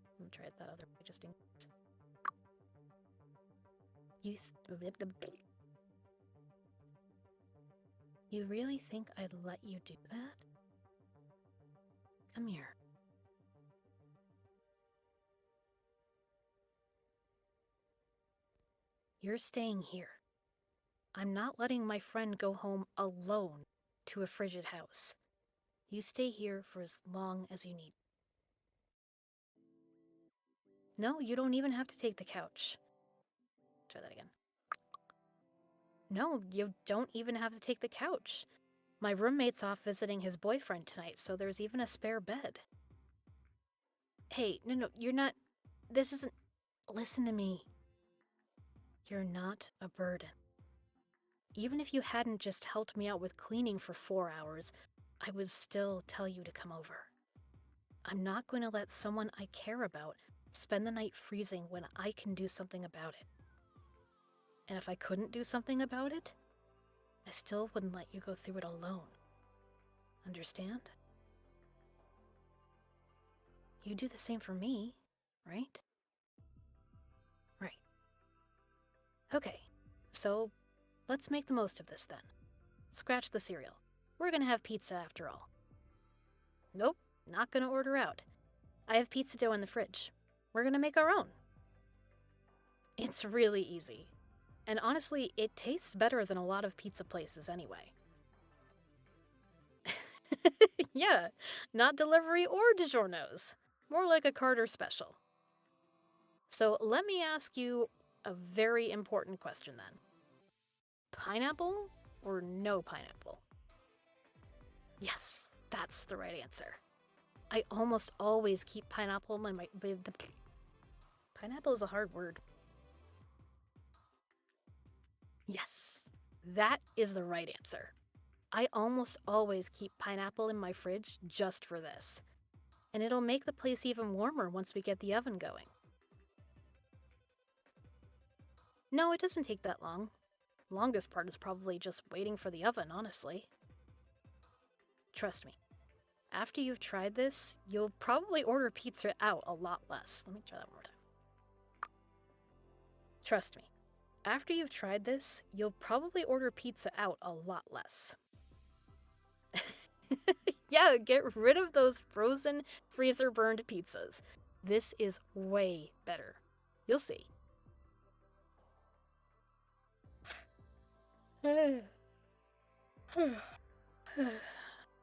I'm gonna try it that other way just in case. You really think I'd let you do that? Come here. You're staying here. I'm not letting my friend go home alone to a frigid house. You stay here for as long as you need. No, you don't even have to take the couch. Try that again. No, you don't even have to take the couch. My roommate's off visiting his boyfriend tonight, so there's even a spare bed. Hey, no, you're not... This isn't... Listen to me. You're not a burden. Even if you hadn't just helped me out with cleaning for 4 hours, I would still tell you to come over. I'm not going to let someone I care about spend the night freezing when I can do something about it. And if I couldn't do something about it, I still wouldn't let you go through it alone. Understand? You do the same for me, right? Right. Okay, so let's make the most of this then. Scratch the cereal. We're gonna have pizza after all. Nope, not gonna order out. I have pizza dough in the fridge. We're gonna make our own. It's really easy. And honestly, it tastes better than a lot of pizza places anyway. Yeah, not delivery or DiGiorno's. More like a Carter special. So let me ask you a very important question then. Pineapple or no pineapple? Yes, that's the right answer. I almost always keep pineapple in my... Pineapple is a hard word. Yes, that is the right answer. I almost always keep pineapple in my fridge just for this. And it'll make the place even warmer once we get the oven going. No, it doesn't take that long. Longest part is probably just waiting for the oven, honestly. Trust me. After you've tried this, you'll probably order pizza out a lot less. Let me try that one more time. Trust me. After you've tried this, you'll probably order pizza out a lot less. Yeah, get rid of those frozen, freezer-burned pizzas. This is way better. You'll see.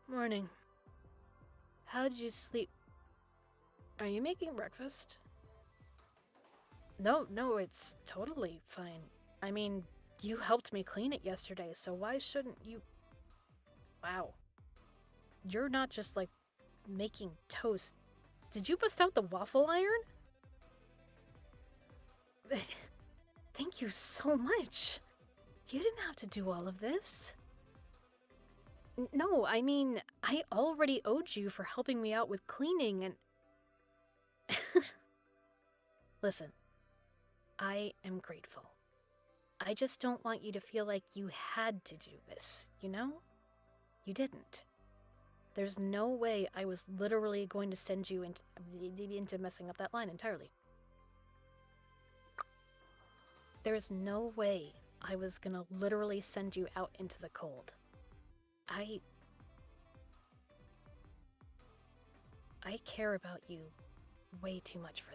Morning. How'd you sleep? Are you making breakfast? No, it's totally fine. I mean, you helped me clean it yesterday, so why shouldn't you? Wow. You're not just like making toast. Did you bust out the waffle iron? Thank you so much. You didn't have to do all of this. No, I mean, I already owed you for helping me out with cleaning and. Listen, I am grateful. I just don't want you to feel like you had to do this, you know? You didn't. There's no way I was literally going to send you into messing up that line entirely. There's no way I was gonna literally send you out into the cold. I care about you way too much for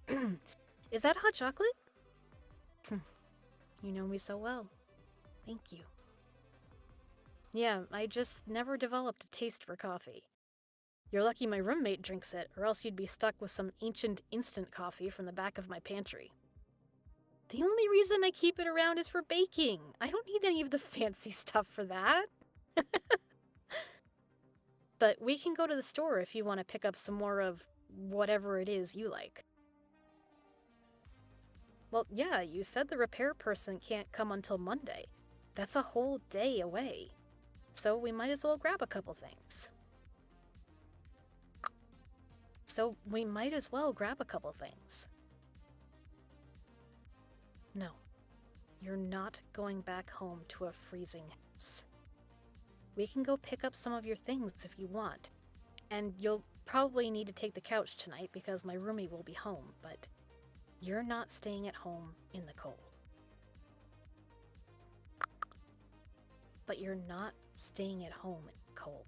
that. Is that hot chocolate? You know me so well. Thank you. Yeah, I just never developed a taste for coffee. You're lucky my roommate drinks it, or else you'd be stuck with some ancient instant coffee from the back of my pantry. The only reason I keep it around is for baking. I don't need any of the fancy stuff for that. But we can go to the store if you want to pick up some more of whatever it is you like. Well, yeah, you said the repair person can't come until Monday. That's a whole day away. So we might as well grab a couple things. No, you're not going back home to a freezing house. We can go pick up some of your things if you want. And you'll probably need to take the couch tonight because my roomie will be home, but you're not staying at home in the cold. But you're not staying at home in the cold.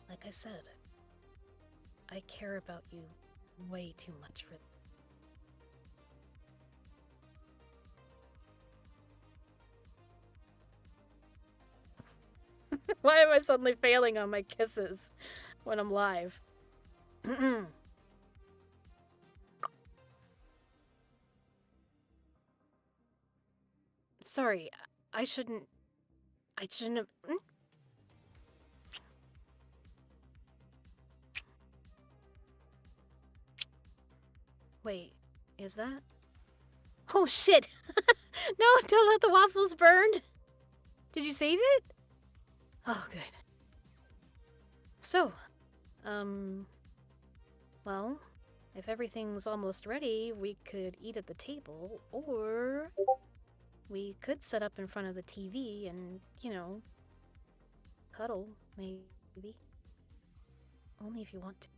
Like I said, I care about you way too much for that. Why am I suddenly failing on my kisses when I'm live? Sorry, I shouldn't have. Wait, is that? Oh shit! No, don't let the waffles burn! Did you save it? Oh, good. So, well, if everything's almost ready, we could eat at the table, or we could set up in front of the TV and, cuddle, maybe. Only if you want to.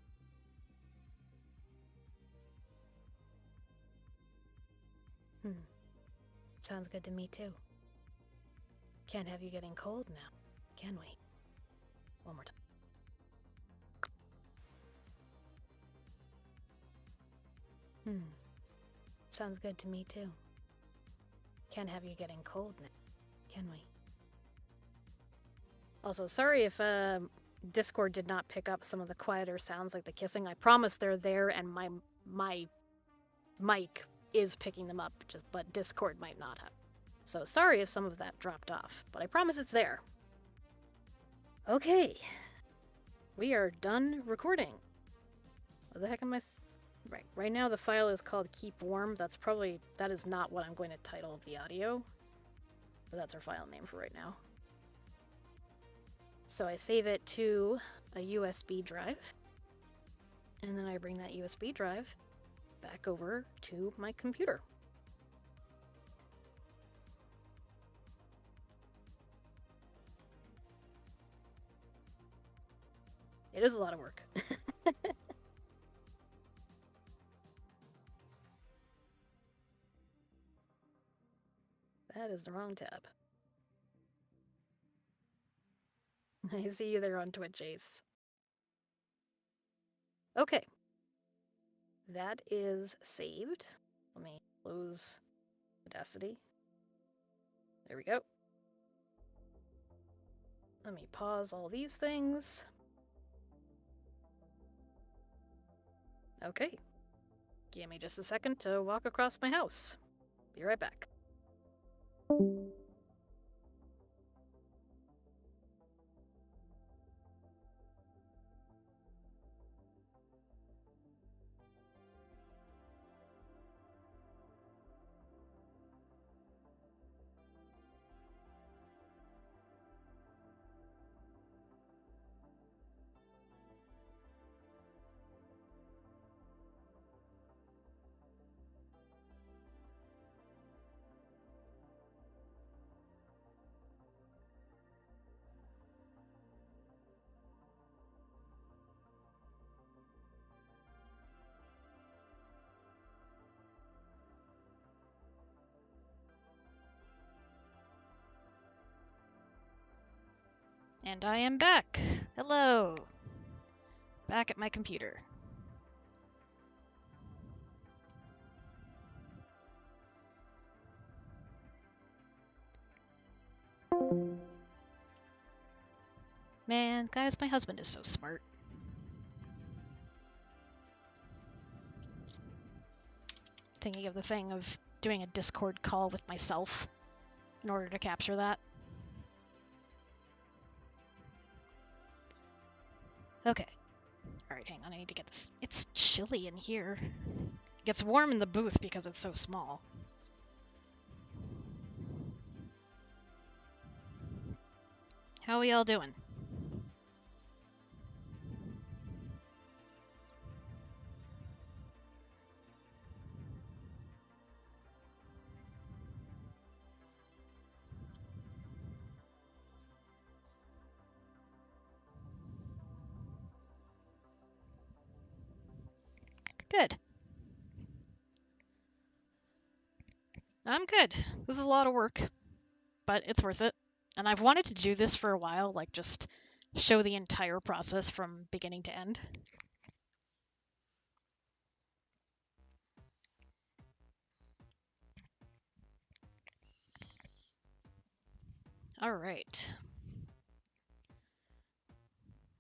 Sounds good to me, too. Can't have you getting cold now, can we? One more time. Sounds good to me, too. Can't have you getting cold now, can we? Also, sorry if Discord did not pick up some of the quieter sounds like the kissing. I promise they're there, and my mic is picking them up, but Discord might not have. So sorry if some of that dropped off, but I promise it's there. Okay. We are done recording. What the heck am I... Right now the file is called Keep Warm. That is not what I'm going to title the audio. But that's our file name for right now. So I save it to a USB drive. And then I bring that USB drive back over to my computer. It is a lot of work. That is the wrong tab. I see you there on Twitch, Ace. Okay. That is saved. Let me close Audacity. There we go. Let me pause all these things. Okay. Give me just a second to walk across my house. Be right back. And I am back. Hello. Back at my computer. Man, guys, my husband is so smart. Thinking of the thing of doing a Discord call with myself in order to capture that. Okay. Alright, hang on, I need to get this. It's chilly in here. It gets warm in the booth because it's so small. How are we all doing? Good. I'm good. This is a lot of work, but it's worth it. And I've wanted to do this for a while, like just show the entire process from beginning to end. All right.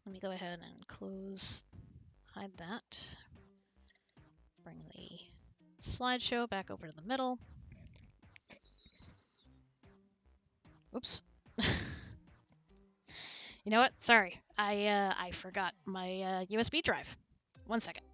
Let me go ahead and close, hide that. Bring the slideshow back over to the middle. Oops. You know what? Sorry. I forgot my USB drive. 1 second.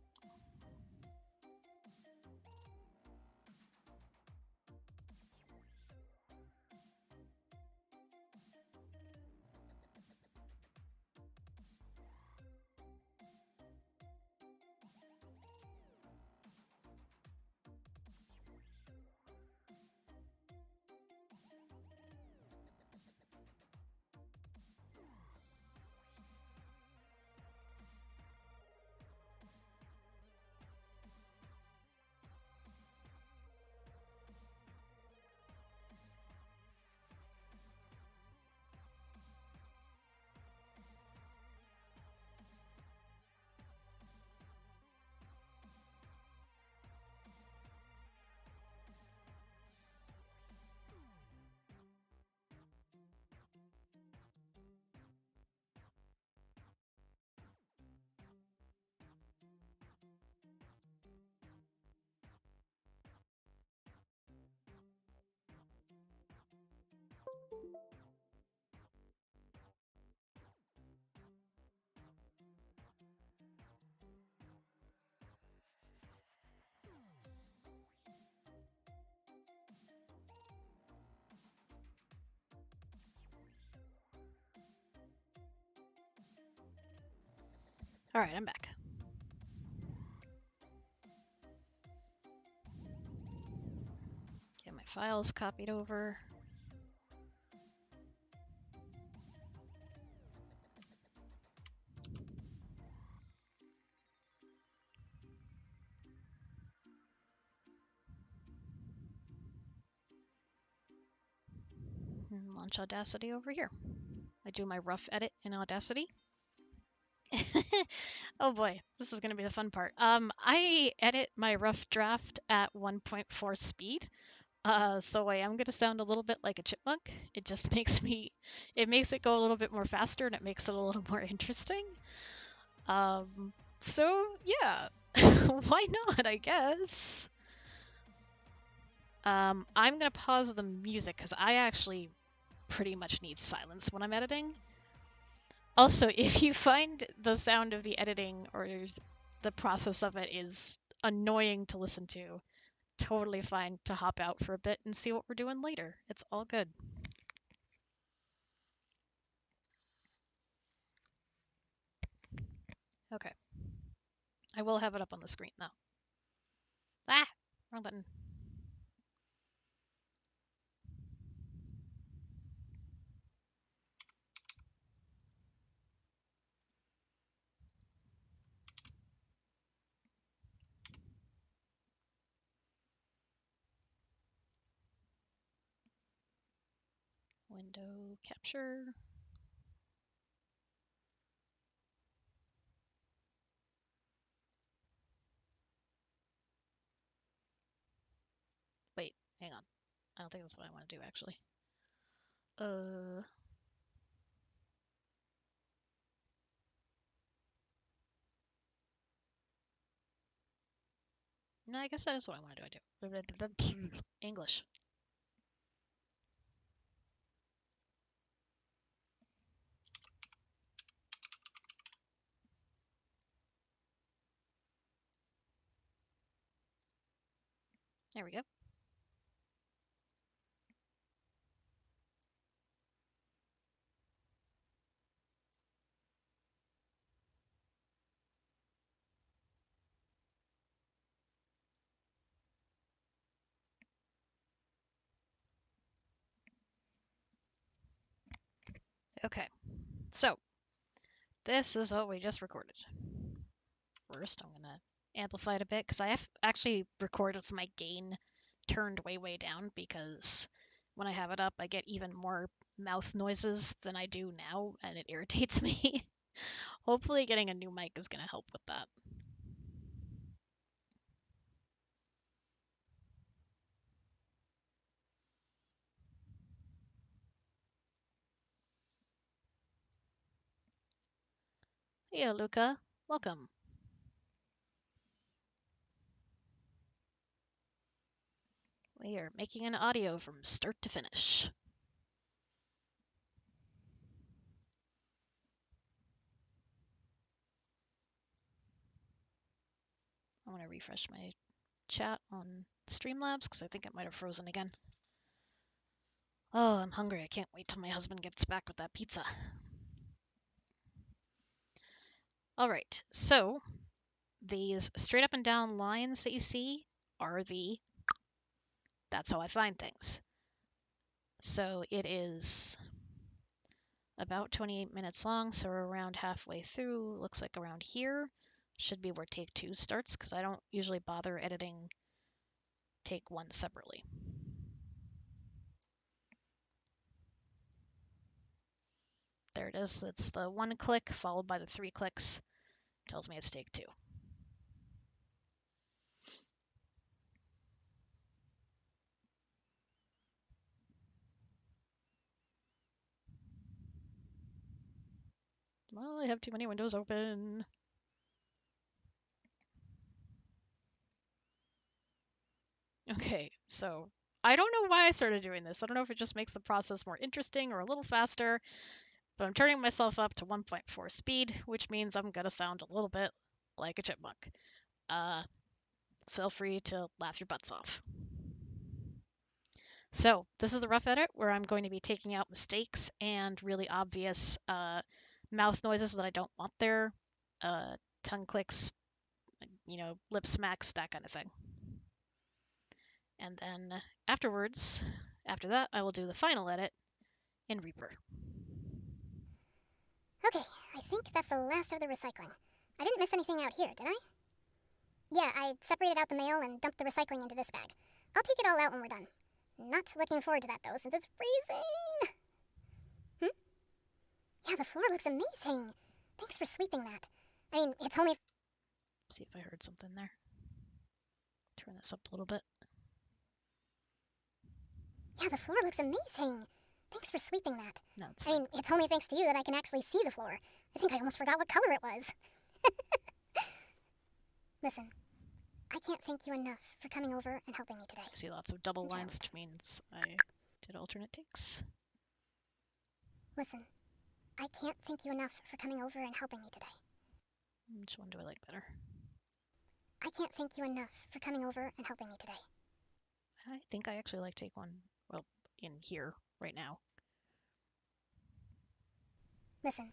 All right, I'm back. Get my files copied over. And launch Audacity over here. I do my rough edit in Audacity. Oh boy, this is going to be the fun part. I edit my rough draft at 1.4 speed. So I am going to sound a little bit like a chipmunk. It just makes it go a little bit more faster and it makes it a little more interesting. So yeah, Why not, I guess? I'm gonna pause the music because I actually pretty much need silence when I'm editing. Also, if you find the sound of the editing or the process of it is annoying to listen to, totally fine to hop out for a bit and see what we're doing later. It's all good. Okay. I will have it up on the screen though. Ah! Wrong button. Window capture. Wait, hang on. I don't think that's what I want to do actually. No, I guess that is what I want to do. English. There we go. Okay, so this is what we just recorded. First, I'm gonna amplify it a bit because I have actually recorded with my gain turned way down because when I have it up, I get even more mouth noises than I do now, and it irritates me. Hopefully, getting a new mic is gonna help with that. Hey, Luca. Welcome. We are making an audio from start to finish. I want to refresh my chat on Streamlabs because I think it might have frozen again. Oh, I'm hungry. I can't wait till my husband gets back with that pizza. All right, so these straight up and down lines that you see are that's how I find things. So it is about 28 minutes long, so we're around halfway through. Looks like around here should be where take 2 starts because I don't usually bother editing take 1 separately. There it is. It's the 1 click followed by the 3 clicks. Tells me it's take 2. Well, I have too many windows open. Okay, so I don't know why I started doing this. I don't know if it just makes the process more interesting or a little faster, but I'm turning myself up to 1.4 speed, which means I'm gonna sound a little bit like a chipmunk. Feel free to laugh your butts off. So this is the rough edit where I'm going to be taking out mistakes and really obvious mouth noises that I don't want there, tongue clicks, lip smacks, that kind of thing. And then afterwards, after that, I will do the final edit in Reaper. Okay, I think that's the last of the recycling. I didn't miss anything out here, did I? Yeah, I separated out the mail and dumped the recycling into this bag. I'll take it all out when we're done. Not looking forward to that though, since it's freezing. Yeah, the floor looks amazing. Thanks for sweeping that. I mean, it's only... See if I heard something there. Turn this up a little bit. Yeah, the floor looks amazing. Thanks for sweeping that. No, it's I fine. mean, it's only thanks to you that I can actually see the floor. I think I almost forgot what color it was. Listen, I can't thank you enough for coming over and helping me today. I see lots of double Okay. lines, which means I did alternate takes. Listen, I can't thank you enough for coming over and helping me today. Which one do I like better? I can't thank you enough for coming over and helping me today. I think I actually like take one, well, in here right now. Listen,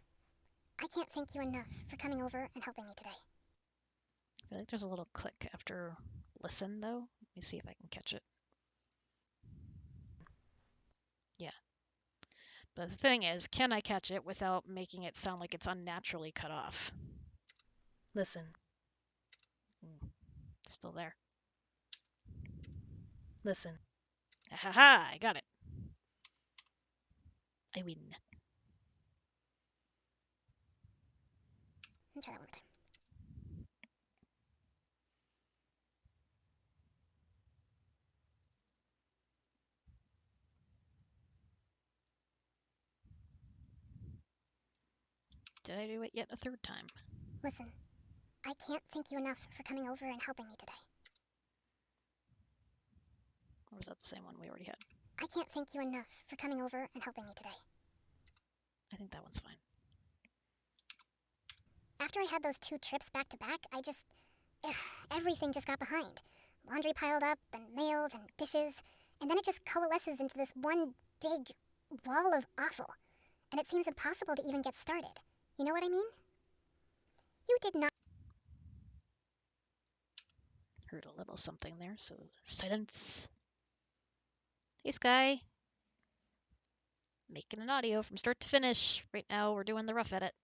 I can't thank you enough for coming over and helping me today. I feel like there's a little click after listen, though. Let me see if I can catch it. Yeah. But the thing is, can I catch it without making it sound like it's unnaturally cut off? Listen. Still there. Listen. Ha! I got it. I win. Let me try that one more time. Did I do it yet a third time? Listen, I can't thank you enough for coming over and helping me today. Or was that the same one we already had? I can't thank you enough for coming over and helping me today. I think that one's fine. After I had those 2 trips back to back, everything just got behind. Laundry piled up, then mail, then dishes, and then it just coalesces into this one big wall of awful. And it seems impossible to even get started. You know what I mean? You did not. Heard a little something there, so silence. Hey, Sky. Making an audio from start to finish. Right now, we're doing the rough edit,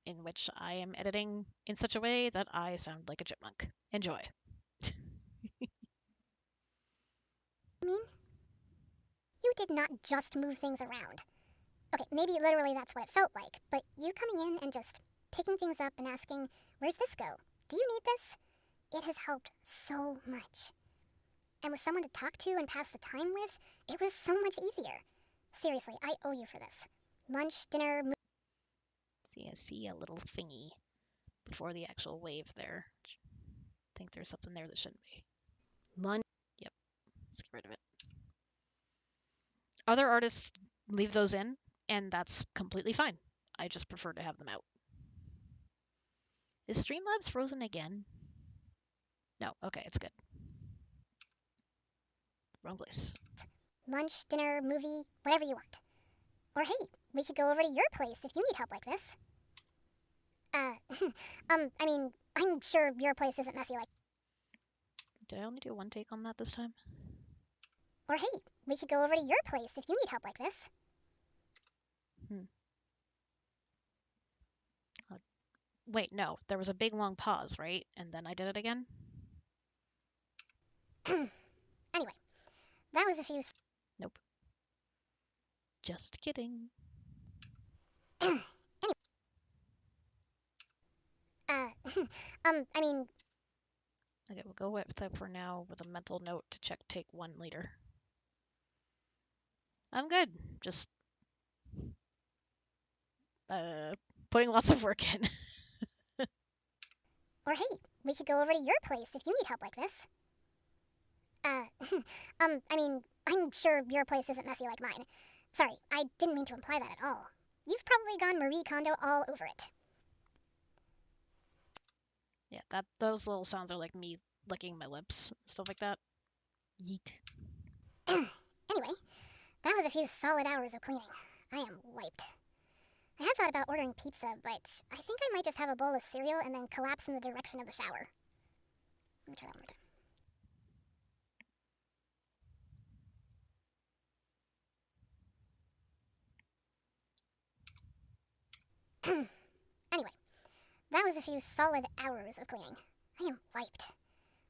in which I am editing in such a way that I sound like a chipmunk. Enjoy. I mean, you did not just move things around. Okay, maybe literally that's what it felt like, but you coming in and just picking things up and asking, where's this go? Do you need this? It has helped so much. And with someone to talk to and pass the time with, it was so much easier. Seriously, I owe you for this. Lunch, dinner, See, I see a little thingy before the actual wave there. I think there's something there that shouldn't be. Lunch. Yep. Let's get rid of it. Other artists leave those in, and that's completely fine. I just prefer to have them out. Is Streamlabs frozen again? No. Okay, it's good. Wrong place. lunch, dinner, movie, whatever you want. Or hey, we could go over to your place if you need help like this. I mean, I'm sure your place isn't messy like. Did I only do one take on that this time? Or hey, we could go over to your place if you need help like this. Wait, no. There was a big long pause, right? And then I did it again? Anyway, that was a few. Nope. Just kidding. I mean, Okay, we'll go with that for now with a mental note to check take 1 later. I'm good. Just putting lots of work in. or hey, we could go over to your place if you need help like this. I mean, I'm sure your place isn't messy like mine. Sorry, I didn't mean to imply that at all. You've probably gone Marie Kondo all over it. Yeah, those little sounds are like me licking my lips, stuff like that. Yeet. Anyway, that was a few solid hours of cleaning. I am wiped. I had thought about ordering pizza, but I think I might just have a bowl of cereal and then collapse in the direction of the shower. Let me try that one more time. Anyway, that was a few solid hours of cleaning. I am wiped.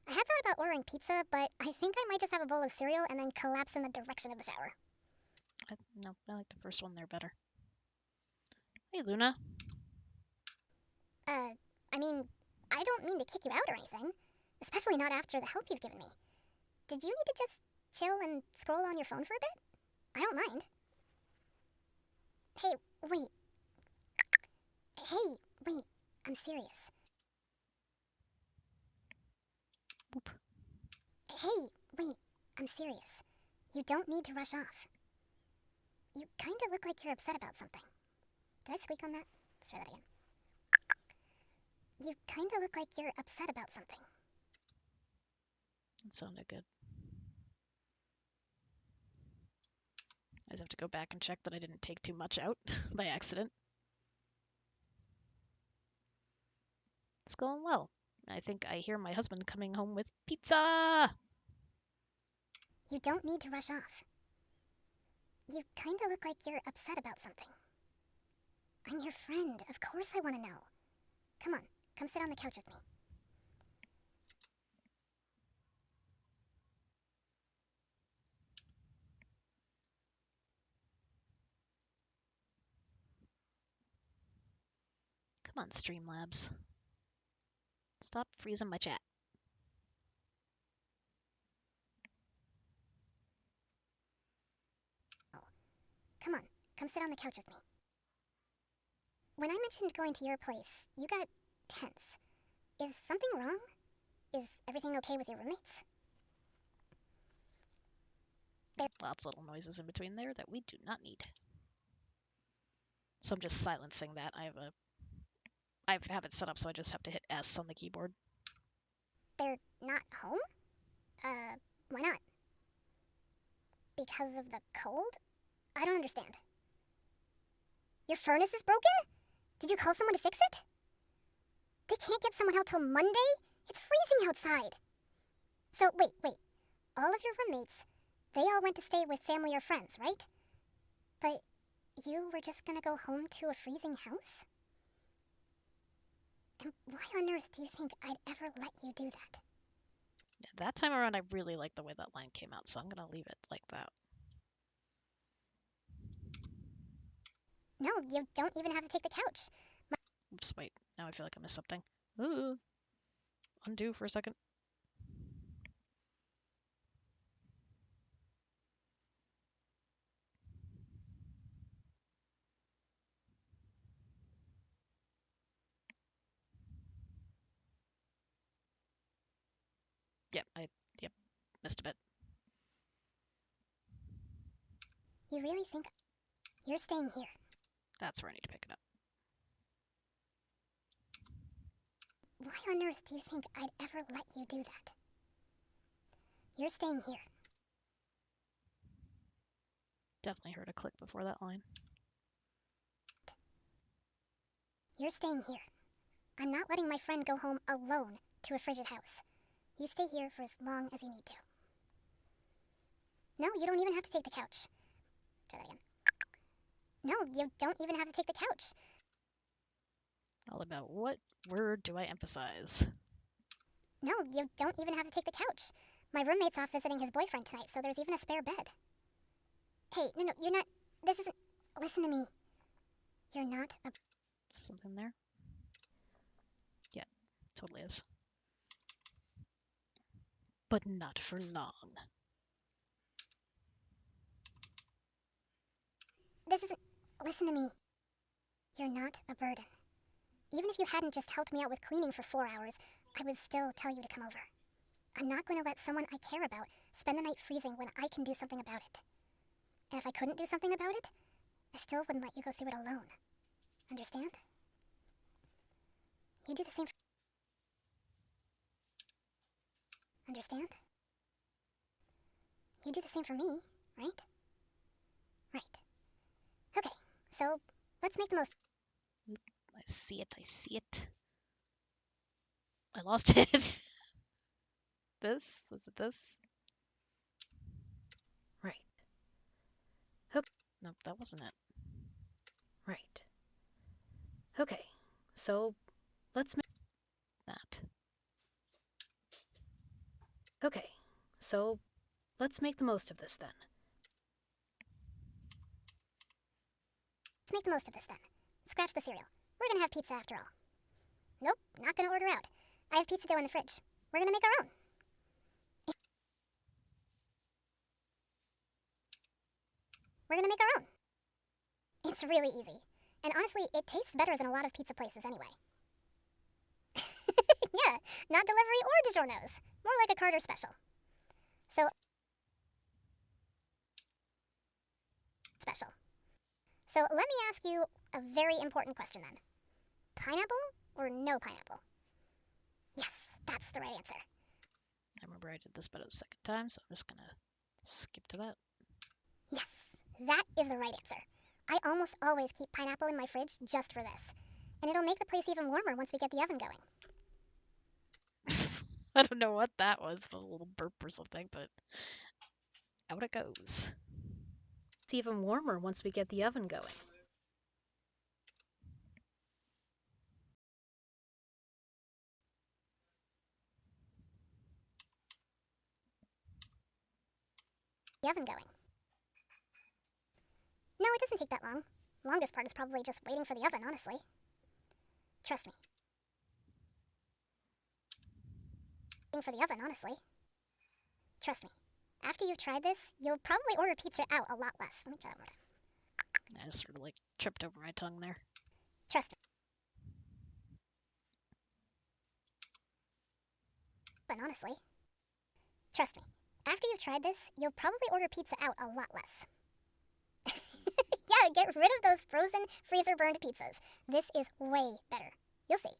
I had thought about ordering pizza, but I think I might just have a bowl of cereal and then collapse in the direction of the shower. No, I like the first one there better. Hey, Luna. I mean, I don't mean to kick you out or anything, especially not after the help you've given me. Did you need to just chill and scroll on your phone for a bit? I don't mind. Hey, wait. Hey, wait. I'm serious. Hey, wait, I'm serious. You don't need to rush off. You kinda look like you're upset about something. Did I squeak on that? Let's try that again. You kinda look like you're upset about something. That sounded good. I just have to go back and check that I didn't take too much out by accident. It's going well. I think I hear my husband coming home with pizza! You don't need to rush off. You kinda look like you're upset about something. I'm your friend. Of course I want to know. Come on, come sit on the couch with me. Come on, Streamlabs. Stop freezing my chat. Oh, come on, come sit on the couch with me. When I mentioned going to your place, you got tense. Is something wrong? Is everything okay with your roommates? Lots of little noises in between there that we do not need. So I'm just silencing that. I have it set up so I just have to hit S on the keyboard. They're not home? Why not? Because of the cold? I don't understand. Your furnace is broken? Did you call someone to fix it? They can't get someone out till Monday? It's freezing outside. So, wait. All of your roommates, they all went to stay with family or friends, right? But you were just gonna go home to a freezing house? And why on earth do you think I'd ever let you do that? Yeah, that time around, I really like the way that line came out, so I'm going to leave it like that. No, you don't even have to take the couch. Oops, wait. Now I feel like I missed something. Ooh. Undo for a second. Yep, missed a bit. You really think you're staying here? That's where I need to pick it up. Why on earth do you think I'd ever let you do that? You're staying here. Definitely heard a click before that line. You're staying here. I'm not letting my friend go home alone to a frigid house. You stay here for as long as you need to. No, you don't even have to take the couch. Try that again. No, you don't even have to take the couch. All about what word do I emphasize? No, you don't even have to take the couch. My roommate's off visiting his boyfriend tonight, so there's even a spare bed. Hey, no, you're not. This isn't. Listen to me. You're not a. Something there? Yeah, totally is. But not for long. This isn't. Listen to me. You're not a burden. Even if you hadn't just helped me out with cleaning for 4 hours, I would still tell you to come over. I'm not going to let someone I care about spend the night freezing when I can do something about it. And if I couldn't do something about it, I still wouldn't let you go through it alone. Understand? You do the same. Understand? You do the same for me, right? Right. Okay, so let's make the most. I see it. I lost it. This? Was it this? Right. Nope, that wasn't it. Right. Okay, so let's make. That. Okay, so let's make the most of this then. Let's make the most of this then. Scratch the cereal. We're gonna have pizza after all. Nope, not gonna order out. I have pizza dough in the fridge. We're gonna make our own. We're gonna make our own. It's really easy. And honestly, it tastes better than a lot of pizza places anyway. Yeah, not delivery or DiGiorno's. More like a Carter special. So, special. So let me ask you a very important question then. Pineapple or no pineapple? Yes, that's the right answer. I remember I did this about a second time, so I'm just gonna skip to that. Yes, that is the right answer. I almost always keep pineapple in my fridge just for this. And it'll make the place even warmer once we get the oven going. I don't know what that was, the little burp or something, but out it goes. It's even warmer once we get the oven going. The oven going. No, it doesn't take that long. Longest part is probably just waiting for the oven, honestly. Trust me. Waiting for the oven, honestly. Trust me. After you've tried this, you'll probably order pizza out a lot less. Let me try that one more time. I just sort of like tripped over my tongue there. Trust me. But honestly. Trust me. After you've tried this, you'll probably order pizza out a lot less. Yeah, get rid of those frozen, freezer-burned pizzas. This is way better. You'll see.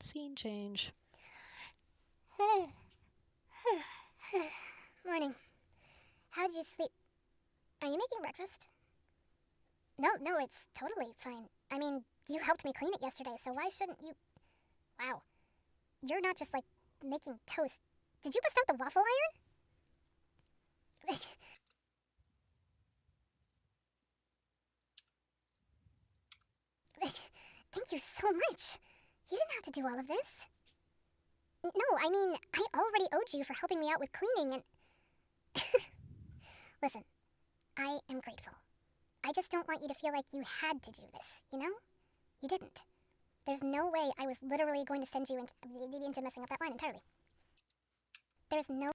Scene change. Morning. How'd you sleep? Are you making breakfast? No, it's totally fine. I mean, you helped me clean it yesterday, so why shouldn't you... Wow. You're not just, like, making toast. Did you bust out the waffle iron? Thank you so much. You didn't have to do all of this. No, I mean, I already owed you for helping me out with cleaning and... Listen, I am grateful. I just don't want you to feel like you had to do this, you know? You didn't. There's no way I was literally going to send you into messing up that line entirely. There's no...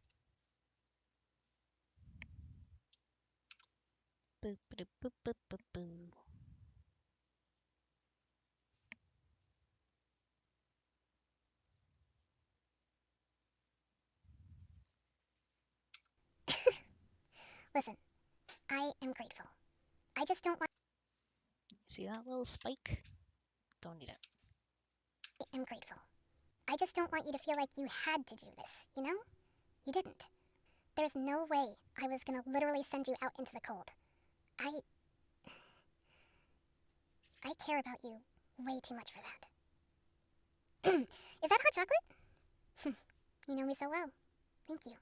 Boop, boop, boop, boop, boop, boop. Listen, I am grateful. I just don't want... See that little spike? Don't need it. I am grateful. I just don't want you to feel like you had to do this, you know? You didn't. There's no way I was gonna literally send you out into the cold. I care about you way too much for that. Is that hot chocolate? You know me so well. Thank you.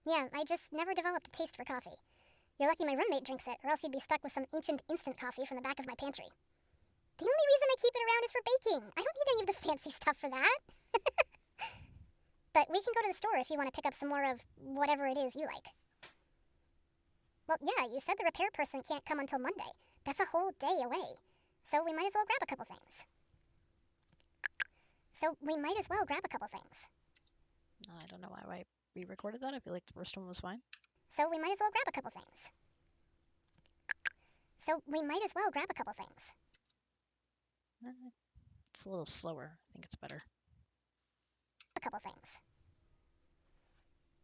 Yeah, I just never developed a taste for coffee. You're lucky my roommate drinks it, or else you'd be stuck with some ancient instant coffee from the back of my pantry. The only reason I keep it around is for baking. I don't need any of the fancy stuff for that. But we can go to the store if you want to pick up some more of whatever it is you like. Well, yeah, you said the repair person can't come until Monday. That's a whole day away. So we might as well grab a couple things. I don't know why I re-recorded that. I feel like the first one was fine. So we might as well grab a couple things. It's a little slower. I think it's better.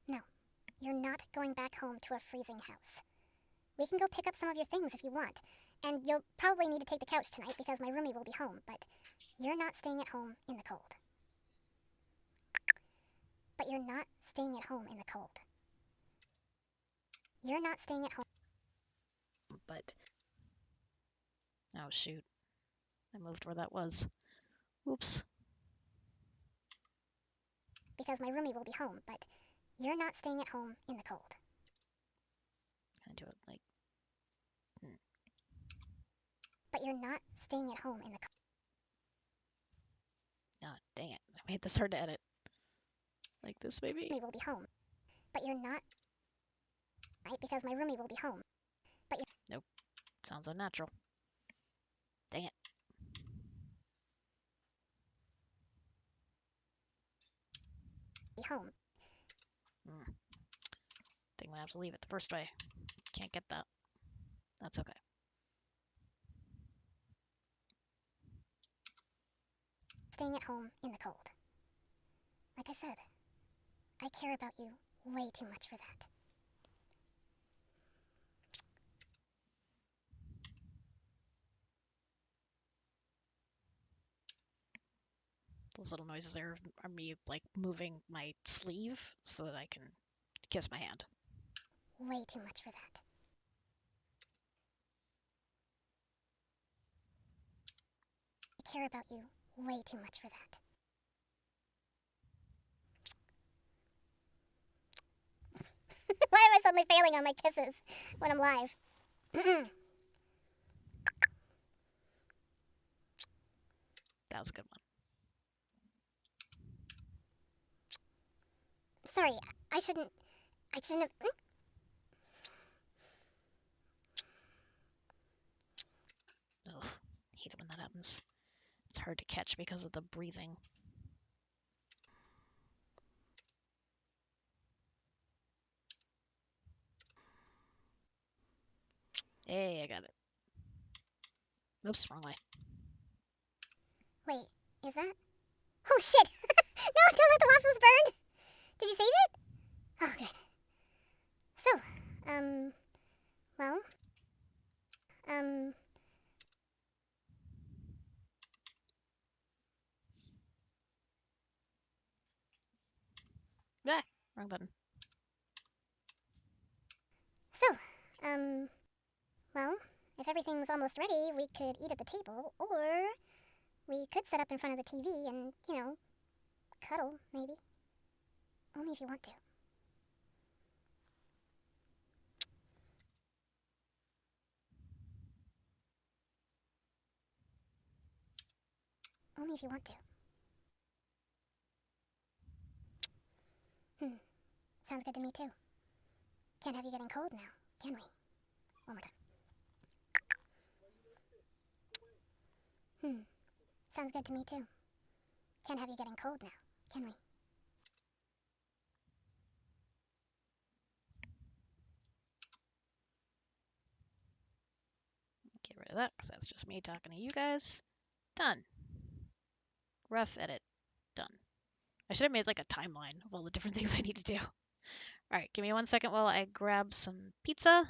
No, you're not going back home to a freezing house. We can go pick up some of your things if you want. And you'll probably need to take the couch tonight because my roomie will be home, but you're not staying at home in the cold. But Oh, shoot. I moved where that was. Oops. Because my roomie will be home, but you're not staying at home in the cold. Can I do it like... But you're not staying at home in the cold. Ah, dang it. I made this hard to edit. Like this, maybe? Roomie will be home. But you're not... Right, because my roomie will be home. Nope. Sounds unnatural. Dang it. Be home. Think I'm gonna have to leave it the first way. Can't get that. That's okay. staying at home in the cold. Like I said, I care about you way too much for that. Those little noises there are me like moving my sleeve so that I can kiss my hand. Way too much for that. I care about you way too much for that. Why am I suddenly failing on my kisses when I'm live? That was a good one. Sorry, I shouldn't have. Ugh, hate it when that happens. It's hard to catch because of the breathing. Hey, I got it. Oops, wrong way. Wait, is that? Oh shit! No, don't let the waffles burn! Did you save it? Oh, good. So, well, Ah, wrong button. so, well, if everything's almost ready, we could eat at the table, or we could set up in front of the TV and, cuddle, maybe. Only if you want to. Only if you want to. Sounds good to me, too. Can't have you getting cold now, can we? One more time. Sounds good to me, too. Can't have you getting cold now, can we? Get rid of that because that's just me talking to you guys. Done. Rough edit. Done. I should have made like a timeline of all the different things I need to do. All right, give me 1 second while I grab some pizza,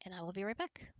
and I will be right back.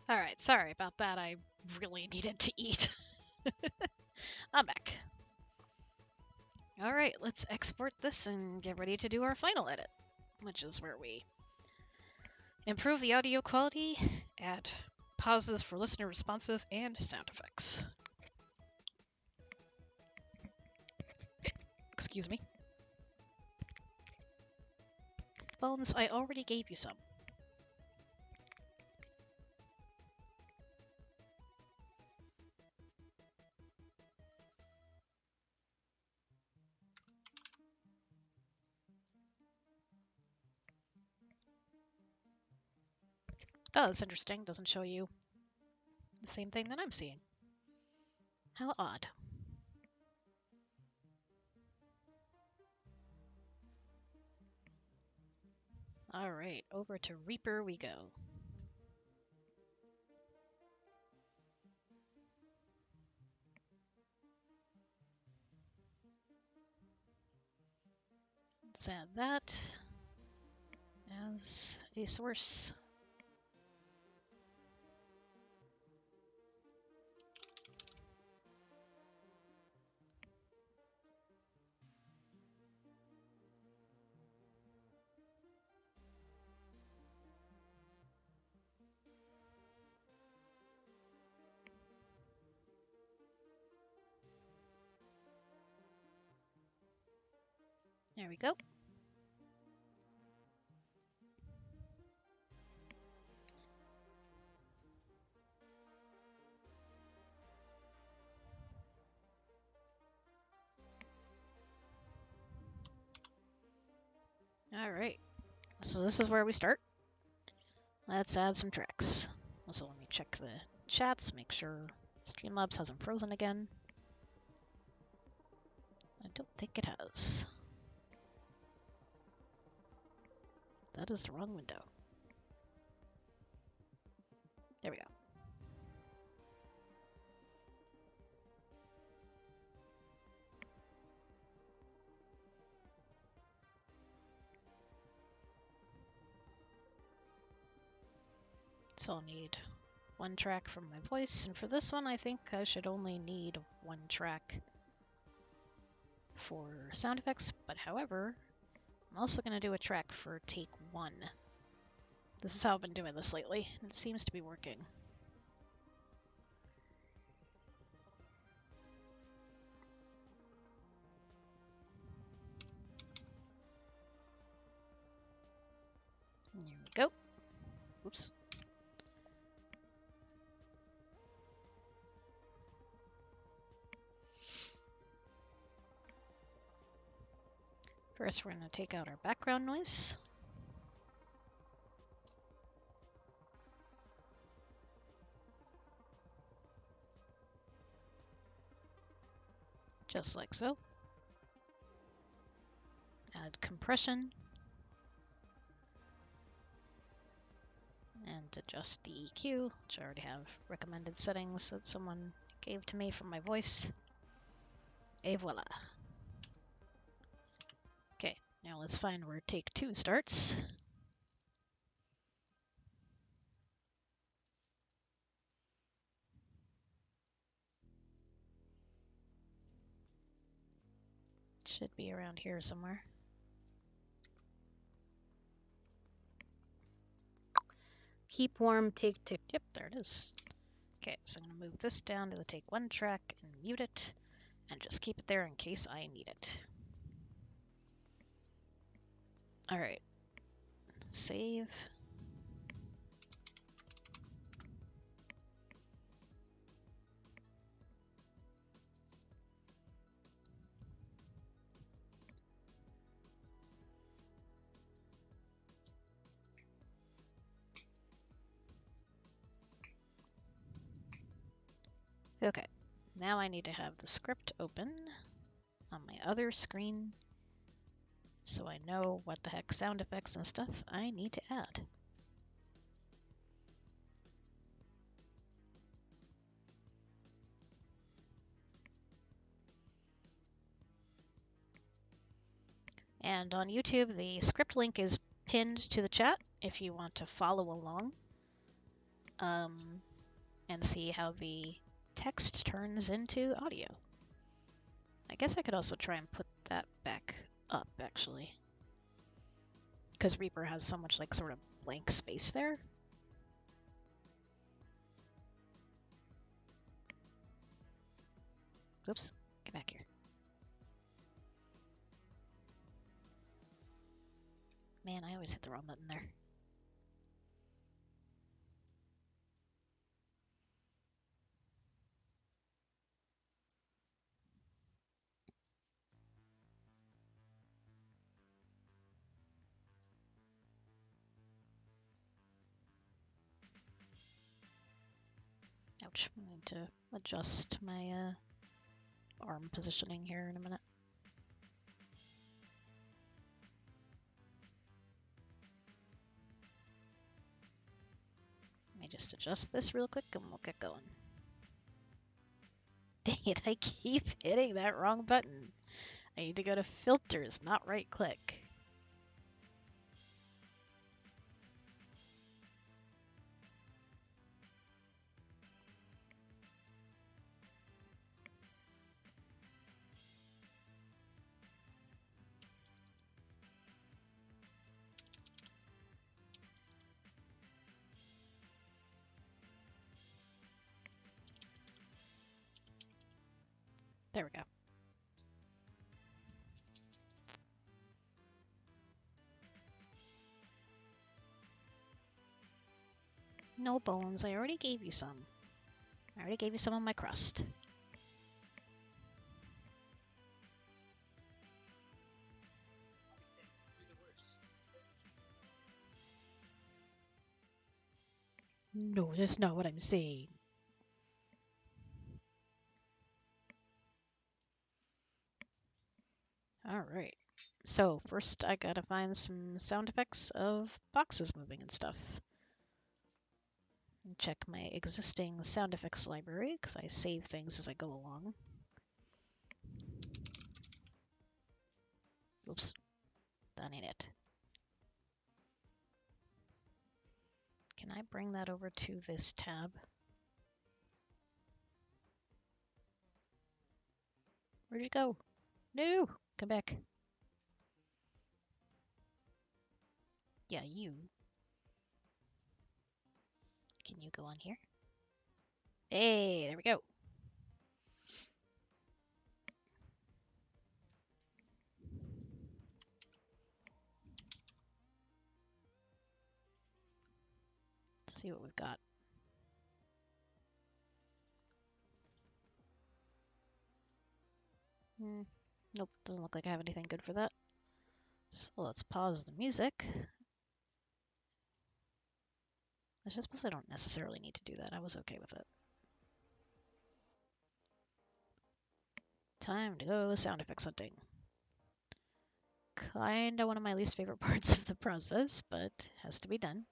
Alright, sorry about that. I really needed to eat. I'm back. Alright, let's export this and get ready to do our final edit, which is where we improve the audio quality, add pauses for listener responses, and sound effects. Excuse me. Bones, I already gave you some. Oh, that's interesting. Doesn't show you the same thing that I'm seeing. How odd. Alright, over to Reaper we go. Let's add that as a source. There we go. Alright, so this is where we start. Let's add some tracks. Also, let me check the chats, make sure Streamlabs hasn't frozen again. I don't think it has. That is the wrong window. There we go. So I'll need one track from my voice, and for this one I think I should only need one track for sound effects, but however, I'm also going to do a track for take one. This is how I've been doing this lately, and it seems to be working. Here we go. Oops. First, we're going to take out our background noise. Just like so. Add compression. And adjust the EQ, which I already have recommended settings that someone gave to me from my voice. Et voila. Okay, now let's find where take two starts. Should be around here somewhere. Keep warm, take two. Yep, there it is. Okay, so I'm going to move this down to the take one track and mute it, and just keep it there in case I need it. Alright, save. Okay, now I need to have the script open on my other screen so I know what the heck sound effects and stuff I need to add. And on YouTube, the script link is pinned to the chat if you want to follow along. and see how the text turns into audio. I guess I could also try and put that back up, actually. Because Reaper has so much, like, sort of blank space there. Oops, get back here. Man, I always hit the wrong button there. Ouch, I need to adjust my arm positioning here in a minute. Let me just adjust this real quick and we'll get going. Dang it, I keep hitting that wrong button. I need to go to filters, not right click. There we go. No bones, I already gave you some. I already gave you some of my crust. No, that's not what I'm saying. Alright. So, first I gotta find some sound effects of boxes moving and stuff. And check my existing sound effects library, because I save things as I go along. Oops. That ain't it. Can I bring that over to this tab? Where'd you go? No! Come back. Yeah, you. Can you go on here? Hey, there we go. Let's see what we've got. Nope, doesn't look like I have anything good for that. So let's pause the music. I suppose I don't necessarily need to do that. I was okay with it. Time to go sound effects hunting. Kinda one of my least favorite parts of the process, but has to be done.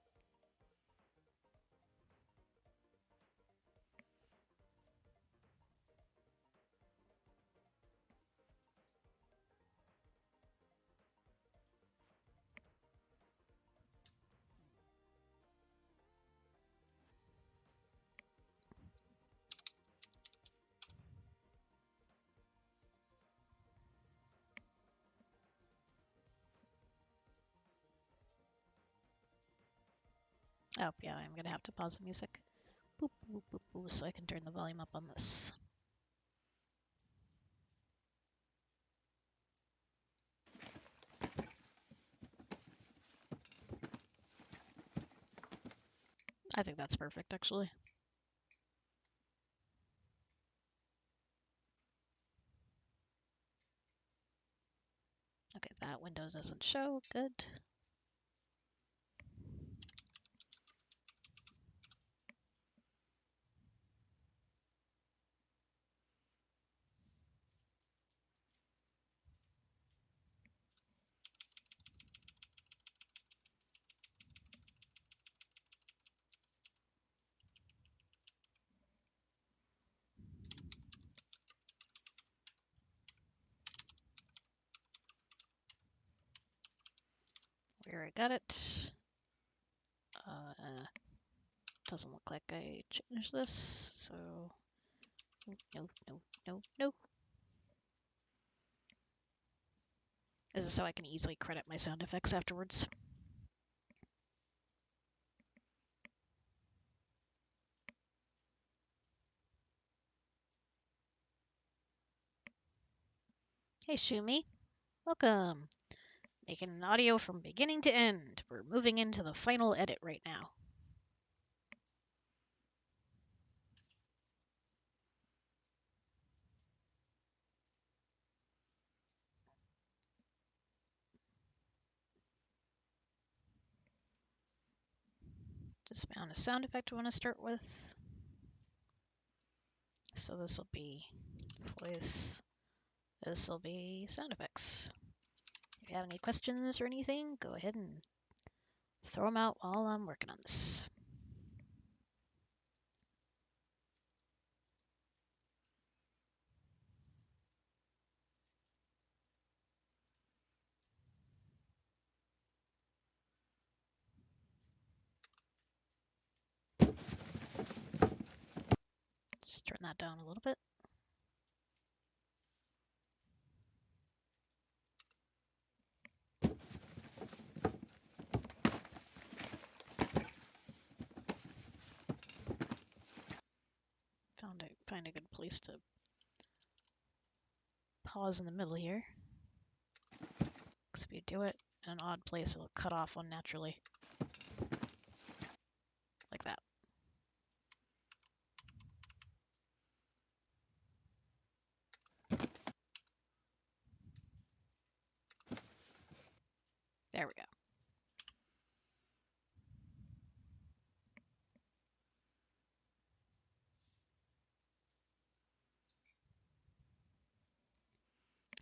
Oh, yeah, I'm gonna have to pause the music. Boop, boop, boop, boop, so I can turn the volume up on this. I think that's perfect, actually. Okay, that window doesn't show. Good. Where I got it. Doesn't look like I changed this, so no. This is so I can easily credit my sound effects afterwards. Hey Shumi, welcome. Making an audio from beginning to end. We're moving into the final edit right now. Just found a sound effect I want to start with. So this will be voice. This will be sound effects. If you have any questions or anything, go ahead and throw them out while I'm working on this. Let's turn that down a little bit. Find a good place to pause in the middle here. Because if you do it in an odd place, it'll cut off unnaturally. Like that. There we go.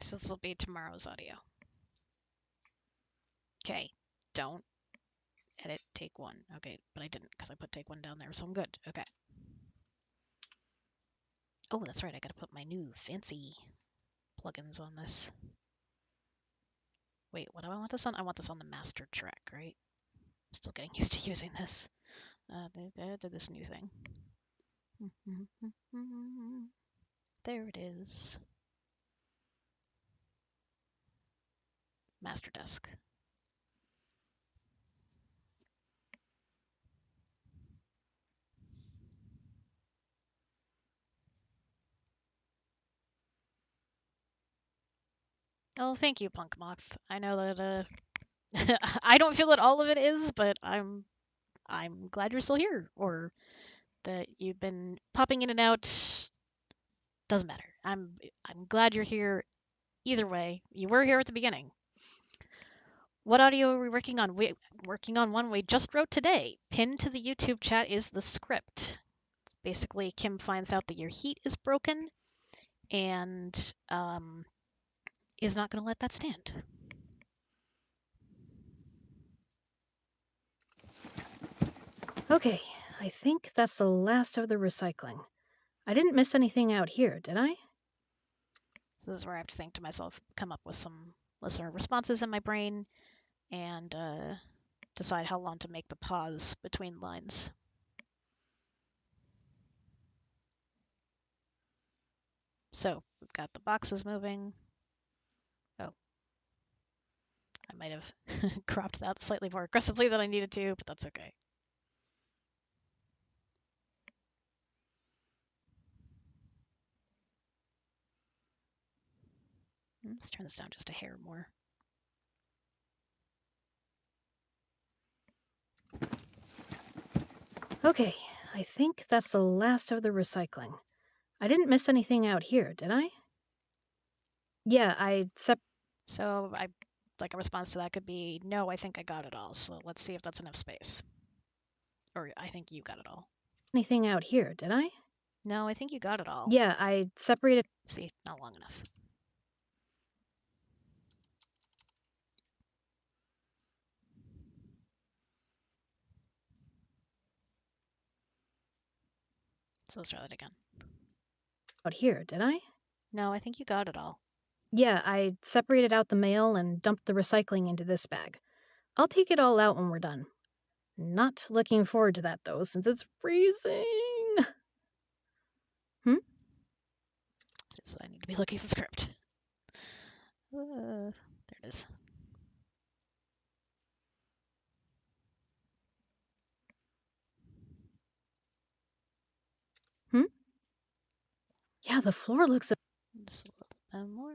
So this will be tomorrow's audio. Okay, don't edit take one. Okay, but I didn't because I put take one down there, so I'm good. Okay. Oh, that's right. I gotta put my new fancy plugins on this. Wait, what do I want this on? I want this on the master track, right? I'm still getting used to using this. Did this new thing. There it is. Master desk. Oh, thank you, Punk Moth. I know that I don't feel that all of it is, but I'm glad you're still here, or that you've been popping in and out. Doesn't matter. I'm glad you're here. Either way, you were here at the beginning. What audio are we working on? We're working on one we just wrote today. Pinned to the YouTube chat is the script. Basically, Kim finds out that your heat is broken and is not going to let that stand. Okay, I think that's the last of the recycling. I didn't miss anything out here, did I? So this is where I have to think to myself, come up with some listener responses in my brain, and decide how long to make the pause between lines. So we've got the boxes moving. Oh, I might have cropped that slightly more aggressively than I needed to, but that's okay. Let's turn this down just a hair more. Okay, I think that's the last of the recycling. I didn't miss anything out here, did I? Yeah, So I like a response to that could be, no, I think I got it all. So let's see if that's enough space. Or I think you got it all. anything out here, did I? No, I think you got it all. Yeah, I separated. See, not long enough. So let's try that again. Out here, did I? No, I think you got it all. Yeah, I separated out the mail and dumped the recycling into this bag. I'll take it all out when we're done. Not looking forward to that, though, since it's freezing. So I need to be looking at the script. There it is. Yeah, the floor looks... Just a little bit more.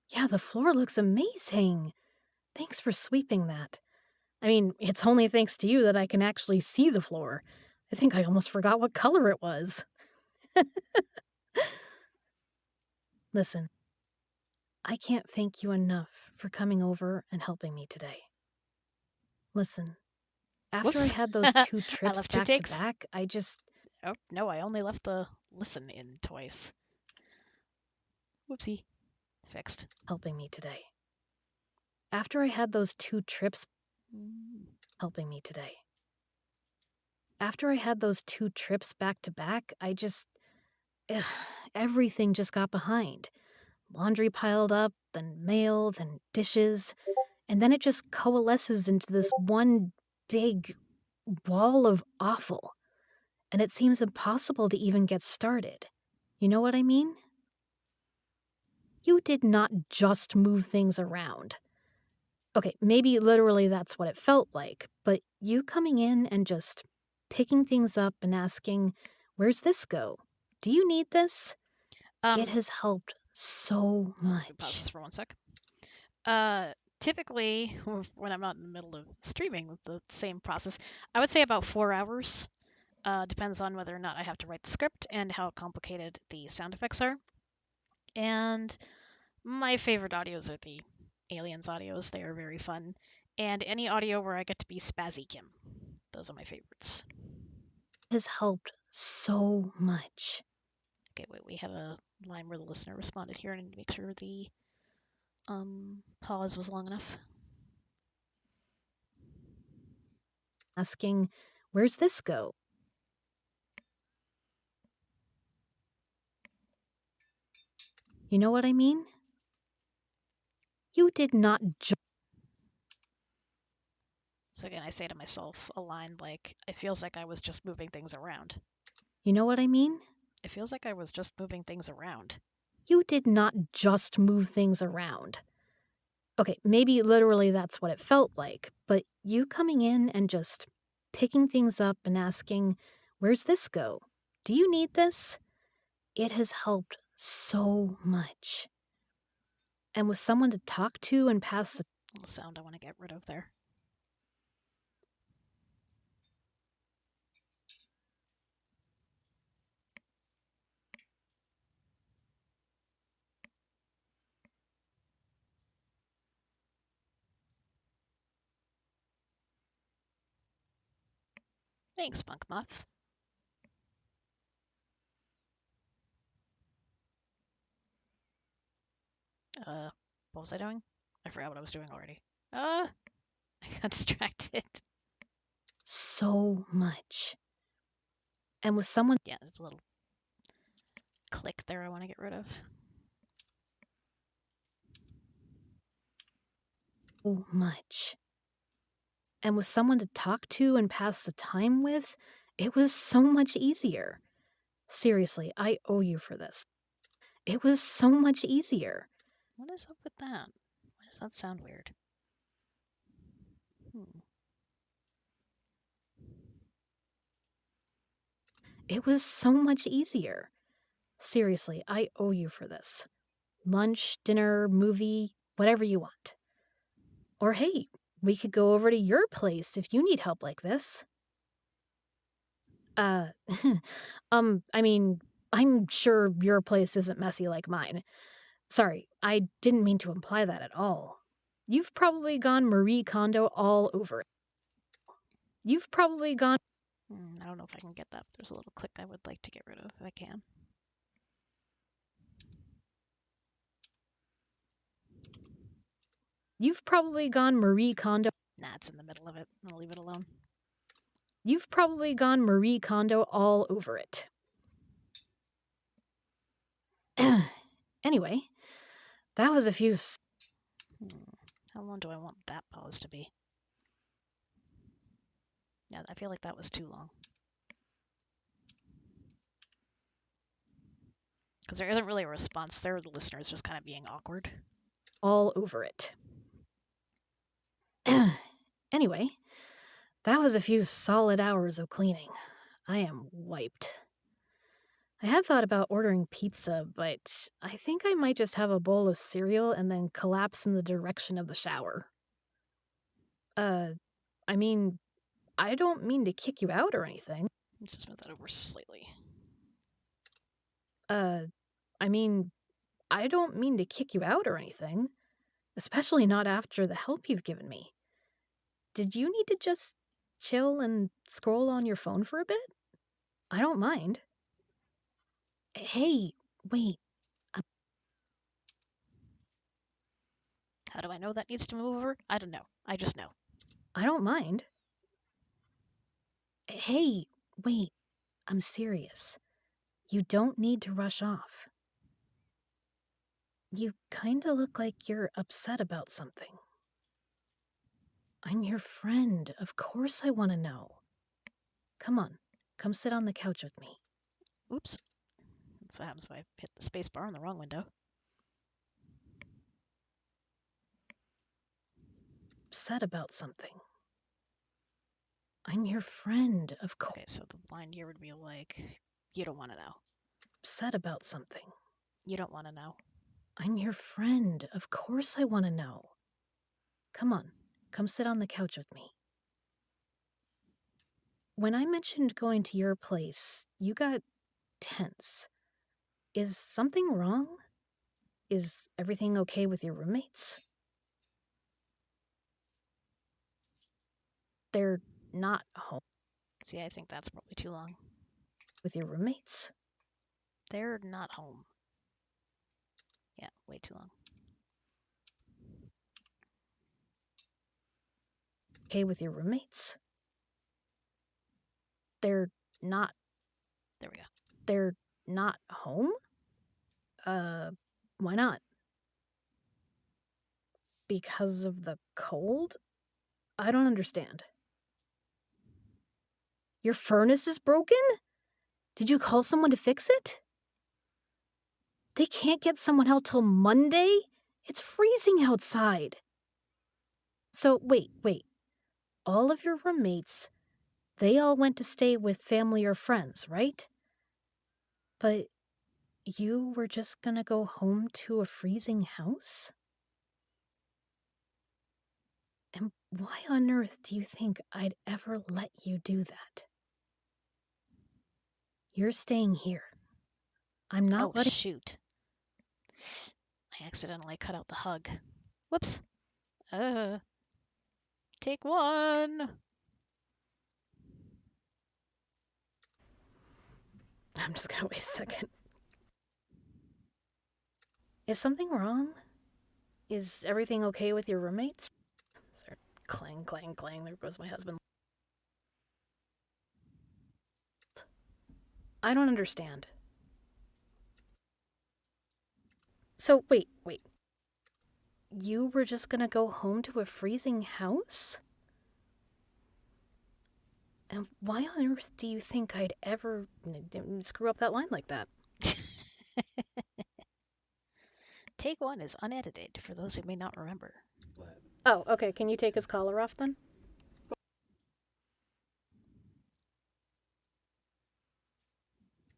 Yeah, the floor looks amazing. Thanks for sweeping that. I mean, it's only thanks to you that I can actually see the floor. I think I almost forgot what color it was. Listen, I can't thank you enough for coming over and helping me today. Listen, after I Whoops. had those 2 I trips left 2 back to takes. back, I just... Oh, no, I only left the listen in twice. Whoopsie. Fixed. helping me today. After I had those 2 trips helping me today. After I had those 2 trips back to back, I just... everything just got behind. Laundry piled up, then mail, then dishes, and then it just coalesces into this one big wall of awful. And it seems impossible to even get started. You know what I mean? You did not just move things around. Okay, maybe literally that's what it felt like, but you coming in and just picking things up and asking, "Where's this go? Do you need this?" It has helped so Let me pause much. this for 1 sec. Typically, when I'm not in the middle of streaming with the same process, I would say about 4 hours. Depends on whether or not I have to write the script and how complicated the sound effects are. And my favorite audios are the aliens audios. They are very fun. And any audio where I get to be Spazzy Kim. Those are my favorites. Has helped so much. Okay, wait, we have a line where the listener responded here. I need to make sure the pause was long enough. Asking, "Where's this go?" You know what I mean? You did not just... So again, I say to myself a line like, it feels like I was just moving things around. You know what I mean? It feels like I was just moving things around. You did not just move things around. Okay, maybe literally that's what it felt like, but you coming in and just picking things up and asking, "Where's this go? Do you need this?" It has helped so much. And with someone to talk to and pass the Little sound I want to get rid of there. Thanks, Monk Moth. What was I doing? I forgot what I was doing already. I got distracted. so much. And with someone Yeah, there's a little click there I want to get rid of. so much. And with someone to talk to and pass the time with, it was so much easier. Seriously, I owe you for this. It was so much easier. What is up with that? Why does that sound weird? It was so much easier. Seriously, I owe you for this. Lunch, dinner, movie, whatever you want. Or hey, we could go over to your place if you need help like this. I mean, I'm sure your place isn't messy like mine. Sorry, I didn't mean to imply that at all. You've probably gone Marie Kondo all over it. You've probably gone... I don't know if I can get that. There's a little click I would like to get rid of if I can. You've probably gone Marie Kondo... Nah, it's in the middle of it. I'll leave it alone. You've probably gone Marie Kondo all over it. Anyway, that was a few... How long do I want that pause to be? Yeah, I feel like that was too long. Because there isn't really a response there. The listener's just kind of being awkward. All over it. Anyway, that was a few solid hours of cleaning. I am wiped. I had thought about ordering pizza, but I think I might just have a bowl of cereal and then collapse in the direction of the shower. I mean, I don't mean to kick you out or anything. Let's just move that over slightly. I mean, I don't mean to kick you out or anything, especially not after the help you've given me. Did you need to just chill and scroll on your phone for a bit? I don't mind. Hey, wait. How do I know that needs to move over? I don't know. I just know. I don't mind. Hey, wait. I'm serious. You don't need to rush off. You kinda look like you're upset about something. I'm your friend. Of course I want to know. Come on, come sit on the couch with me. Oops. That's what happens if I hit the space bar on the wrong window. Upset about something. I'm your friend, of course. Okay, so the line here would be like, you don't want to know. Upset about something. You don't want to know. I'm your friend. Of course I want to know. Come on, come sit on the couch with me. When I mentioned going to your place, you got tense. Is something wrong? Is everything okay with your roommates? They're not home See, I think that's probably too long. with your roommates? They're not home. Yeah, way too long. Okay with your roommates? They're not There we go. They're not home? Why not? Because of the cold? I don't understand. Your furnace is broken? Did you call someone to fix it? They can't get someone out till Monday? It's freezing outside. So, wait. All of your roommates, they all went to stay with family or friends, right? But you were just gonna go home to a freezing house? And why on earth do you think I'd ever let you do that? You're staying here. I'm not Oh, letting. shoot. I accidentally cut out the hug. Whoops. Take one. I'm just gonna wait a second. Is something wrong? Is everything okay with your roommates? Clang, clang, clang. There goes my husband. I don't understand. So, wait. You were just gonna go home to a freezing house? And why on earth do you think I'd ever screw up that line like that? Take one is unedited for those who may not remember. Oh, okay. Can you take his collar off then?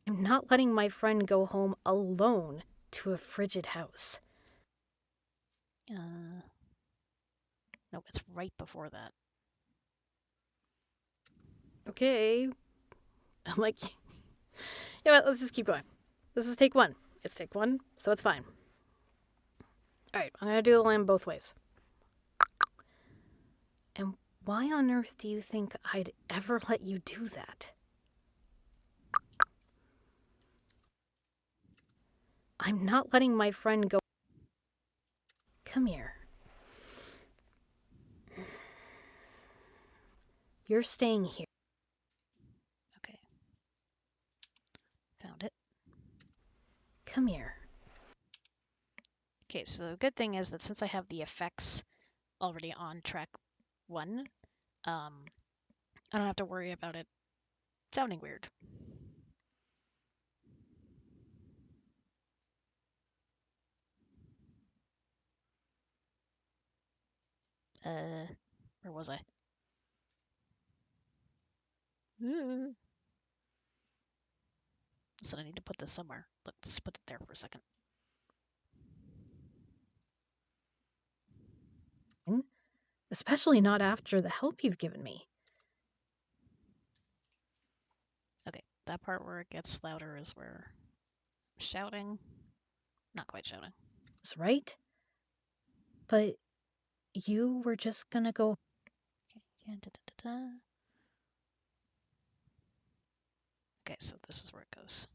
I'm not letting my friend go home alone to a frigid house. No, it's right before that. Okay. I'm like, yeah, let's just keep going. This is take one. It's take one, so it's fine. Alright, I'm gonna do the line both ways. And why on earth do you think I'd ever let you do that? I'm not letting my friend go. Come here. You're staying here. Okay. Found it. Come here. Okay, so the good thing is that since I have the effects already on track 1, I don't have to worry about it sounding weird. Where was I? So I need to put this somewhere. Let's put it there for a second. Especially not after the help you've given me. Okay, that part where it gets louder is where I'm shouting. Not quite shouting. That's right. But you were just gonna go. Okay, okay, so this is where it goes.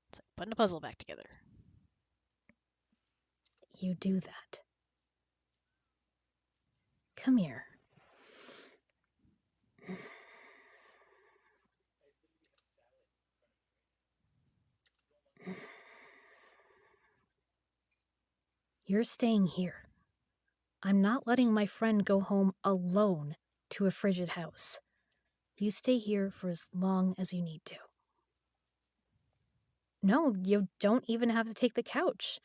It's like putting a puzzle back together. You do that. Come here. You're staying here. I'm not letting my friend go home alone to a frigid house. You stay here for as long as you need to. No, you don't even have to take the couch.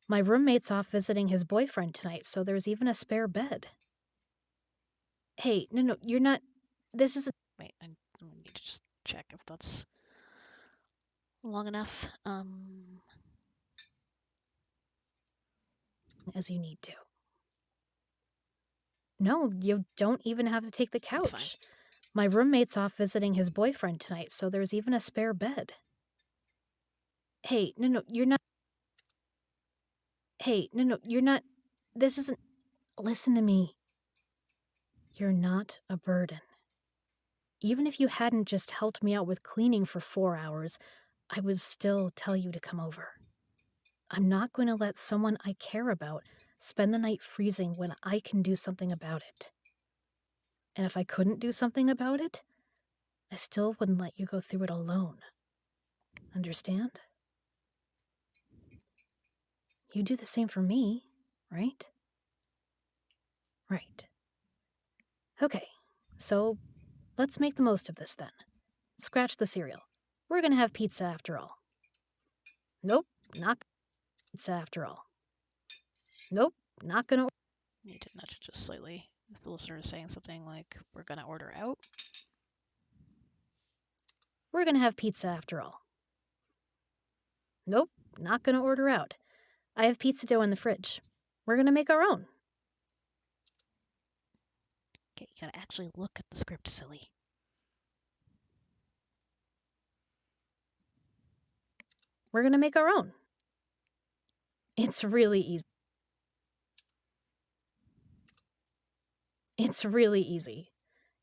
My roommate's off visiting his boyfriend tonight, so there's even a spare bed. Hey, no, you're not. This isn't. Wait, I need to just check if that's long enough. As you need to. No, you don't even have to take the That's fine. couch. My roommate's off visiting his boyfriend tonight, so there's even a spare bed. Hey, no, you're not. Hey, no, you're not. This isn't. Listen to me. You're not a burden. Even if you hadn't just helped me out with cleaning for 4 hours, I would still tell you to come over. I'm not going to let someone I care about spend the night freezing when I can do something about it. And if I couldn't do something about it, I still wouldn't let you go through it alone. Understand? You do the same for me, right? Right. Okay, so let's make the most of this then. Scratch the cereal. We're gonna have pizza after all. Nope, not pizza after all. Nope, not gonna. Need to nudge it just slightly. If the listener is saying something like, we're gonna order out. We're gonna have pizza after all. Nope, not gonna order out. I have pizza dough in the fridge. We're gonna make our own. Okay, you gotta actually look at the script, silly. We're gonna make our own. It's really easy. It's really easy.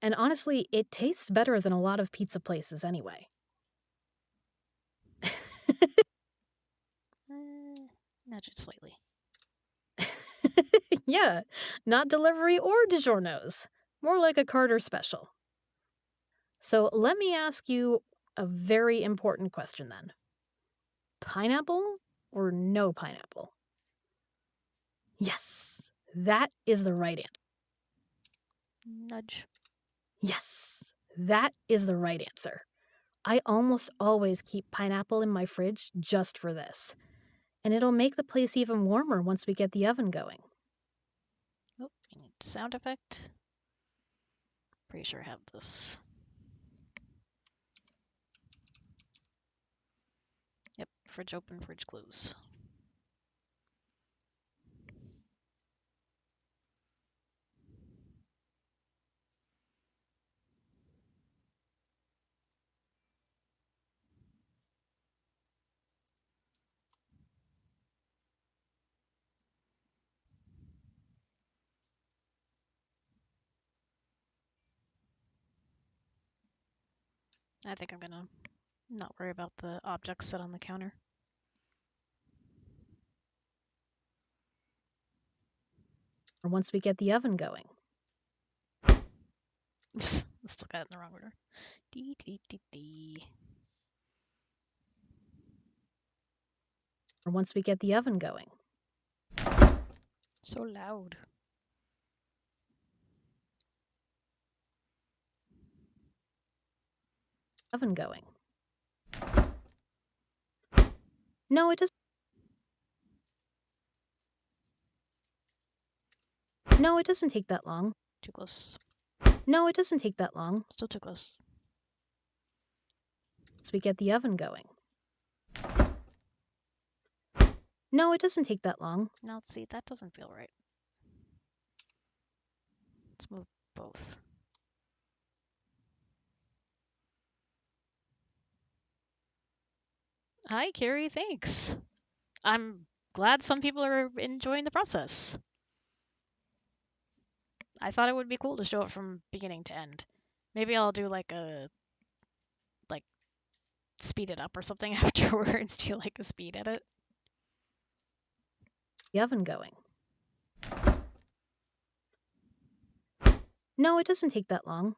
And honestly, it tastes better than a lot of pizza places anyway. Nudge it slightly. Yeah, not delivery or DiGiorno's. More like a Carter special. So let me ask you a very important question then. Pineapple or no pineapple? Yes, that is the right answer. Nudge. Yes, that is the right answer. I almost always keep pineapple in my fridge just for this. And it'll make the place even warmer once we get the oven going. Oh, I need sound effect. Pretty sure I have this. Yep, fridge open, fridge close. I think I'm gonna not worry about the objects set on the counter. Once we get the oven going. Oops, still got it in the wrong order. Dee, dee, dee, dee. Or once we get the oven going. So loud. Oven going. No, it doesn't. No, it doesn't take that long. Too close. No, it doesn't take that long. Still too close. So we get the oven going. No, it doesn't take that long. Now let's see, that doesn't feel right. Let's move both. Hi, Carrie, thanks. I'm glad some people are enjoying the process. I thought it would be cool to show it from beginning to end. Maybe I'll do like speed it up or something afterwards, do like a speed edit. The oven going. No, it doesn't take that long.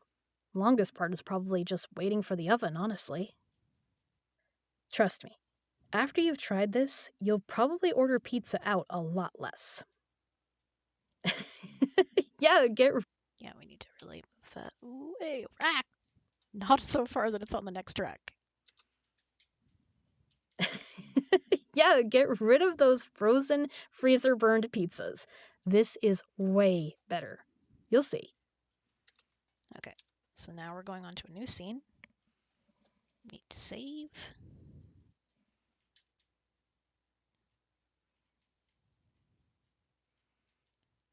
Longest part is probably just waiting for the oven, honestly. Trust me, after you've tried this, you'll probably order pizza out a lot less. Yeah, Yeah, we need to really move that way. Ah! Not so far that it's on the next track. yeah, get rid of those frozen, freezer burned pizzas. This is way better. You'll see. Okay, so now we're going on to a new scene. Need to save.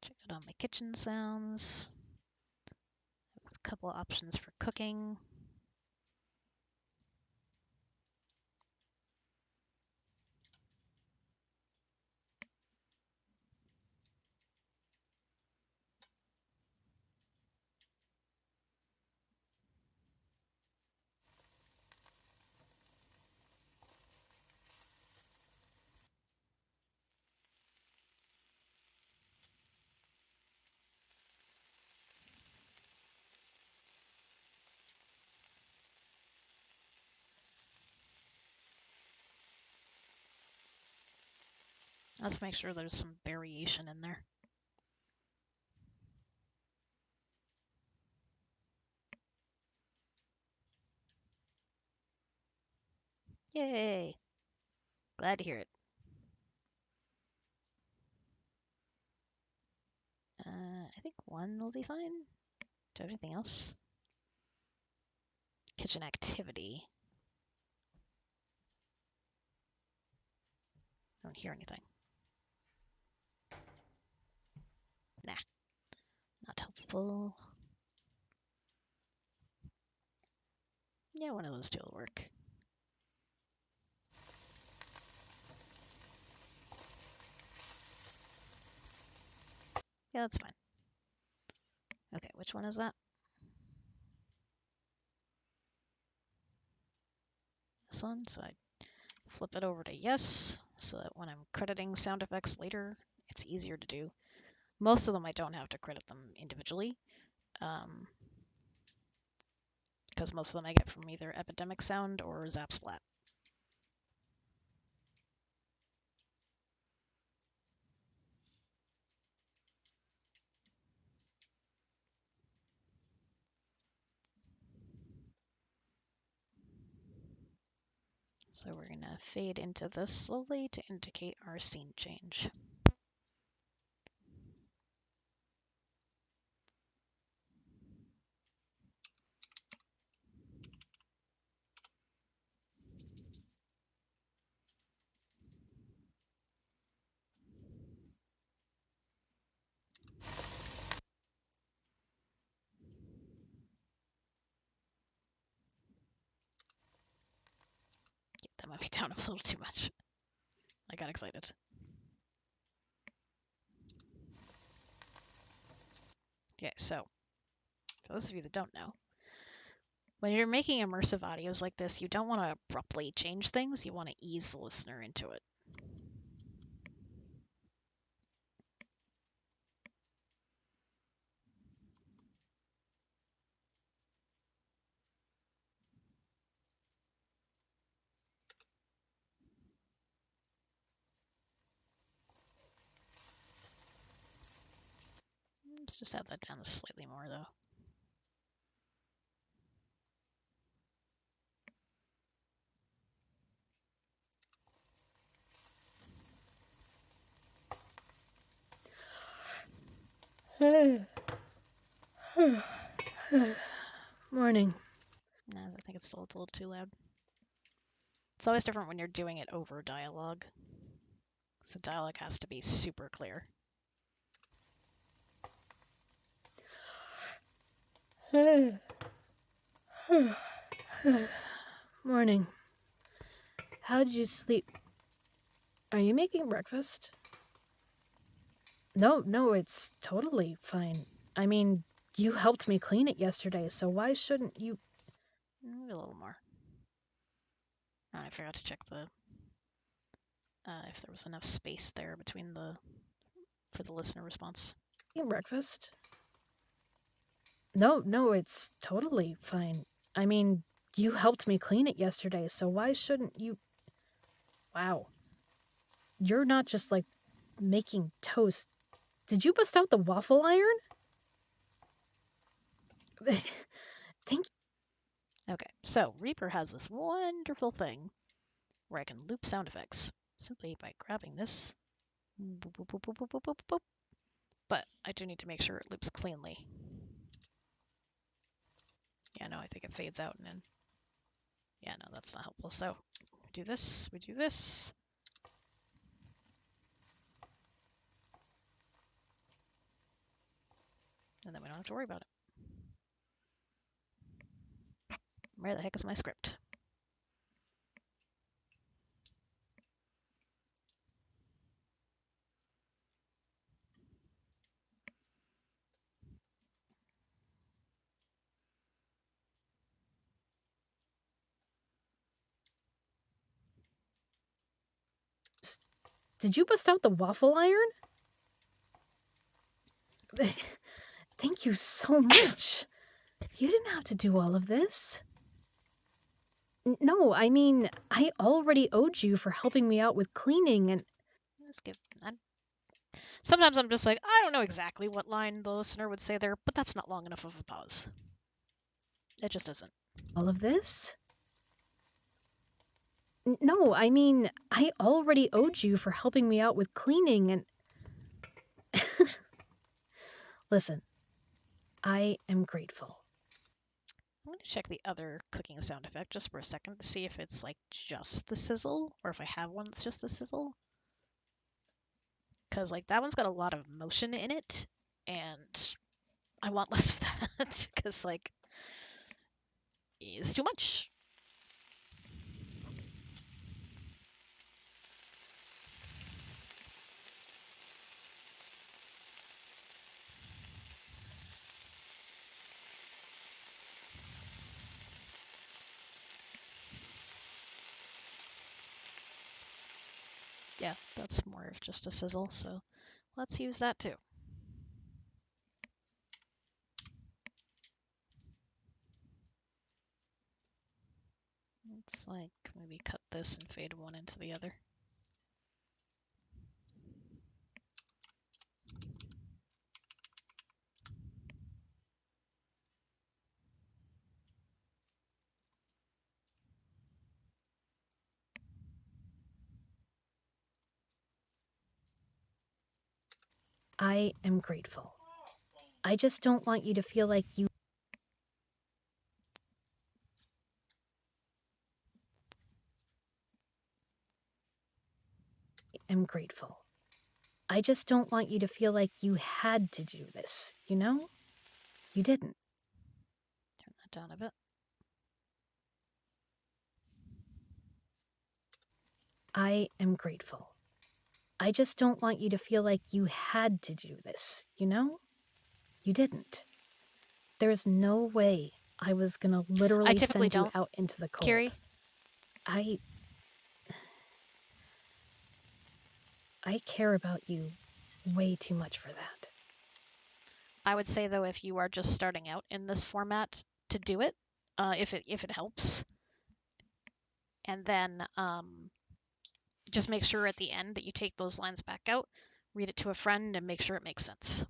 Check out all my kitchen sounds. A couple options for cooking. Let's make sure there's some variation in there. Yay! Glad to hear it. I think one will be fine. Do anything else? Kitchen activity. Don't hear anything. Nah, not helpful. Yeah, one of those two will work. Yeah, that's fine. Okay, which one is that? This one. So I flip it over to yes, so that when I'm crediting sound effects later, it's easier to do. Most of them I don't have to credit them individually, because most of them I get from either Epidemic Sound or Zapsplat. So we're going to fade into this slowly to indicate our scene change. That might be down a little too much. I got excited. Okay, so for those of you that don't know, when you're making immersive audios like this, you don't want to abruptly change things. You want to ease the listener into it. Let's just have that down slightly more, though. Morning. No, I think it's a little too loud. It's always different when you're doing it over dialogue. So dialogue has to be super clear. Morning. How'd you sleep? Are you making breakfast? No, it's totally fine. I mean, you helped me clean it yesterday, so why shouldn't you? Maybe a little more. Oh, I forgot to check if there was enough space there between for the listener response. Breakfast? No, it's totally fine. I mean, you helped me clean it yesterday, so why shouldn't you? Wow. You're not just like making toast. Did you bust out the waffle iron? Thank Okay, so Reaper has this wonderful thing where I can loop sound effects simply by grabbing this. Boop, boop, boop, boop, boop, boop, boop, boop. But I do need to make sure it loops cleanly. Yeah, no, I think it fades out and then. Yeah, no, that's not helpful. So we do this, and then we don't have to worry about it. Where the heck is my script? Did you bust out the waffle iron? Thank you so much. You didn't have to do all of this. No, I mean, I already owed you for helping me out with cleaning and. Sometimes I'm just like, I don't know exactly what line the listener would say there, but that's not long enough of a pause. It just isn't. All of this? No, I mean, I already owed you for helping me out with cleaning and. Listen, I am grateful. I'm going to check the other cooking sound effect just for a second to see if it's like just the sizzle or if I have one that's just the sizzle. Because like that one's got a lot of motion in it and I want less of that because like it's too much. Yeah, that's more of just a sizzle, so let's use that too. Let's like maybe cut this and fade one into the other. I am grateful. I just don't want you to feel like you. Am grateful. I just don't want you to feel like you had to do this, you know? You didn't. Turn that down a bit. I am grateful. I just don't want you to feel like you had to do this, you know? You didn't. There's no way I was gonna literally typically send you don't, out into the cold. Kiri. I care about you way too much for that. I would say though, if you are just starting out in this format, to do it, if it helps, and then just make sure at the end that you take those lines back out, read it to a friend, and make sure it makes sense.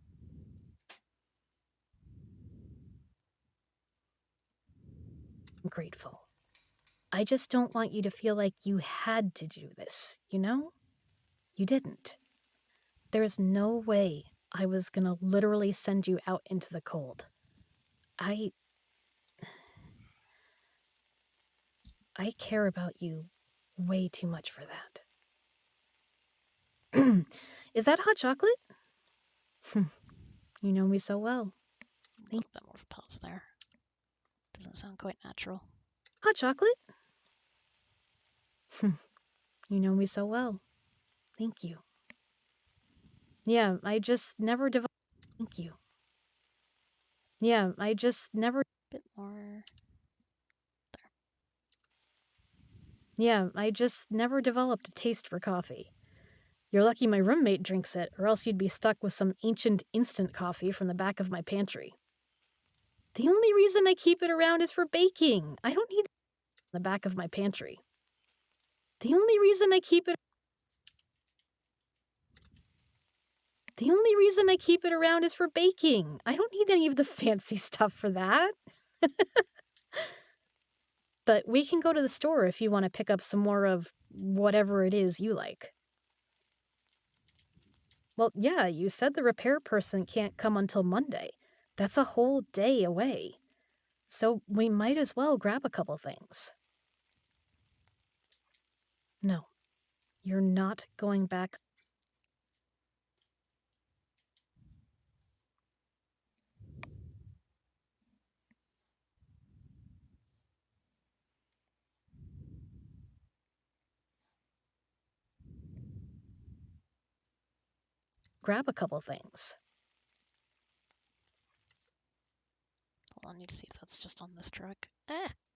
I'm grateful. I just don't want you to feel like you had to do this, you know? You didn't. There's no way I was gonna literally send you out into the cold. I care about you way too much for that. Is that hot chocolate? You know me so well. A little bit more of a pause there. Doesn't sound quite natural. Hot chocolate? You know me so well. Thank you. Yeah, I just never developed. Thank you. Yeah, I just never. Bit more. Yeah, I just never developed a taste for coffee. You're lucky my roommate drinks it, or else you'd be stuck with some ancient instant coffee from the back of my pantry. The only reason I keep it around is for baking. I don't need it in the back of my pantry. The only reason I keep it. The only reason I keep it around is for baking. I don't need any of the fancy stuff for that. But we can go to the store if you want to pick up some more of whatever it is you like. Well, yeah, you said the repair person can't come until Monday. That's a whole day away. So we might as well grab a couple things. No, you're not going back. Grab a couple things. Hold on, I need to see if that's just on this track.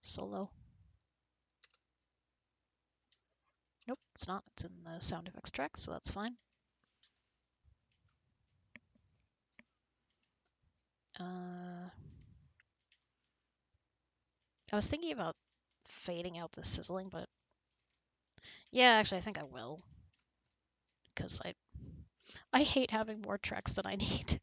Solo. Nope, it's not. It's in the sound effects track, so that's fine. I was thinking about fading out the sizzling, but yeah, actually, I think I will, because I hate having more tracks than I need.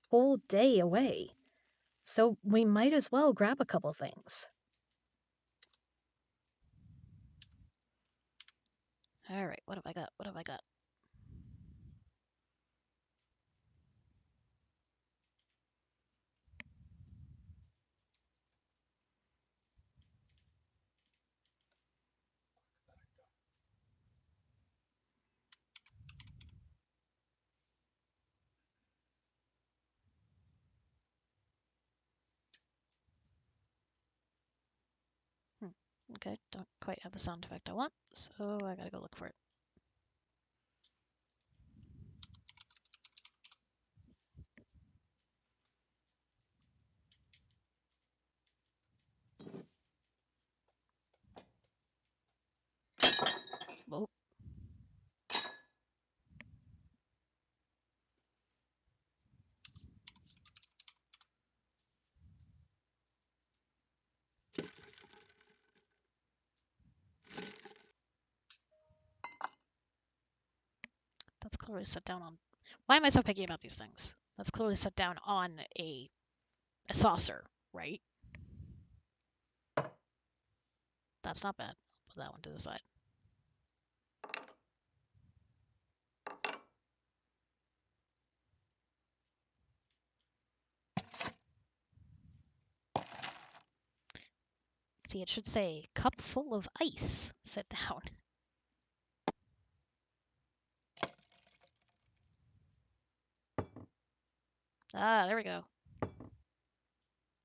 Whole day away. So we might as well grab a couple things. All right, what have I got? What have I got? Okay, don't quite have the sound effect I want, so I gotta go look for it. Well, that's clearly set down on. Why am I so picky about these things? That's clearly set down on a saucer, right? That's not bad. I'll put that one to the side. See, it should say cup full of ice. Sit down. Ah, there we go.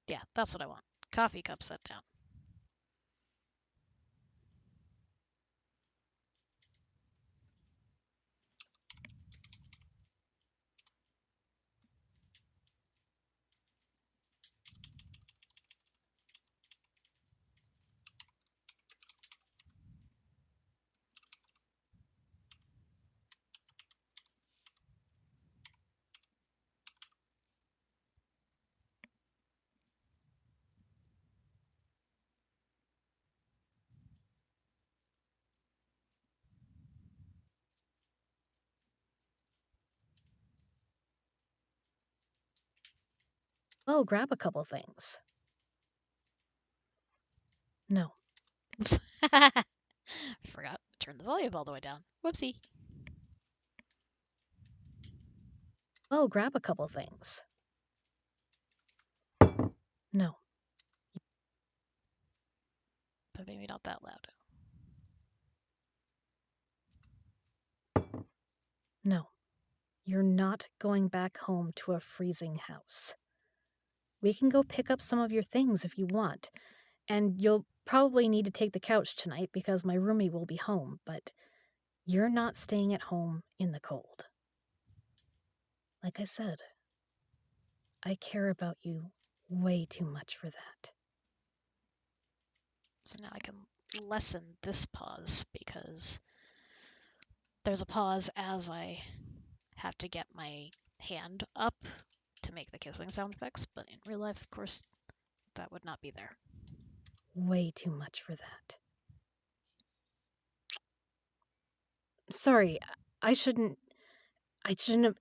Yeah, that's what I want. Coffee cup set down. Well, grab a couple things. No. Oops. Forgot to turn the volume all the way down. Whoopsie. Well, grab a couple things. No. But maybe not that loud. No. You're not going back home to a freezing house. We can go pick up some of your things if you want, and you'll probably need to take the couch tonight because my roomie will be home, but you're not staying at home in the cold. Like I said, I care about you way too much for that. So now I can lessen this pause because there's a pause as I have to get my hand up to make the kissing sound effects, but in real life, of course, that would not be there. Way too much for that. Sorry, I shouldn't have...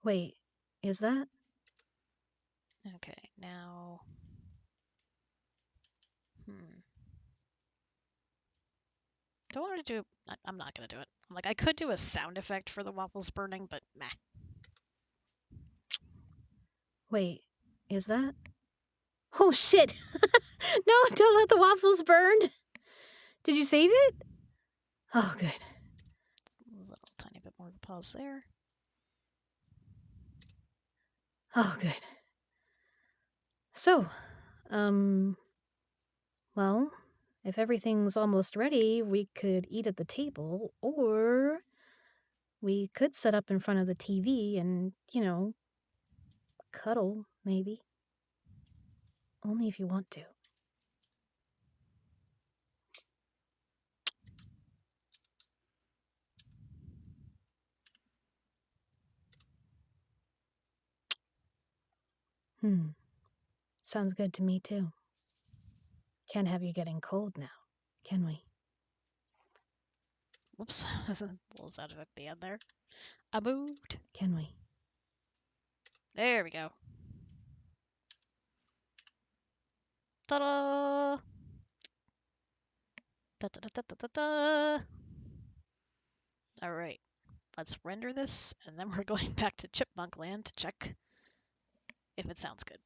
Wait, is that? Okay, now... Don't want to do... I'm not going to do it. I'm like, I could do a sound effect for the waffles burning, but meh. Wait, is that? Oh shit! No, don't let the waffles burn! Did you save it? Oh, good. Just a little tiny bit more of a pause there. Oh, good. So, well, if everything's almost ready, we could eat at the table, or we could set up in front of the TV and, cuddle, maybe. Only if you want to. Sounds good to me, too. Can't have you getting cold now, can we? Whoops, there's a little sound effect at the end there. I moved. Can we? There we go. Ta-da! Da-da-da-da-da-da! Alright, let's render this, and then we're going back to Chipmunk Land to check if it sounds good.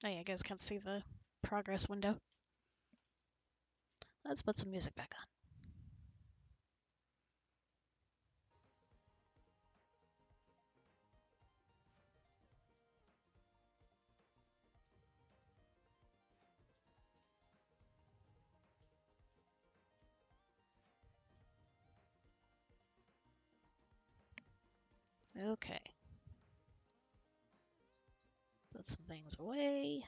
Oh yeah, you guys can't see the progress window. Let's put some music back on. Okay. Put some things away.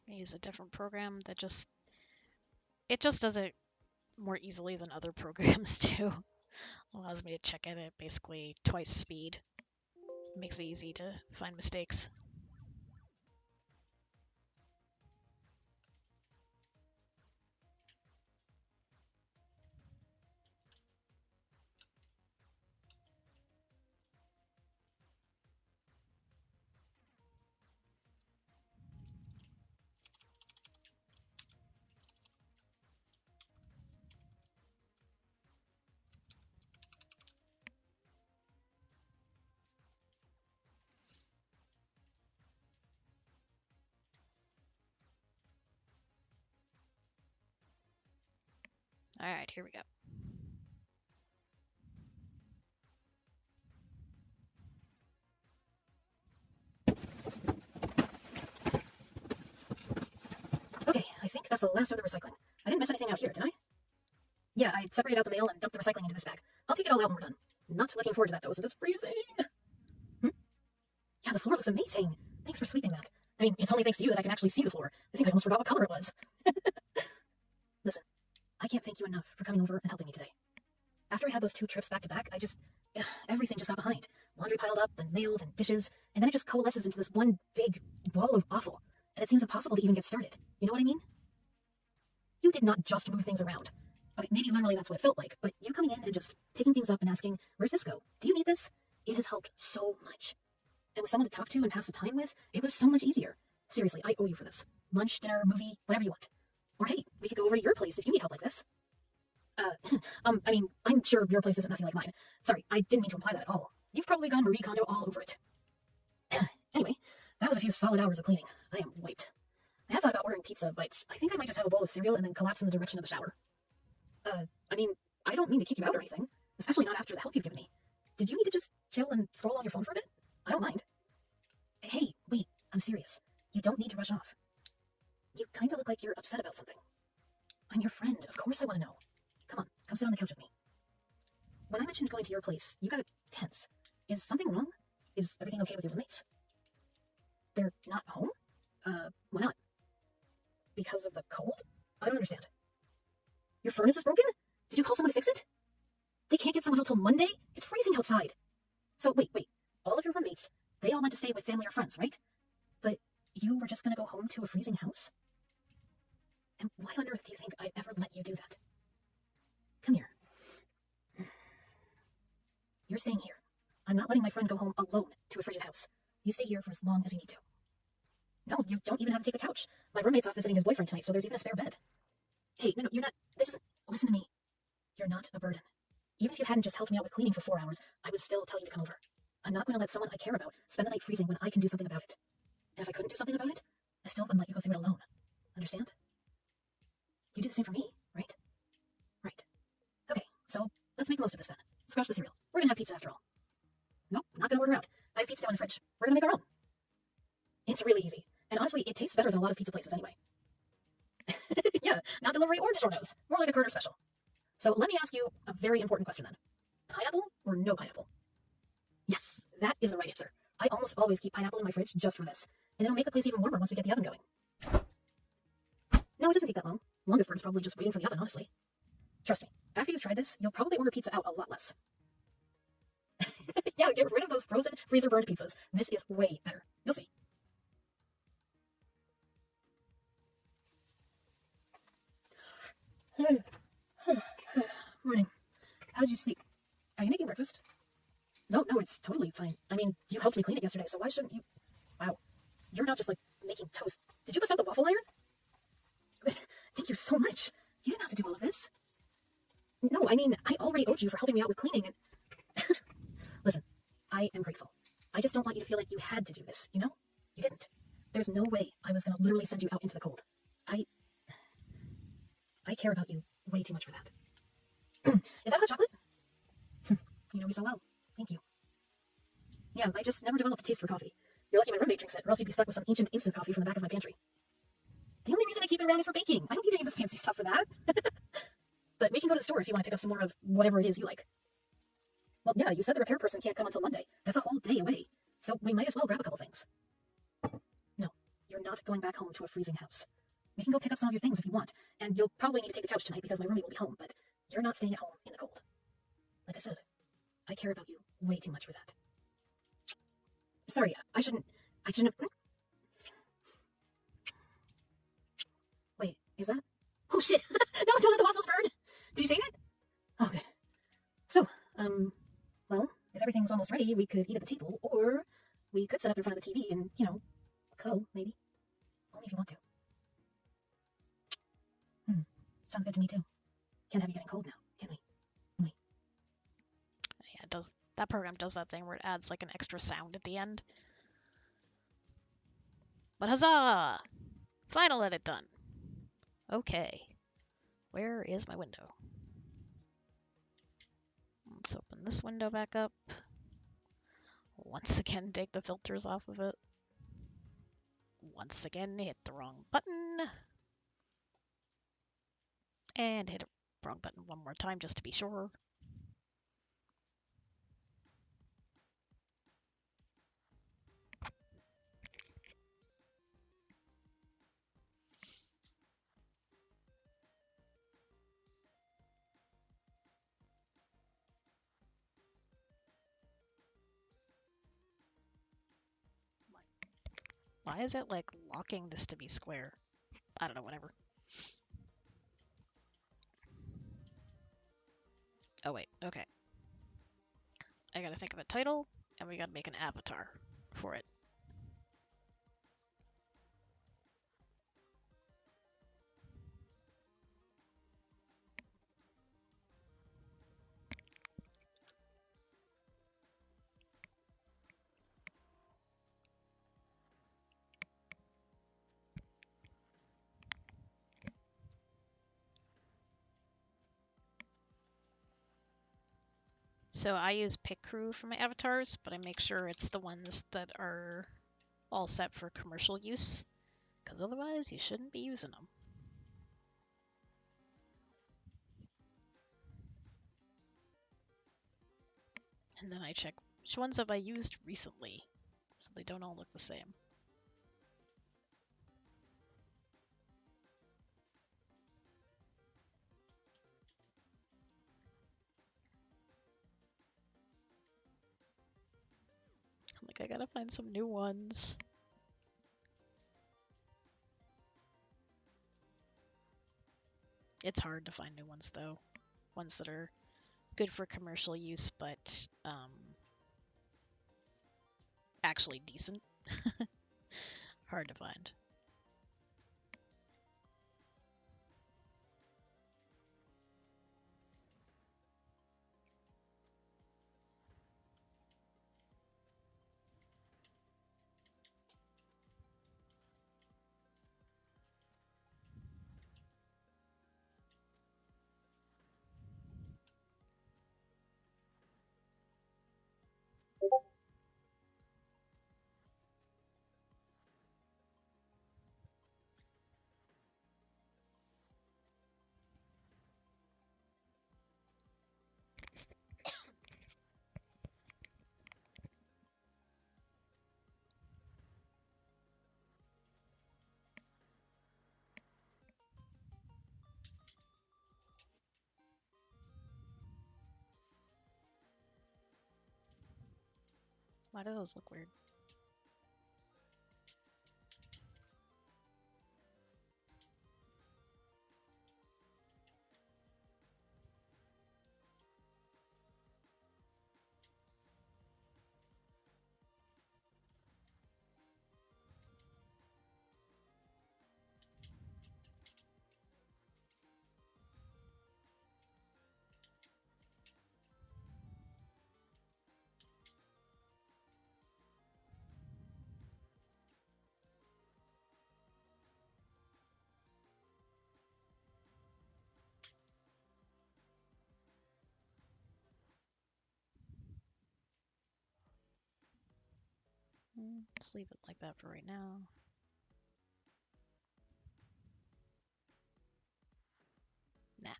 I use a different program that just does it more easily than other programs do. Allows me to check it at basically twice speed. Makes it easy to find mistakes. Alright, here we go. Okay, I think that's the last of the recycling. I didn't miss anything out here, did I? Yeah, I separated out the mail and dumped the recycling into this bag. I'll take it all out when we're done. Not looking forward to that, though, since it's freezing. Yeah, the floor looks amazing. Thanks for sweeping that. I mean, it's only thanks to you that I can actually see the floor. I think I almost forgot what color it was. Listen, I can't thank you enough for coming over and helping me today. After I had those 2 trips back to back, everything just got behind. Laundry piled up, then mail, then dishes, and then it just coalesces into this one big wall of awful. And it seems impossible to even get started. You know what I mean? You did not just move things around. Okay, maybe literally that's what it felt like, but you coming in and just picking things up and asking, where's this go? Do you need this? It has helped so much. And with someone to talk to and pass the time with, it was so much easier. Seriously, I owe you for this. Lunch, dinner, movie, whatever you want. Or hey, we could go over to your place if you need help like this. I mean, I'm sure your place isn't messy like mine. Sorry, I didn't mean to imply that at all. You've probably gone Marie Kondo all over it. Anyway, that was a few solid hours of cleaning. I am wiped. I had thought about ordering pizza, but I think I might just have a bowl of cereal and then collapse in the direction of the shower. I mean, I don't mean to kick you out or anything, especially not after the help you've given me. Did you need to just chill and scroll on your phone for a bit? I don't mind. Hey, wait, I'm serious. You don't need to rush off. You kind of look like you're upset about something. I'm your friend. Of course I want to know. Come on, come sit on the couch with me. When I mentioned going to your place, you got tense. Is something wrong? Is everything okay with your roommates? They're not home? Why not? Because of the cold? I don't understand. Your furnace is broken? Did you call someone to fix it? They can't get someone out till Monday? It's freezing outside. So wait. All of your roommates, they all went to stay with family or friends, right? But you were just gonna go home to a freezing house? And why on earth do you think I'd ever let you do that? Come here. You're staying here. I'm not letting my friend go home alone to a frigid house. You stay here for as long as you need to. No, you don't even have to take the couch. My roommate's off visiting his boyfriend tonight, so there's even a spare bed. Hey, no, you're not. This isn't. Listen to me. You're not a burden. Even if you hadn't just helped me out with cleaning for 4 hours, I would still tell you to come over. I'm not going to let someone I care about spend the night freezing when I can do something about it. And if I couldn't do something about it, I still wouldn't let you go through it alone. Understand? You do the same for me, right? Right. Okay, so let's make the most of this then. Scratch the cereal. We're gonna have pizza after all. Nope, not gonna order out. I have pizza down in the fridge. We're gonna make our own. It's really easy. And honestly, it tastes better than a lot of pizza places anyway. Yeah, not delivery or DiGiorno's. More like a Carter special. So let me ask you a very important question then. Pineapple or no pineapple? Yes, that is the right answer. I almost always keep pineapple in my fridge just for this. And it'll make the place even warmer once we get the oven going. No, it doesn't take that long. Longest part's probably just waiting for the oven, honestly. Trust me, after you've tried this, you'll probably order pizza out a lot less. Yeah, get rid of those frozen, freezer-burned pizzas. This is way better. You'll see. Morning. How'd you sleep? Are you making breakfast? No, it's totally fine. I mean, you helped me clean it yesterday, so why shouldn't you? Wow. You're not just, like, making toast. Did you bust out the waffle iron? Thank you so much. You didn't have to do all of this. No, I mean, I already owed you for helping me out with cleaning and... Listen, I am grateful. I just don't want you to feel like you had to do this, you know? You didn't. There's no way I was going to literally send you out into the cold. I care about you way too much for that. Is that hot chocolate? You know me so well. Thank you. Yeah, I just never developed a taste for coffee. You're lucky my roommate drinks it, or else you'd be stuck with some ancient instant coffee from the back of my pantry. The only reason I keep it around is for baking. I don't need any of the fancy stuff for that. But we can go to the store if you want to pick up some more of whatever it is you like. Well, yeah, you said the repair person can't come until Monday. That's a whole day away. So we might as well grab a couple things. No, you're not going back home to a freezing house. We can go pick up some of your things if you want, and you'll probably need to take the couch tonight because my roommate will be home, but you're not staying at home in the cold. Like I said, I care about you way too much for that. Sorry, I shouldn't have... Wait, is that? Oh shit! No, don't let the waffles burn! Did you say it? Oh, good. So, well, if everything's almost ready, we could eat at the table, or we could sit up in front of the TV and, you know, cuddle, maybe. Only if you want to. Sounds good to me, too. Can't have you getting cold now, can we? Yeah, it does. That program does that thing where it adds like an extra sound at the end. But huzzah! Final edit done. Okay. Where is my window? Let's open this window back up. Once again, take the filters off of it. Once again, hit the wrong button. And hit it wrong button one more time just to be sure. Why is it like locking this to be square? I don't know, whatever. Oh wait, okay. I gotta think of a title, and we gotta make an avatar for it. So I use Pick Crew for my avatars, but I make sure it's the ones that are all set for commercial use, because otherwise you shouldn't be using them. And then I check which ones have I used recently, so they don't all look the same. I'm like, I gotta find some new ones. It's hard to find new ones though. Ones that are good for commercial use, but actually decent. Hard to find. Why do those look weird? Just leave it like that for right now. Nah.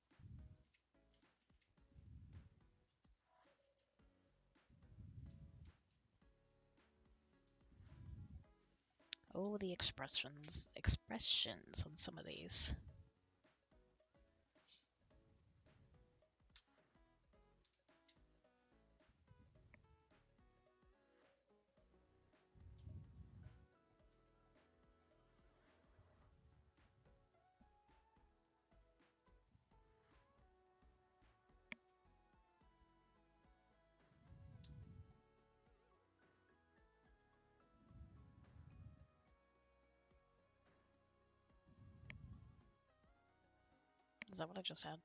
Oh, the expressions on some of these. Is that what I just had?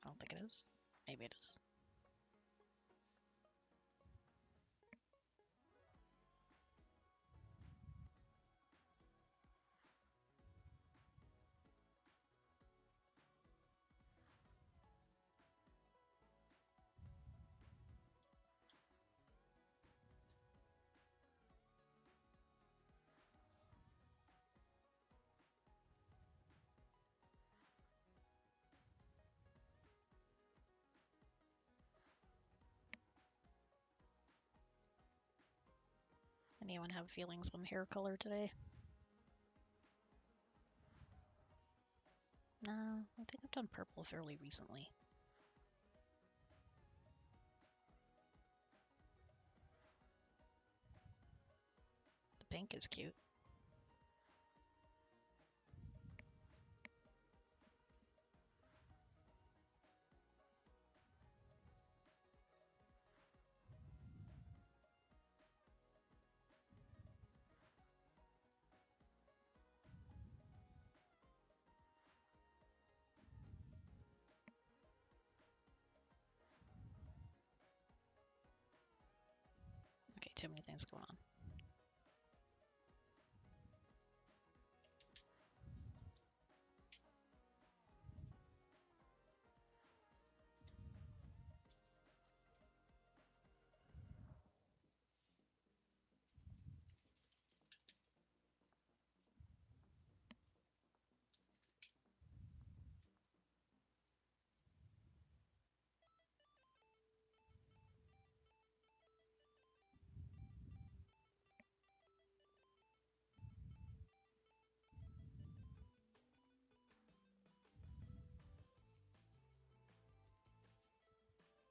I don't think it is. Maybe it is. Anyone have feelings on hair color today? No, I think I've done purple fairly recently. The pink is cute. Okay, too many things going on.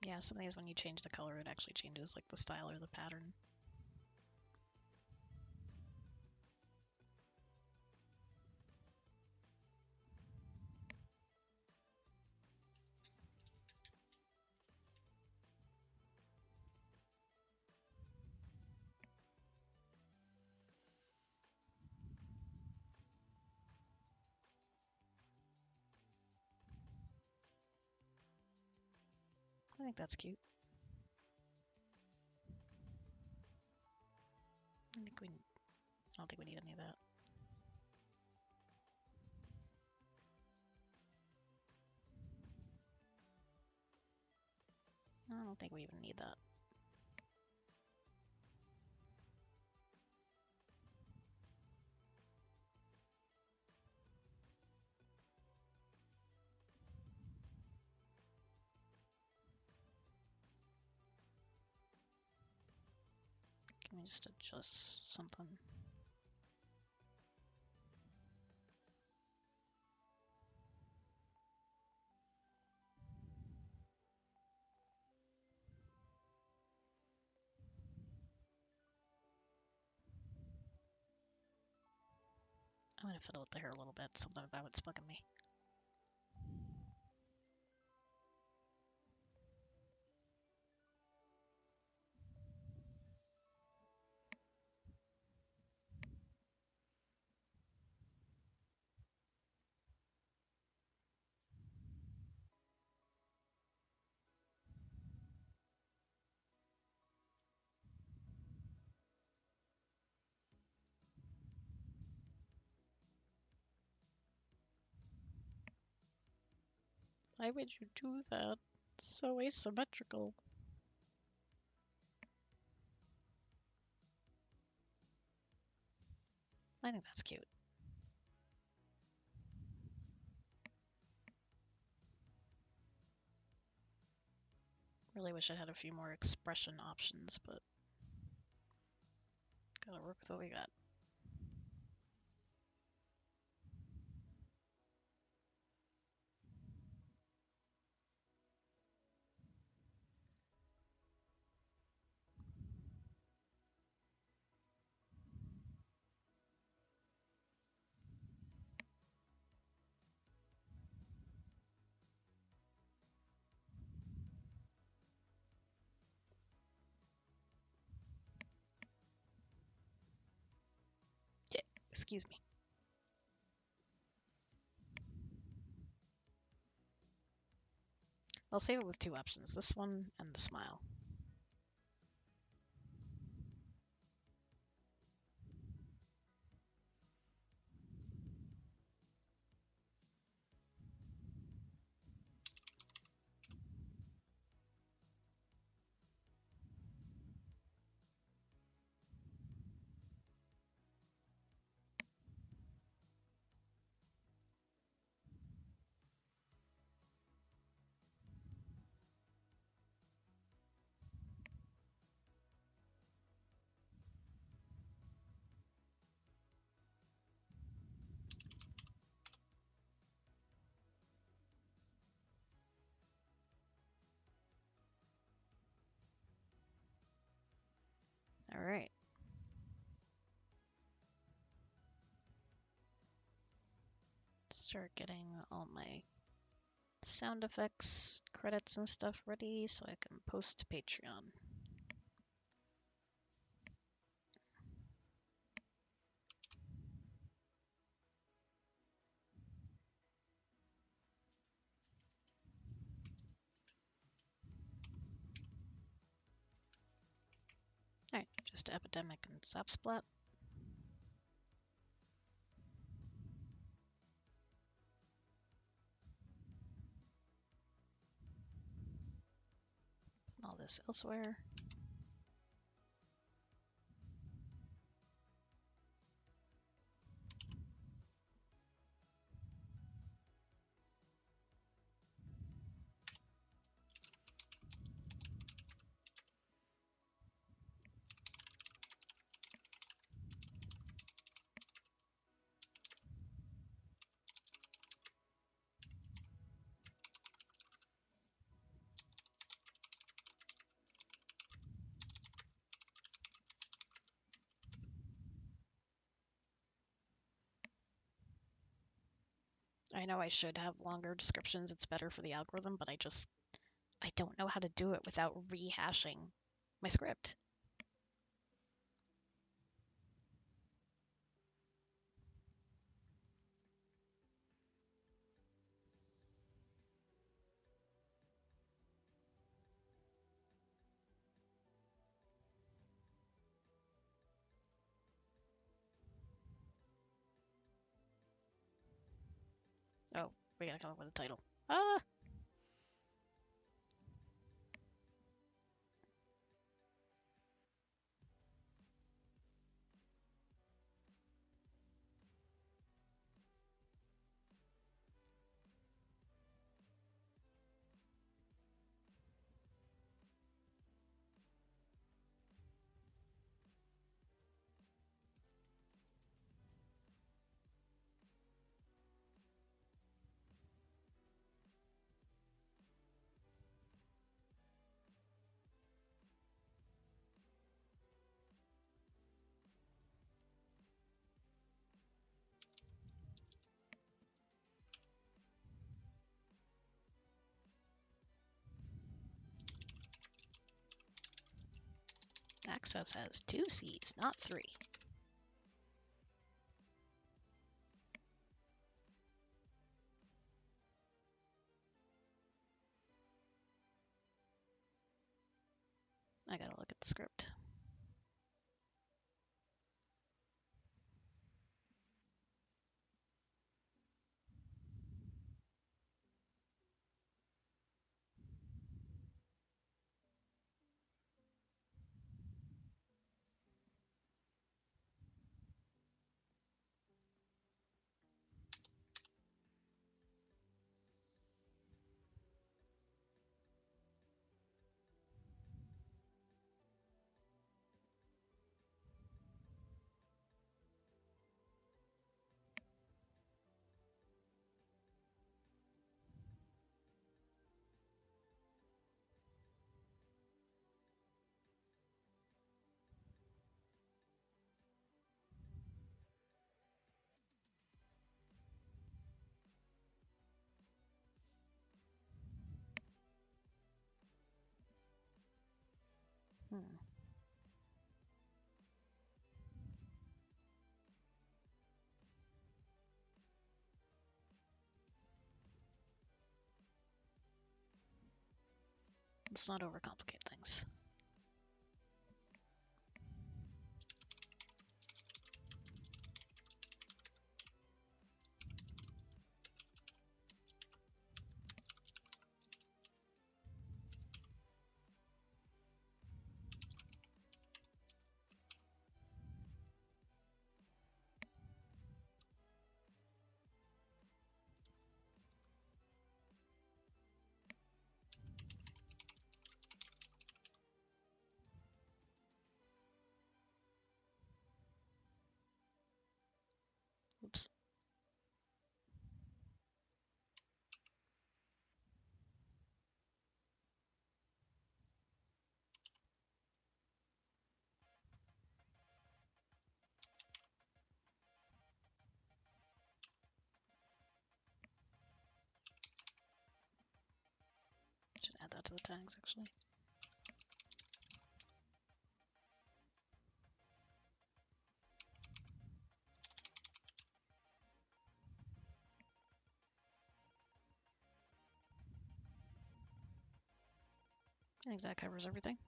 Yeah, some of these, when you change the color, it actually changes like the style or the pattern. I think that's cute. I don't think we need any of that. I don't think we even need that. Can we just adjust something? I'm gonna fiddle with the hair a little bit. Something about it's bugging me. Why would you do that? It's so asymmetrical. I think that's cute. Really wish I had a few more expression options, but gotta work with what we got. Yeah, excuse me. I'll save it with two options, this one and the smile. All right. Start getting all my sound effects, credits, and stuff ready so I can post to Patreon. Alright, just Epidemic and Zapsplat. All this elsewhere. I know I should have longer descriptions, it's better for the algorithm, but I don't know how to do it without rehashing my script. Oh, we gotta come up with a title. Ah! Access has 2 seats, not 3. I gotta look at the script. Hmm. Let's not overcomplicate things. that to the tags, actually. I think that covers everything.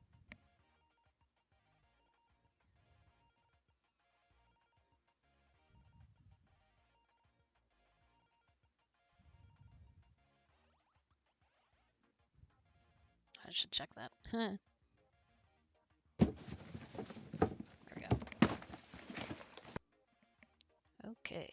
I should check that. There we go. Okay.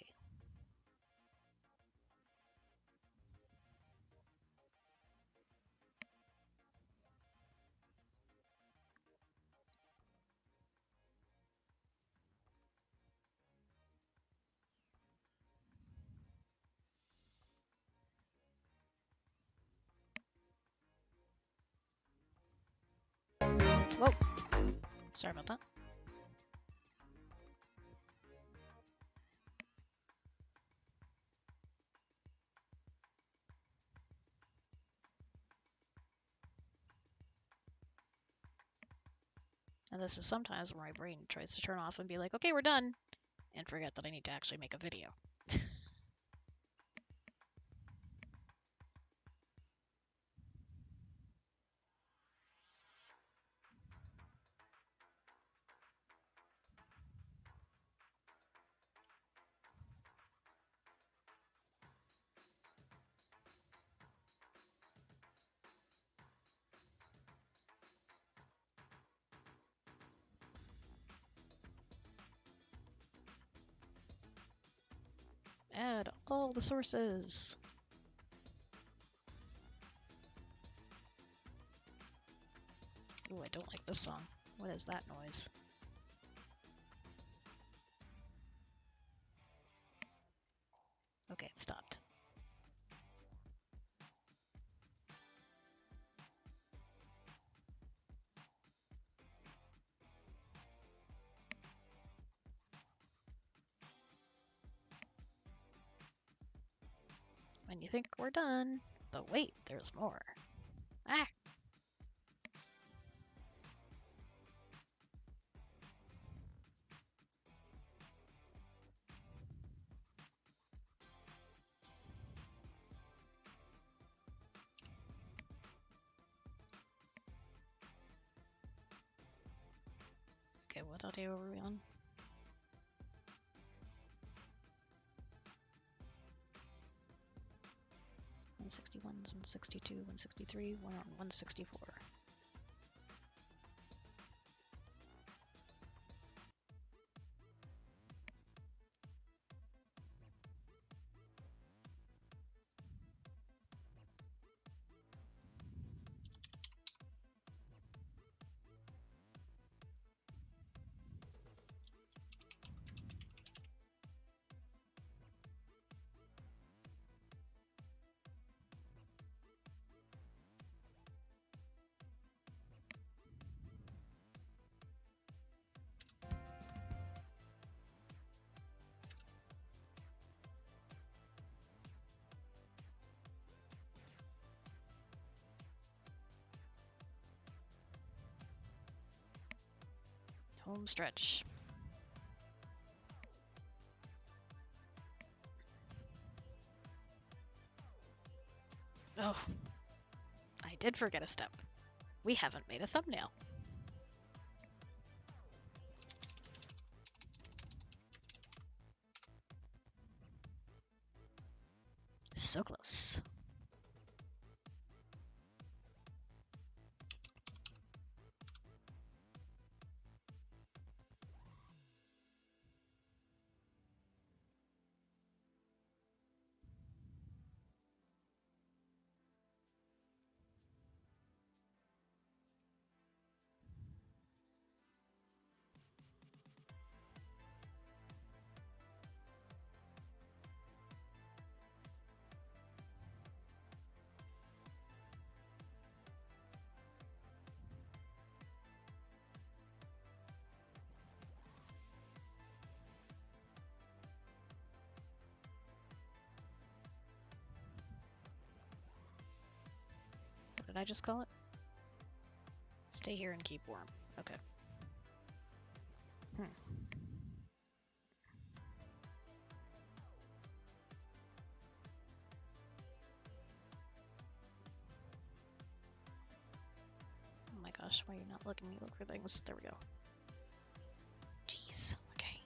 Whoa. Sorry about that. And this is sometimes where my brain tries to turn off and be like, okay, we're done, and forget that I need to actually make a video. Add all the sources. Ooh, I don't like this song. What is that noise? Okay, it stopped. When you think we're done, but wait, there's more. Ah! Okay, what audio are we on? One 161, 162, 163, 164. Home stretch. Oh, I did forget a step. We haven't made a thumbnail. So close. did I just call it? Stay here and keep warm. Okay. Oh my gosh, why are you not letting me look for things? There we go. Jeez, okay.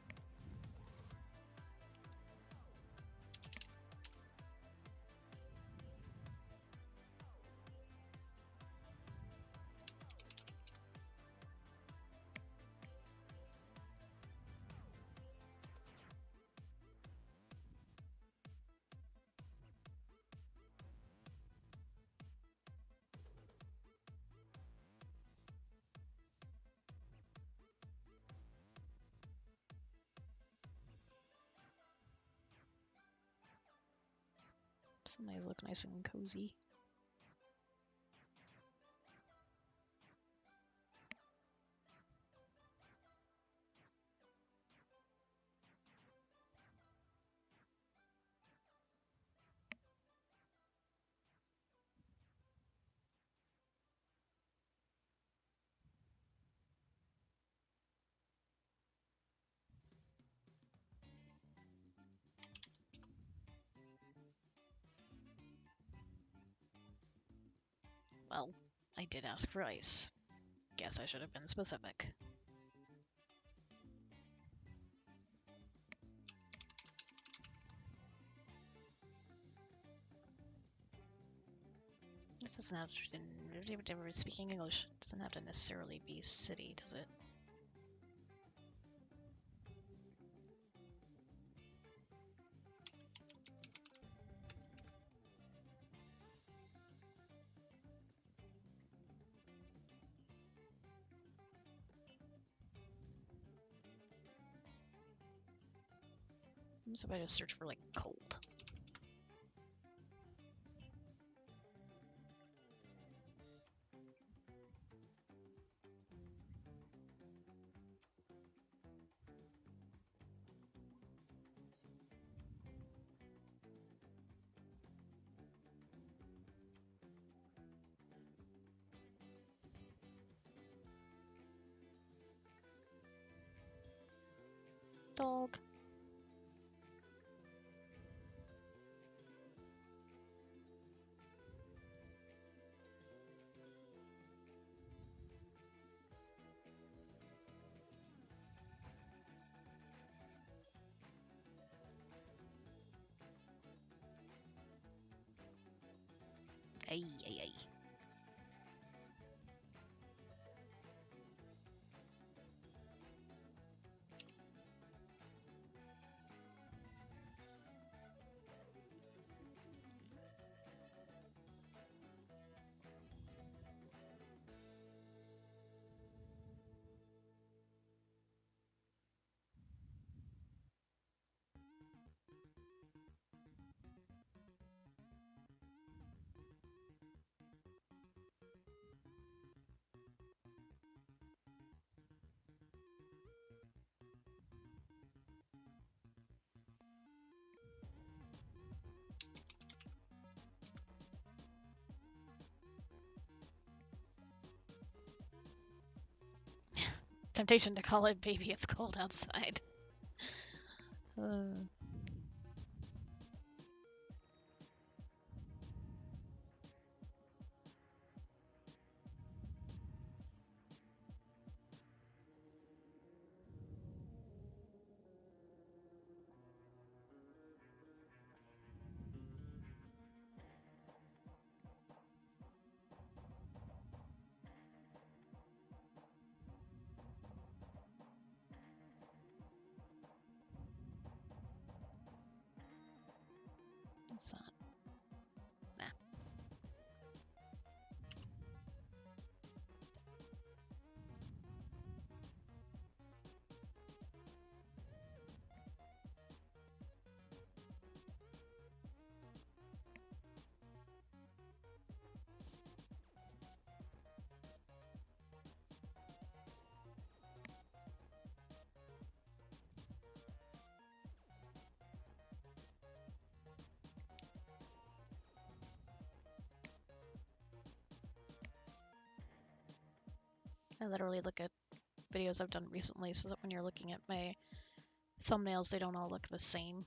Some of these look nice and cozy. Well, I did ask for ice. Guess I should have been specific. This doesn't have to, speaking English doesn't have to necessarily be city, does it? So if I just search for like cold. Dog. Ay, ay, ay. Temptation to call it baby, it's cold outside. What's that? Nah. I literally look at videos I've done recently so that when you're looking at my thumbnails, they don't all look the same.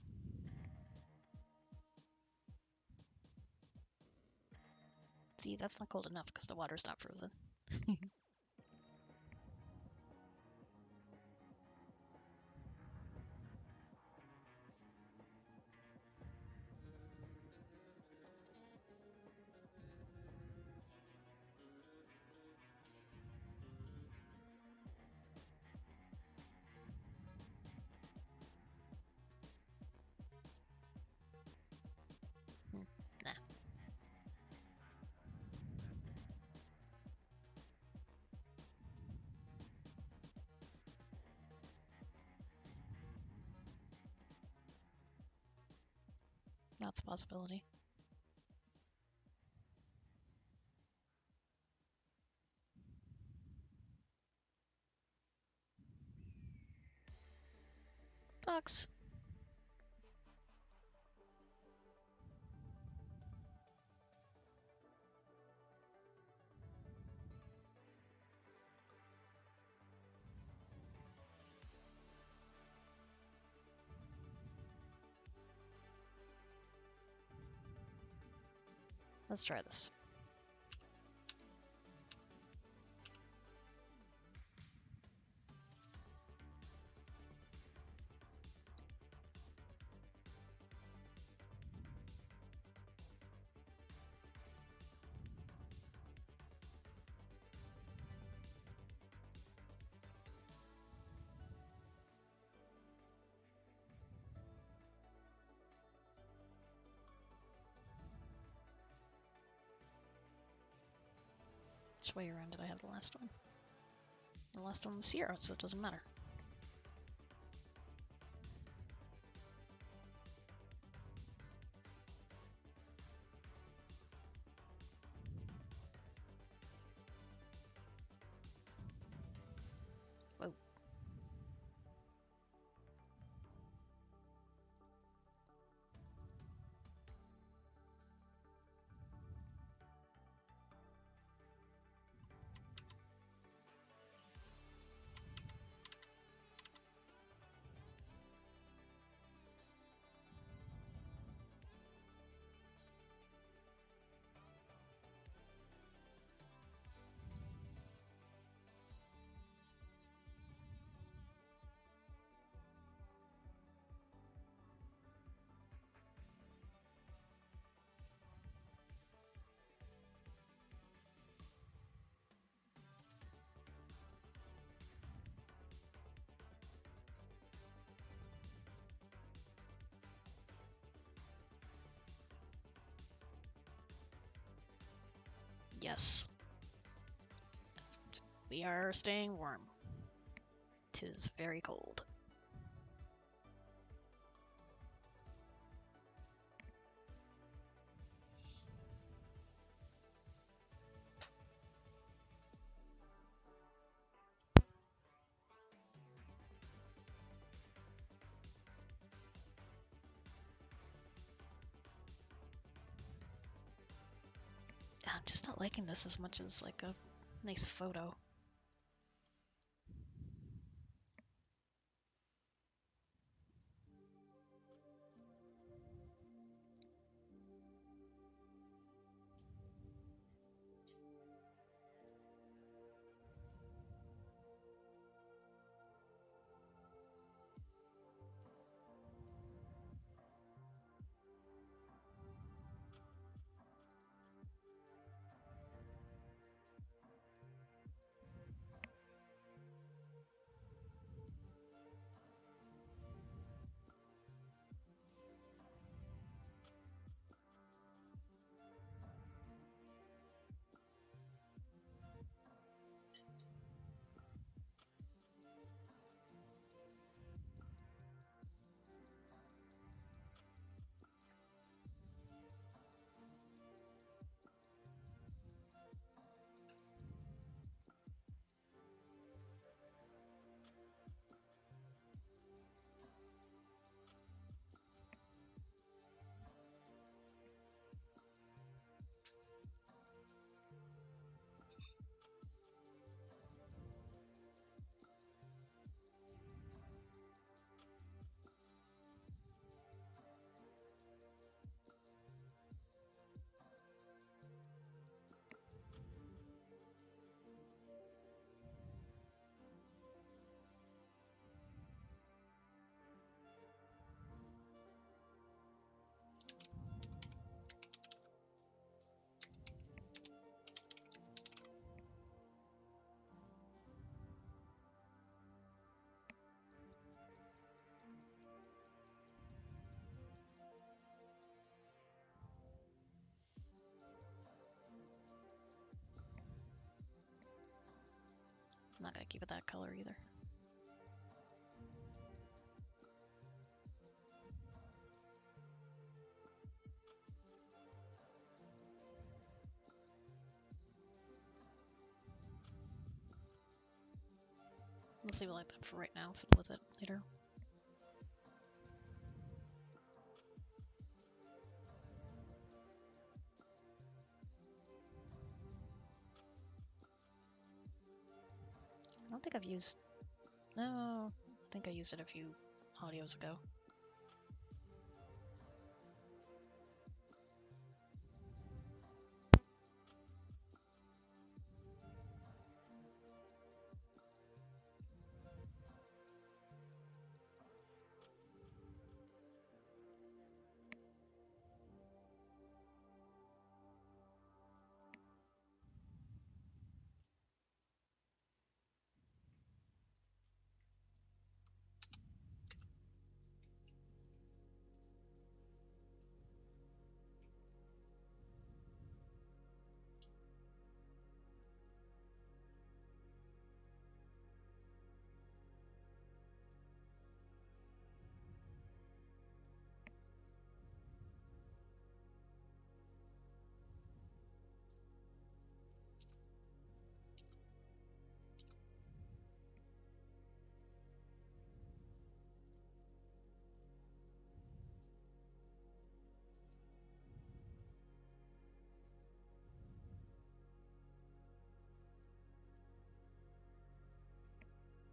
See, that's not cold enough because the water's not frozen. Nah. That's a possibility. Bugs. Let's try this. Which way around did I have the last one? The last one was here, so it doesn't matter. Whoa. Yes. We are staying warm. 'Tis very cold. I'm just not liking this as much as like a nice photo. can't keep it that color either. We'll see like that for right now, fiddle with it later. I don't think I've used... No, I think I used it a few audios ago.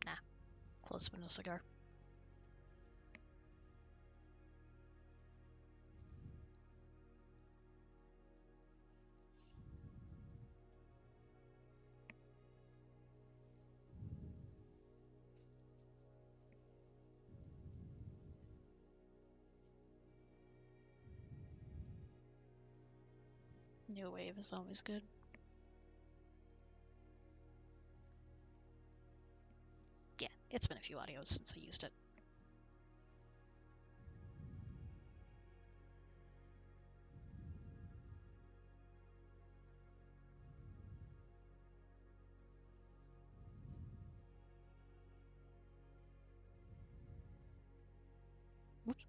Nah, close window cigar. New wave is always good. Yeah, it's been a few audios since I used it. Whoops.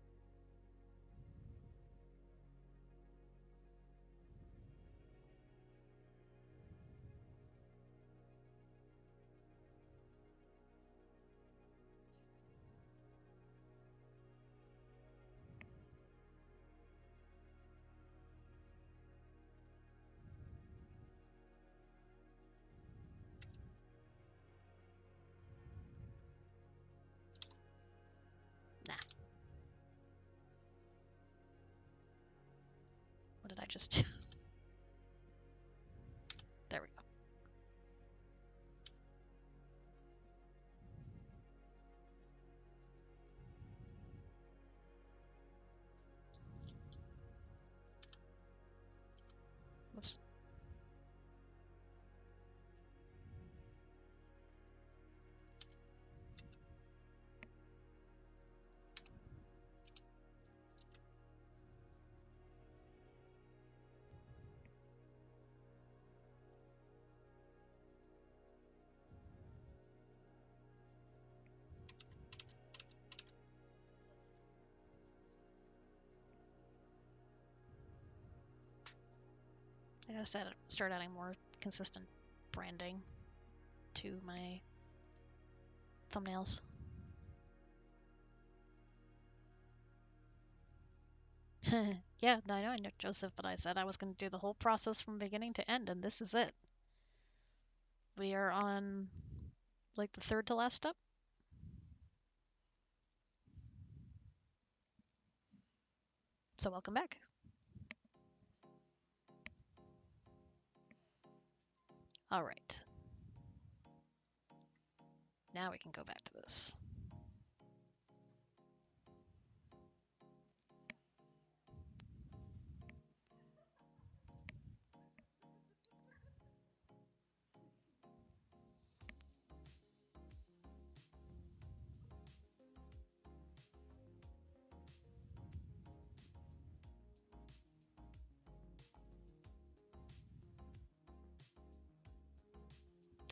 Nah. What did I just do? There we go. Whoops. I gotta start adding more consistent branding to my thumbnails. Yeah, I know, Joseph, but I said I was going to do the whole process from beginning to end, and this is it. We are on, like, the third to last step. So welcome back. All right. Now we can go back to this.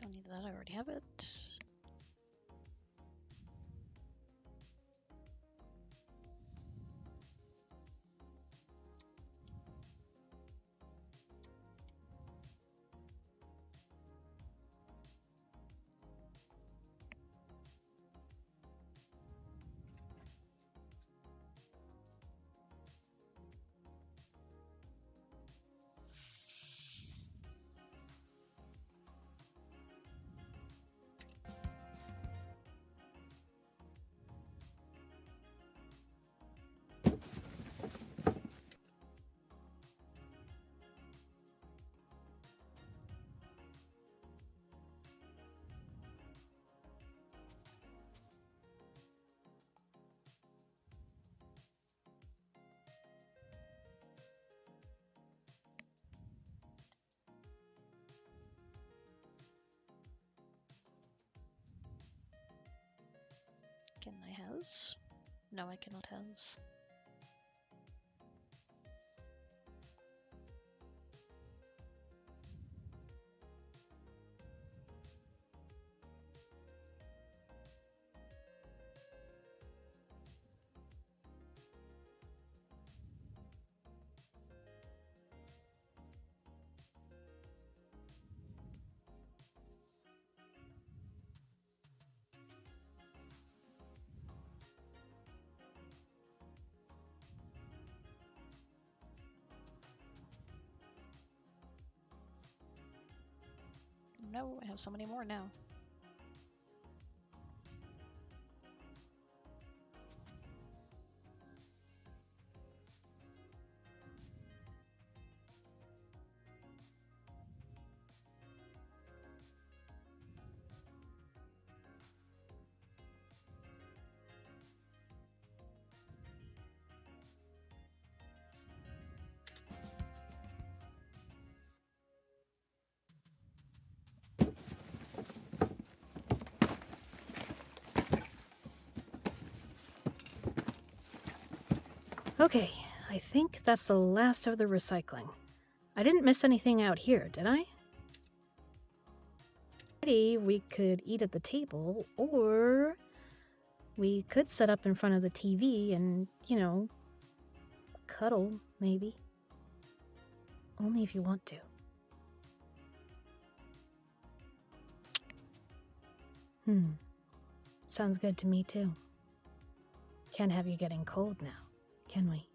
Don't need that, I already have it. Can I house? No, I cannot house. No, I have so many more now. Okay, I think that's the last of the recycling. I didn't miss anything out here, did I? We could eat at the table, or we could set up in front of the TV and, you know, cuddle, maybe. Only if you want to. Sounds good to me, too. Can't have you getting cold now, can we?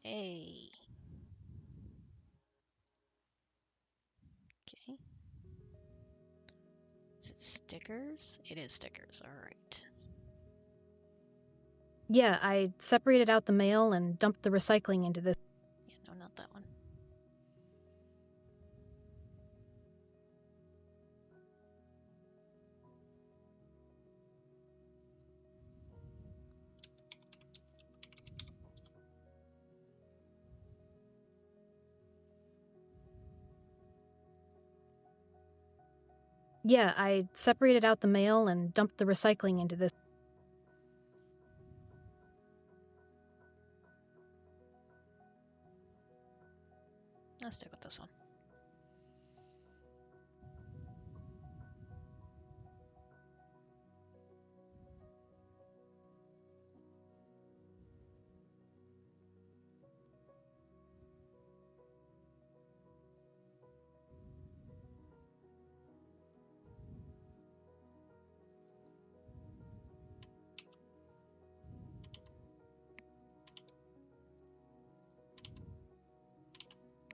Hey. Okay. Is it stickers? It is stickers, alright. Yeah, I separated out the mail and dumped the recycling into this. Yeah, no, not that one. Yeah, I separated out the mail and dumped the recycling into this. Let's stick with this one.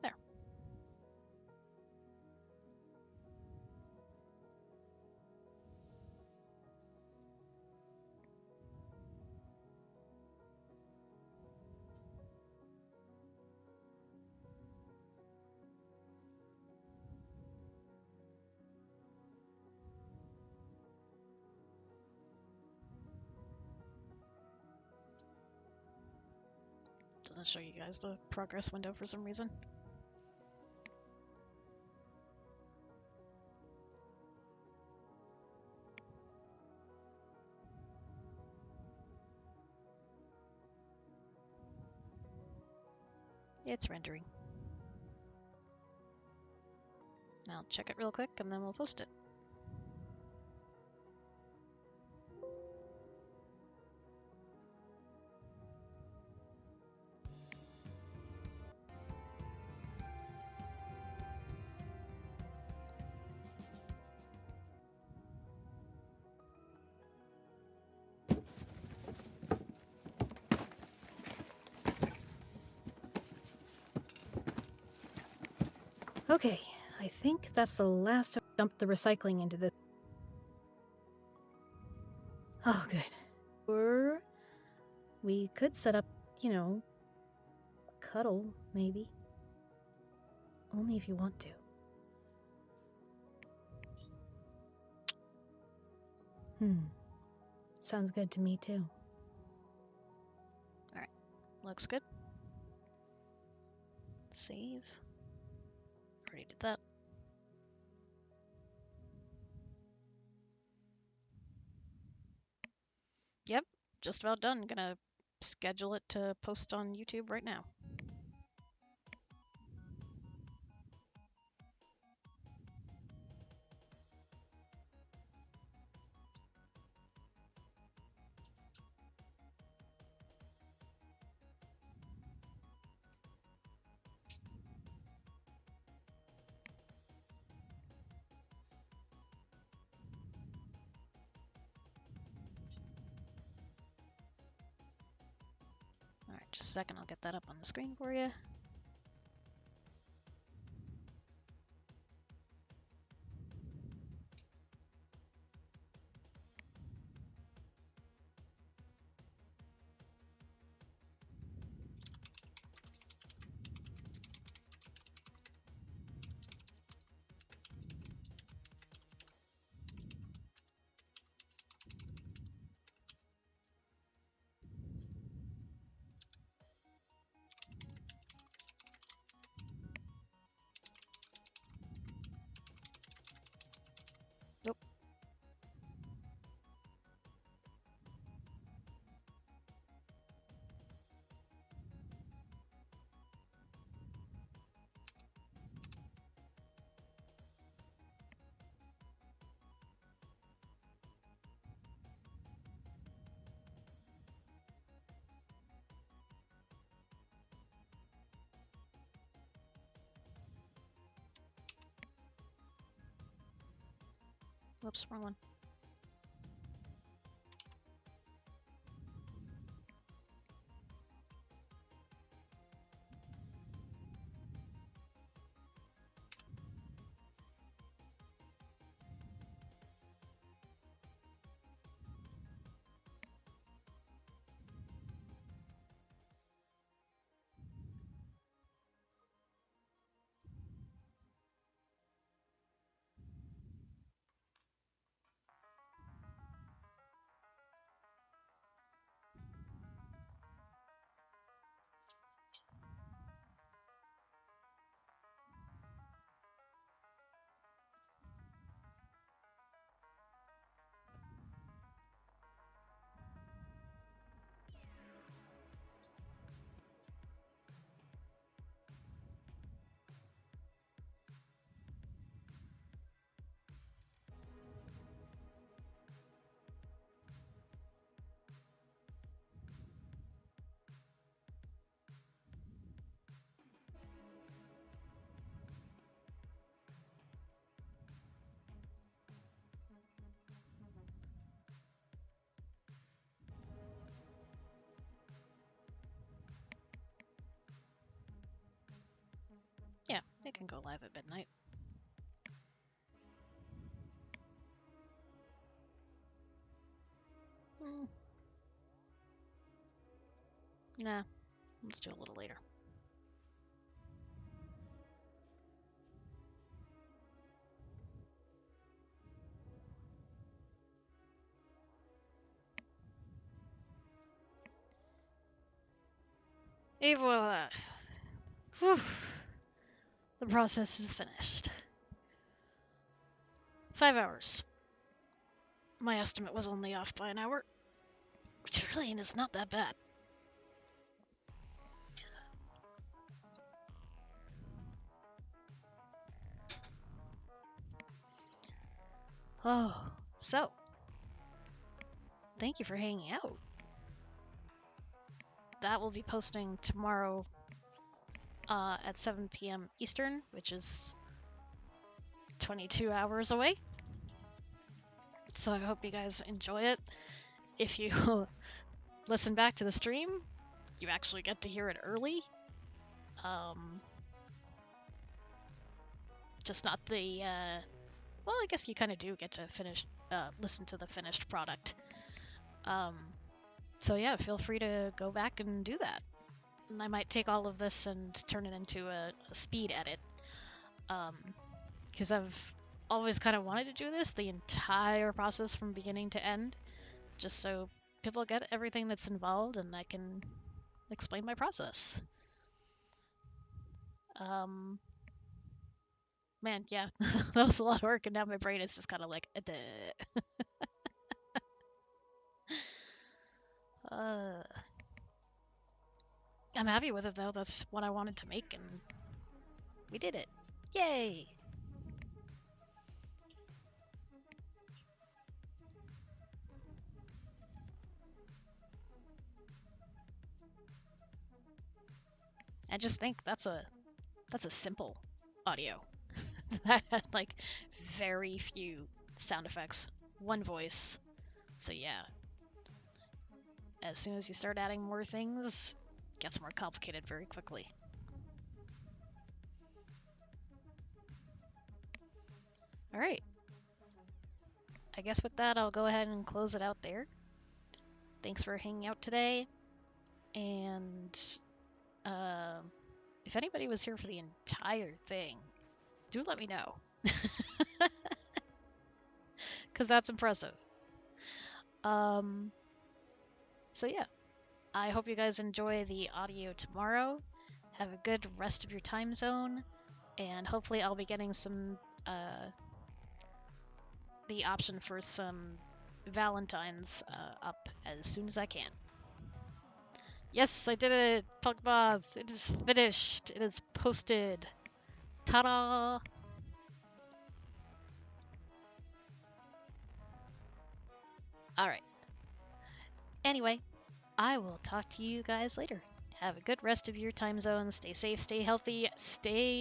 There. Doesn't show you guys the progress window for some reason. It's rendering. I'll check it real quick and then we'll post it. Okay, I think that's the last of dumped the recycling into this. Oh, good. Or we could set up, you know, cuddle, maybe. Only if you want to. Sounds good to me, too. Alright, looks good. Save. Already did that. Yep, just about done. Gonna schedule it to post on YouTube right now. Alright, just a second, I'll get that up on the screen for you. Nope. Whoops, wrong one. Yeah, it can go live at midnight. Nah, let's do it a little later. Et voila! Whew. The process is finished. 5 hours. My estimate was only off by an hour, which really is not that bad. Oh, so thank you for hanging out. That will be posting tomorrow at 7 p.m. Eastern, which is 22 hours away. So I hope you guys enjoy it. If you listen back to the stream, you actually get to hear it early. Just not the, well, I guess you kind of do get to listen to the finished product. So yeah, feel free to go back and do that. And I might take all of this and turn it into a speed edit. Because I've always kind of wanted to do this, the entire process from beginning to end, just so people get everything that's involved and I can explain my process. Man, yeah, that was a lot of work, and now my brain is just kind of like, duh. I'm happy with it though. That's what I wanted to make, and we did it. Yay! I just think that's a simple audio that had like very few sound effects, one voice. So yeah, as soon as you start adding more things, it gets more complicated very quickly. All right. I guess with that, I'll go ahead and close it out there. Thanks for hanging out today, and if anybody was here for the entire thing, do let me know, because that's impressive. So yeah, I hope you guys enjoy the audio tomorrow. Have a good rest of your time zone, and hopefully I'll be getting some the option for some Valentine's up as soon as I can. Yes, I did it! Pokemon! It is finished! It is posted! Ta-da! Alright. Anyway, I will talk to you guys later. Have a good rest of your time zone. Stay safe, stay healthy, stay